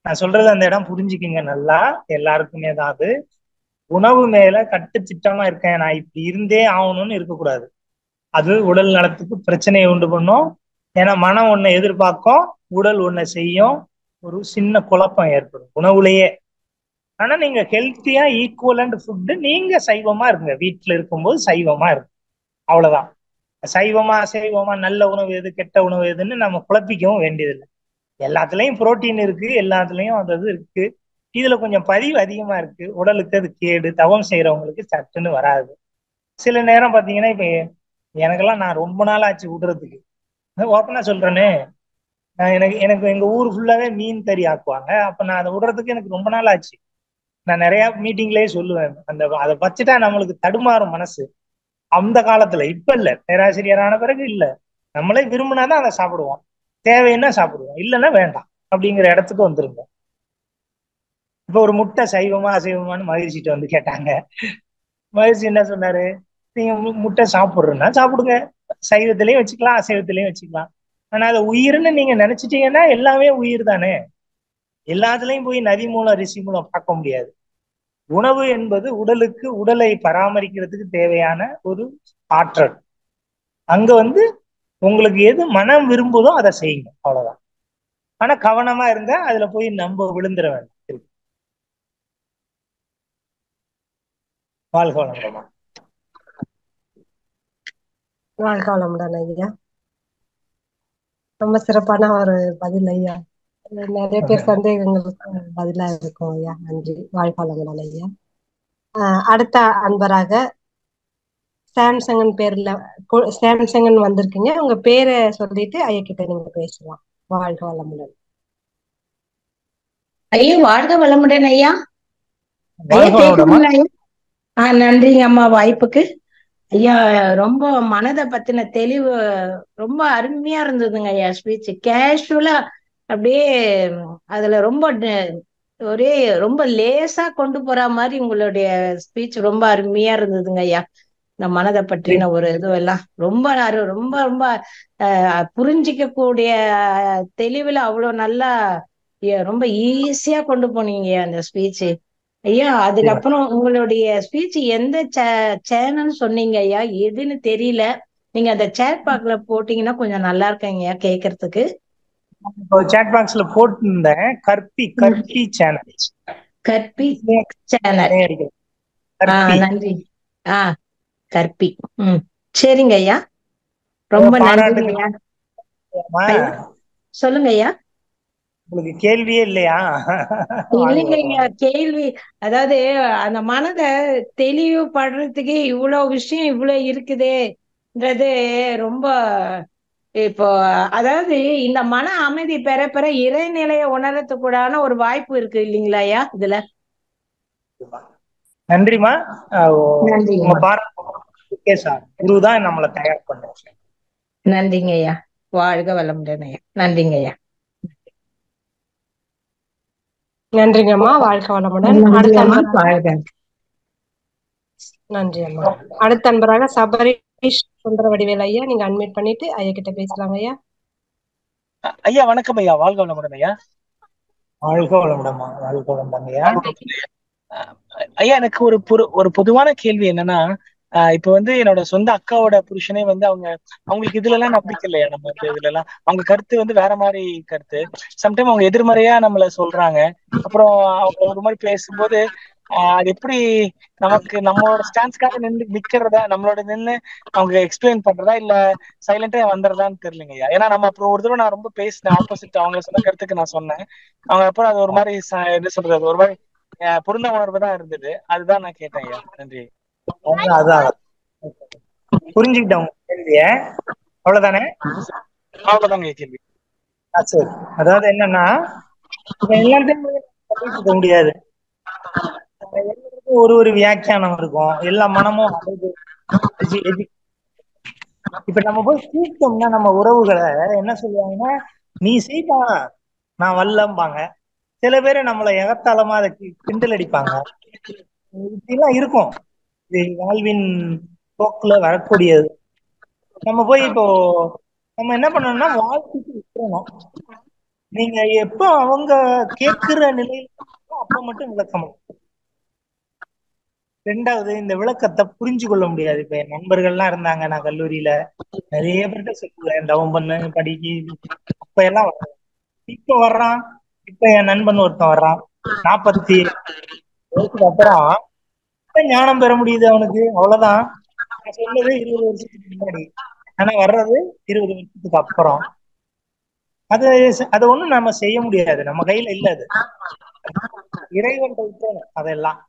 நான் சொல்றது அந்த இடம் புரிஞ்சுக்குங்க நல்லா, எல்லாருக்குமே தான். அது உணவு மேல கட்டுத்திட்டமா இருக்கேன், நான் இப்படி இருந்தே ஆகணும்னு இருக்கக்கூடாது. அது உடல் நலத்துக்கு பிரச்சனையை உண்டு பண்ணும். ஏன்னா மனம் ஒண்ணு எதிர்பார்க்கும், உடல் ஒண்ணு செய்யும், ஒரு சின்ன குழப்பம் ஏற்படும் உணவுலயே. ஆனா நீங்க ஹெல்த்தியா ஈக்குவலண்ட் ஃபுட்டு நீங்க சைவமா இருங்க, வீட்டுல இருக்கும்போது சைவமா இருக்கு, அவ்வளவுதான். சைவமா அசைவமா, நல்ல உணவு எது கெட்ட உணவு எதுன்னு நம்ம குழப்பிக்கவும் வேண்டியதில்லை. எல்லாத்துலயும் புரோட்டீன் இருக்கு, எல்லாத்துலயும் அந்த இது இருக்கு. இதுல கொஞ்சம் பதிவு அதிகமா இருக்கு, உடலுக்கு அது கேடு. தவம் செய்யறவங்களுக்கு சட்டுன்னு வராது. சில நேரம் பாத்தீங்கன்னா இப்ப எனக்கெல்லாம் நான் ரொம்ப நாள் ஆச்சு விடுறதுக்கு. ஓப்பனா சொல்றேனே, எனக்கு எனக்கு எங்க ஊர் ஃபுல்லாவே மீன் கறி ஆக்குவாங்க. அப்ப நான் அதை விடுறதுக்கு எனக்கு ரொம்ப நாள் ஆச்சு. நான் நிறைய மீட்டிங்லயே சொல்லுவேன், அதை வச்சுட்டா நம்மளுக்கு தடுமாறும் மனசு. அந்த காலத்துல, இப்ப இல்ல, பேராசிரியரான பிறகு இல்ல. நம்மளே விரும்பினாதான் அதை சாப்பிடுவோம், தேவைன்னா சாப்பிடுவோம், இல்லைன்னா வேண்டாம் அப்படிங்கிற இடத்துக்கு வந்துருங்க. இப்ப ஒரு முட்டை சைவமா அசைவமான்னு மகிழ்ச்சிட்டு வந்து கேட்டாங்க. மகிழ்ச்சி என்ன சொன்னாரு, நீங்க முட்டை சாப்பிடுறேன்னா சாப்பிடுங்க, சைவத்திலையும் வச்சுக்கலாம் அசைவத்திலையும் வச்சுக்கலாம். ஆனா அதை உயிர்னு நீங்க நினைச்சிட்டீங்கன்னா எல்லாமே உயிர் தானே. எல்லாத்துலயும் போய் நதி மூலம் ரிஷி மூலம் பார்க்க முடியாது. உணவு என்பது உடலுக்கு, உடலை பராமரிக்கிறதுக்கு தேவையான ஒரு ஆற்றல். அங்க வந்து உங்களுக்கு எது மனம் விரும்புதோ அதை செய்யுங்க, அவ்வளவுதான். ஆனா கவனமா இருந்தா அதுல போய் நம்ம விழுந்துட வேண்டாம். வாழ்க வளமுடமா. வாழ்க வளமுடன் ஐயா. ரொம்ப சிறப்பான ஒரு பதில் ஐயா. நிறைய பேர் சந்தேகங்களுக்கு பதிலா இருக்கும் ஐயா. நன்றி. வாழ்க வளமுடன் ஐயா. அடுத்த அன்பராக சாம்சங்கன் பேர்ல சாம்சங்கன் வந்திருக்கீங்க. உங்க பேரை சொல்லிட்டு ஐயா கிட்ட நீங்க பேசலாம். வாழ்க வளமுடன் ஐயா. வாழ்க வளமுடன் ஐயா. ஐயா வாழ்க வளமுடமா. கேக்குதுங்களா ஐயா? நன்றிங்க அம்மா வாய்ப்புக்கு. ஐயா ரொம்ப மனதை பத்தின தெளிவு ரொம்ப அருமையா இருந்ததுங்க ஐயா. ஸ்பீச் கேஷுவலா அப்படியே அதுல ரொம்ப ஒரே ரொம்ப லேசா கொண்டு போற மாதிரி உங்களுடைய ஸ்பீச் ரொம்ப அருமையா இருந்ததுங்க ஐயா. இந்த மனதை பற்றின ஒரு இதுவெல்லாம் ரொம்ப ரொம்ப ரொம்ப புரிஞ்சிக்க கூடிய தெளிவுல அவ்வளவு நல்லா ரொம்ப ஈஸியா கொண்டு போனீங்க அந்த ஸ்பீச் ஐயா. அதுக்கப்புறம் உங்களுடைய ஸ்பீச் எந்த சேனல் சொன்னீங்க ஐயா, எதுன்னு தெரியல. நீங்க அந்த சேட் பாக்ஸ்ல போட்டீங்கன்னா கொஞ்சம் நல்லா இருக்கீங்க கேட்கறதுக்கு. சேட் பாக்ஸ்ல போட்டிருந்தேன். கற்பி சேனல். கற்பி சேனல். நன்றி. கற்பி. சரிங்க ஐயா, ரொம்ப நன்றி ஐயா. சொல்லுங்க ஐயா. உங்களுக்கு கேள்வியே இல்லையா? இல்லைங்க ஐயா, கேள்வி அதாவது அந்த மனதை தெளிவுபடுறதுக்கு இவ்வளவு விஷயம் இவ்வளவு இருக்குதுன்றது ரொம்ப இப்போ அதாவது இந்த மன அமைதி பெற பெற இறைநிலைய உணரத்துக்கூடான ஒரு வாய்ப்பு இருக்கு இல்லைங்களா ஐயா இதுல? நன்றிமா. நன்றிங்க. குருதான் நம்மளை தயார் பண்றோம். நன்றிங்க ஐயா. வாழ்க வளமுடன் ஐயா. நன்றிங்க ஐயா. நன்றிங்க அம்மா. வாழ்க வளமுடன். நன்றி அம்மா. அடுத்த அன்பராக சபரீஷ் சுந்தரவடிவேல் ஐயா, நீங்க அட்மிட் பண்ணிட்டு ஐயா கிட்ட பேசலாங்க ஐயா. ஐயா வணக்கம் ஐயா. வாழ்க வளமுடன் ஐயா. வாழ்க வளமுடமா. வாழ்க வளமுடன் ஐயா. ஐயா எனக்கு ஒரு பொதுவான கேள்வி என்னன்னா, இப்ப வந்து என்னோட சொந்த அக்காவோட புருஷனே வந்து அவங்களுக்கு இதுல எல்லாம் நம்பிக்கை இல்லையா, நம்ம இதுல எல்லாம் அவங்க கருத்து வந்து வேற மாதிரி கருத்து. சம்டைம் அவங்க எதிர்மறையா நம்மள சொல்றாங்க. அப்புறம் அவங்க ஒரு மாதிரி பேசும்போது அது எப்படி நமக்கு நம்மளோட ஸ்டான்ஸ்க்காக நிக்கிறதா, நம்மளோட நின்று அவங்க எக்ஸ்பிளைன் பண்றதா, இல்ல சைலண்டா வந்துடுறதான்னு தெரியலங்க ஐயா. ஏன்னா நம்ம அப்புறம் ஒரு தடவை நான் ரொம்ப பேசினேன், ஆப்போசிட் அவங்க சொன்ன கருத்துக்கு நான் சொன்னேன். அவங்க அப்புறம் அது ஒரு மாதிரி என்ன சொல்றது, ஒரு மாதிரி பொருந்த உணர்வு தான் இருந்தது. அதுதான் நான் கேட்டேன் ஐயா. நன்றி. அதான் புரிஞ்சுக்கிட்டேன் உங்க கேள்விய. அவ்வளவுதானே? அவ்வளவுதாங்க கேள்வி. சரி. அதாவது என்னன்னா, எல்லாத்தையும் முடியாது, ஒரு வியாக்கியானம் இருக்கும், எல்லா மனமும். இப்ப நம்ம போய் கூப்பிட்டோம்னா நம்ம உறவுகளை என்ன சொல்லுவாங்கன்னா, நீ செய்ப்பா நான் வரலம்பாங்க. சில பேரு நம்மளை எகத்தாளமா அதை கிண்டல் அடிப்பாங்க. இப்படிலாம் இருக்கும். இது வாழ்வின் போக்குல வரக்கூடியது. நம்ம போய் இப்போ நம்ம என்ன பண்ணணும்னா வாழ்க்கைக்கு விட்டுறணும். நீங்க எப்ப அவங்க கேட்கிற நிலையில அப்ப மட்டும் விளக்கம். ரெண்டாவது, இந்த விளக்கத்தை புரிஞ்சு கொள்ள முடியாது. இப்ப என் நண்பர்கள்லாம் இருந்தாங்க, நான் கல்லூரியில நிறைய பேர்கிட்ட சொல்லுவேன், தவம் பண்ணு படிக்கு, அப்ப எல்லாம் வர்றேன். இப்ப வர்றான். இப்ப என் நண்பன் ஒருத்தன் வர்றான், 40 வயசுக்கு அப்புறம் ஞானம் பெற முடியுது அவனுக்கு. அவ்வளவுதான். நான் சொன்னது 20 வருஷத்துக்கு முன்னாடி. ஆனா வர்றது 20 வருஷத்துக்கு அப்புறம். அது அது ஒண்ணும் நம்ம செய்ய முடியாது, நம்ம கையில இல்ல. அது இறைவன் விட்டணும் அதெல்லாம்.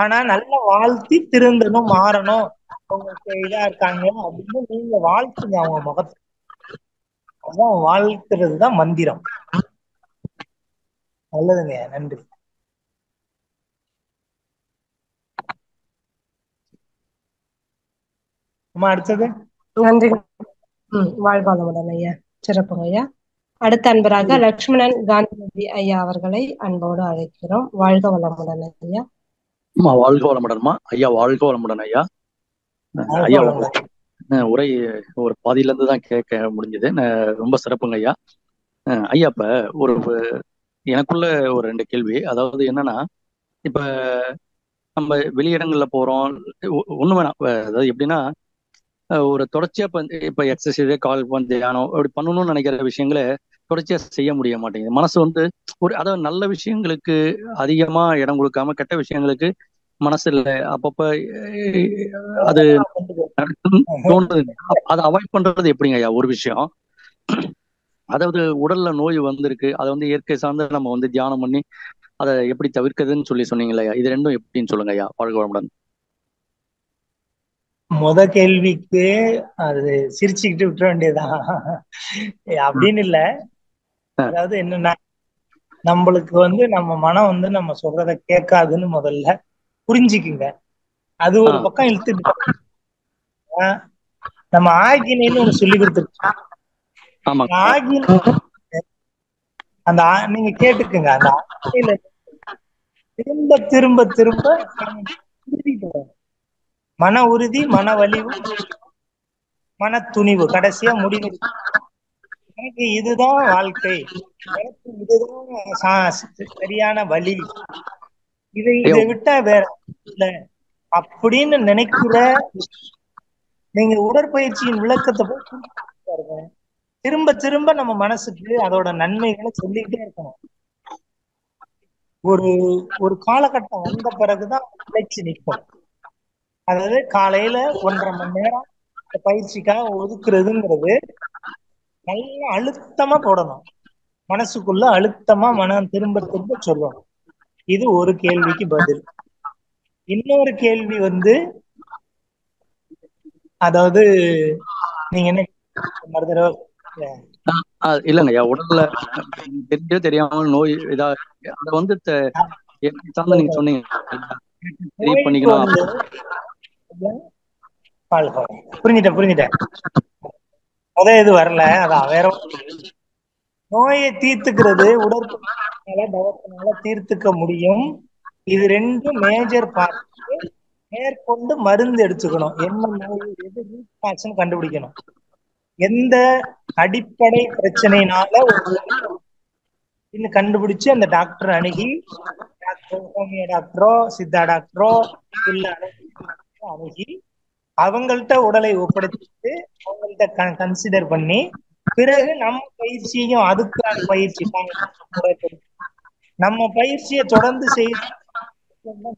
ஆனா நல்லா வாழ்த்தி திருந்தணும், மாறணும், அவங்க இதா இருக்காங்க அப்படின்னு நீங்க வாழ்த்துங்க அவங்க முகத்தை. அதான் வாழ்த்துறது தான் மந்திரம். நல்லதுங்க, நன்றி. அம்மா அடுத்தது. நன்றி. வாழ்க வளமுடன் ஐயா. சிறப்புங்க ஐயா. அடுத்த அன்பராக லட்சுமணன் காந்திமதி ஐயா அவர்களை அன்போடு அழைக்கிறோம். வாழ்க வளமுடன் ஐயா. வாழ்க வளமுடன்மா ஐயா. வாழ்க வளமுடன் ஐயா. ஐயா உரை ஒரு பாதியில இருந்து தான் கேட்க முடிஞ்சது. ரொம்ப சிறப்புங்க ஐயா. ஐயா இப்ப ஒரு எனக்குள்ள ஒரு 2 கேள்வி. அதாவது என்னன்னா, இப்ப நம்ம வெளியிடங்கள்ல போறோம், ஒண்ணு வேணாம். அதாவது எப்படின்னா, ஒரு தொடர்ச்சியா இப்ப எக்ஸசைஸ், கால் தியானம் அப்படி பண்ணணும்னு நினைக்கிற விஷயங்களை தொடர்ச்சியா செய்ய முடிய மாட்டேங்குது. மனசு அதாவது நல்ல விஷயங்களுக்கு அதிகமா இடம் கொடுக்காம கெட்ட விஷயங்களுக்கு மனசு இல்லை. அப்பப்ப அது தோணுது. அதை அவாய்ட் பண்றது எப்படிங்க ஐயா? ஒரு விஷயம், அதாவது உடல்ல நோய் வந்திருக்கு, அதை இயற்கை சார்ந்து நம்ம தியானம் பண்ணி அதை எப்படி தவிர்க்கிறதுன்னு சொன்னீங்களா? இது ரெண்டும் எப்படின்னு சொல்லுங்க ஐயா. வாழ்க வளமுடன். முத கேள்விக்கு அது சிரிச்சுக்கிட்டு விட்டுற வேண்டியதுதான் அப்படின்னு இல்ல. அதாவது என்னன்னா, நம்மளுக்கு நம்ம மனம் நம்ம சொல்றத கேட்காதுன்னு முதல்ல புரிஞ்சுக்குங்க. அது ஒரு பக்கம் இழுத்துட்டு நம்ம ஆகினின்னு ஒண்ணு சொல்லி கொடுத்துருக்கோம். ஆகின அந்த நீங்க கேட்டுக்குங்க. அந்த ஆகினில திரும்ப திரும்ப திரும்ப மன உறுதி, மன வலிவு, மன துணிவு, கடைசியா முடிவு. எனக்கு இதுதான் வாழ்க்கை, எனக்கு இதுதான் சரியான வழி, இதை விட்டா வேற இல்ல அப்படின்னு நினைக்கிற நீங்க உடற்பயிற்சியின் விளக்கத்தை போய் பாருங்க. திரும்ப திரும்ப நம்ம மனசுக்கு அதோட நன்மைகளை சொல்லிக்கிட்டே இருக்கணும். ஒரு காலகட்டம் வந்த பிறகுதான் நிலைச்சு நிற்கும். அதாவது காலையில 1.5 மணி நேரம் பயிற்சிக்காக ஒதுக்குறதுங்கிறது நல்ல அழுத்தமா போடணும். மனசுக்குள்ள அழுத்தமா மனம் திரும்ப திரும்ப சொல்லணும். இது ஒரு கேள்விக்கு பதில். இன்னொரு கேள்வி அதாவது நீங்க என்ன இல்லங்க ஐயா, உடல்ல தெரியாம நோய் இதா அதை நீங்க சொன்னீங்க. புரிஞ்சுட்டேன். இது வரல. அதான் வேற நோயை தீர்த்துக்கிறது உடற்பயிற்சினால தவத்தினால தீர்த்துக்க முடியும். இது 2 மேஜர் பார்ட். மேற்கொண்டு மருந்து எடுத்துக்கணும். என்ன நோய், எது ரூட் கண்டுபிடிக்கணும். எந்த அடிப்படை பிரச்சனைனால கண்டுபிடிச்சு அந்த டாக்டர் அணுகி, ஹோமியோ டாக்டரோ சித்தா டாக்டரோ இல்ல அணுகி அவங்கள்ட்ட உடலை ஒப்படைச்சிட்டு அவங்கள்ட்ட கன்சிடர் பண்ணி பிறகு நம்ம பயிற்சியும் அதுக்கான பயிற்சி நம்ம பயிற்சியை தொடர்ந்து செய்ய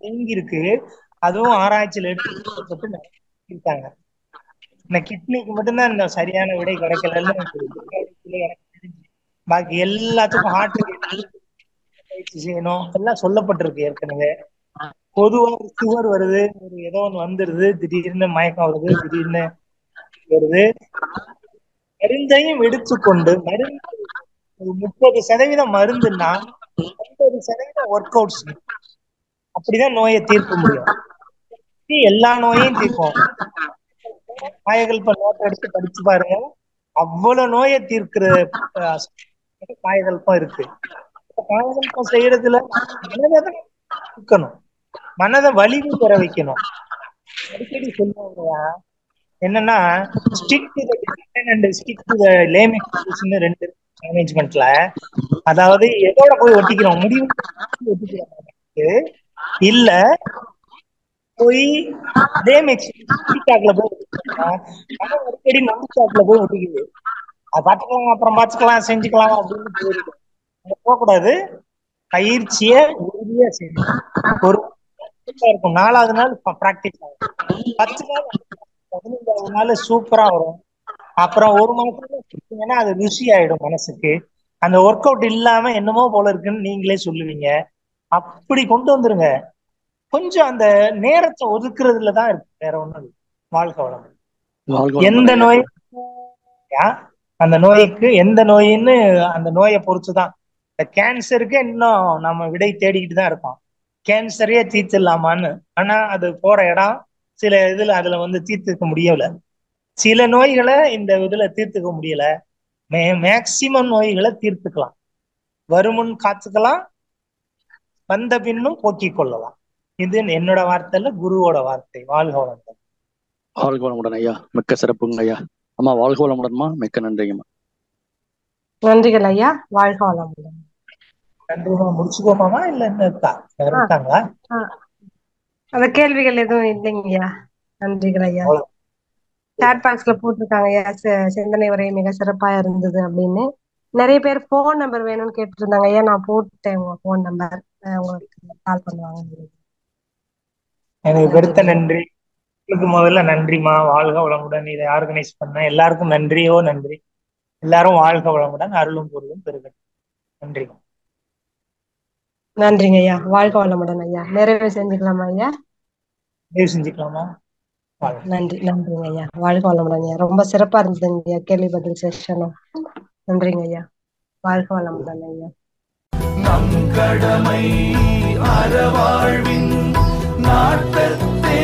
நீங்கி இருக்கு. அதுவும் ஆராய்ச்சியில் எடுத்துப்பட்டு இருக்காங்க. இந்த கிட்னிக்கு மட்டும்தான் இந்த சரியான விடை கிடைக்கலன்னு பாக்கி எல்லாத்துக்கும் ஹார்ட் பயிற்சி செய்யணும் எல்லாம் சொல்லப்பட்டிருக்கு ஏற்கனவே. பொதுவா சுகர் வருது, ஏதோ ஒண்ணு வந்துருது, திடீர்னு மயக்கம் வருது, திடீர்னு வருது. மருந்தையும் எடுத்துக்கொண்டு மருந்து 30% மருந்துன்னா 50% ஒர்க் அவுட்ஸ். அப்படிதான் நோயை தீர்க்க முடியும். எல்லா நோயையும் தீர்க்கும். காயகல்ப நோட்டை எடுத்து படிச்சு பாருங்க, அவ்வளவு நோயை தீர்க்கிற காயகல்பம் இருக்கு. காயகல்பம் செய்யறதுல மனதை இருக்கணும், மனதை வலிவு பெற வைக்கணும். அடிக்கடி சொல்லுவாங்க என்னன்னா, stick to the design and stick to the lame execution 2 மேனேஜ்மெண்ட்ல. அதாவது எதோட போய் ஒட்டிக்கிறோம், முடிவு ஒட்டிக்கிறோம் இல்ல போய் லேம் எக்ஸிகியூஷன்ல போய் அடிக்கடி மண்சாக்குல போய் ஒட்டிக்குது. அது பார்த்துக்கலாம், அப்புறம் பார்த்துக்கலாம், செஞ்சுக்கலாம் அப்படின்னு போயிருக்கு. போகக்கூடாது. பயிற்சியை உறுதியா செய்யணும். ஒரு இருக்கும் 4வது நாள் பிராக்டிஸ் ஆகும். 10 நாள் 15வது நாள் சூப்பரா வரும். அப்புறம் ஒரு மாசம் அது ருசி ஆயிடும் மனசுக்கு. அந்த ஒர்க் அவுட் இல்லாம என்னமோ போல இருக்குன்னு நீங்களே சொல்லுவீங்க. அப்படி கொண்டு வந்துருங்க. கொஞ்சம் அந்த நேரத்தை ஒதுக்குறதுல தான் இருக்கு, வேற ஒண்ணும் இல்லை. வாழ்க வளம். வாழ்க வளமுடன் எந்த ஐயா. நோய் அந்த நோய்க்கு எந்த நோயின்னு அந்த நோயை பொறுத்துதான். இந்த கேன்சருக்கு இன்னும் நம்ம விடை தேடிக்கிட்டு தான் இருக்கோம். கேன்சரையே தீர்த்திடலாமான்னு. ஆனா அது போற இடம் சில இதுல அதுல தீர்த்துக்க முடியல. சில நோய்களை இந்த இதுல தீர்த்துக்க முடியல. மேக்சிமம் நோய்களை தீர்த்துக்கலாம். வருமுன் காத்துக்கலாம், வந்த பின்னும் போக்கிக் கொள்ளலாம். இது என்னோட வார்த்தை இல்ல, குருவோட வார்த்தை. வாழ்க வளமுடன். வாழ்க வளமுடன் ஐயா. மிக்க சிறப்புங்க ஐயா. அம்மா வாழ்க வளமுடன்மா. மிக்க நன்றிங்கம்மா. நன்றிகள் ஐயா. வாழ்க வளமுடன். நன்றிமா. முடிச்சுக்கோமாமா இல்ல என்ன இருக்கா? வேற இருக்காங்களா? அந்த கேள்விகள் எதுவும் இல்லைங்கய்யா. நன்றிகள் ஐயா. சாட் பாக்ஸ்ல போட்டிருக்காங்க ஐயா, சிந்தனை உரை மிக சிறப்பா இருந்தது அப்படின்னு. நிறைய பேர் போன் நம்பர் வேணும்னு கேட்டு இருந்தாங்க ஐயா. நான் போட்டுட்டேன் உங்க போன் நம்பர், உங்களுக்கு கால் பண்ணுவாங்க. எனக்கு பெருத்த நன்றி. உங்களுக்கு முதல்ல நன்றிமா. வாழ்க வளமுடன். இதை ஆர்கனைஸ் பண்ண எல்லாருக்கும் நன்றியோ நன்றி. எல்லாரும் வாழ்க வளமுடன், அருளும் பொருளும் பெருகட்டும். நன்றிமா. நன்றிங்க ஐயா. வாழ்க வளமுடன் ஐயா. நிறைவு செஞ்சுக்கலாமா ஐயா? நிறைவு செஞ்சுக்கலாமா? நன்றி. நன்றிங்க ஐயா. வாழ்க வளமுடன் ஐயா. ரொம்ப சிறப்பா இருந்ததுங்க ஐயா கேள்வி பதில் செஷனும். நன்றிங்க ஐயா. வாழ்க வளமுடன் ஐயா. நம் கடமை அறவாழ்வின் நாட்டத்தே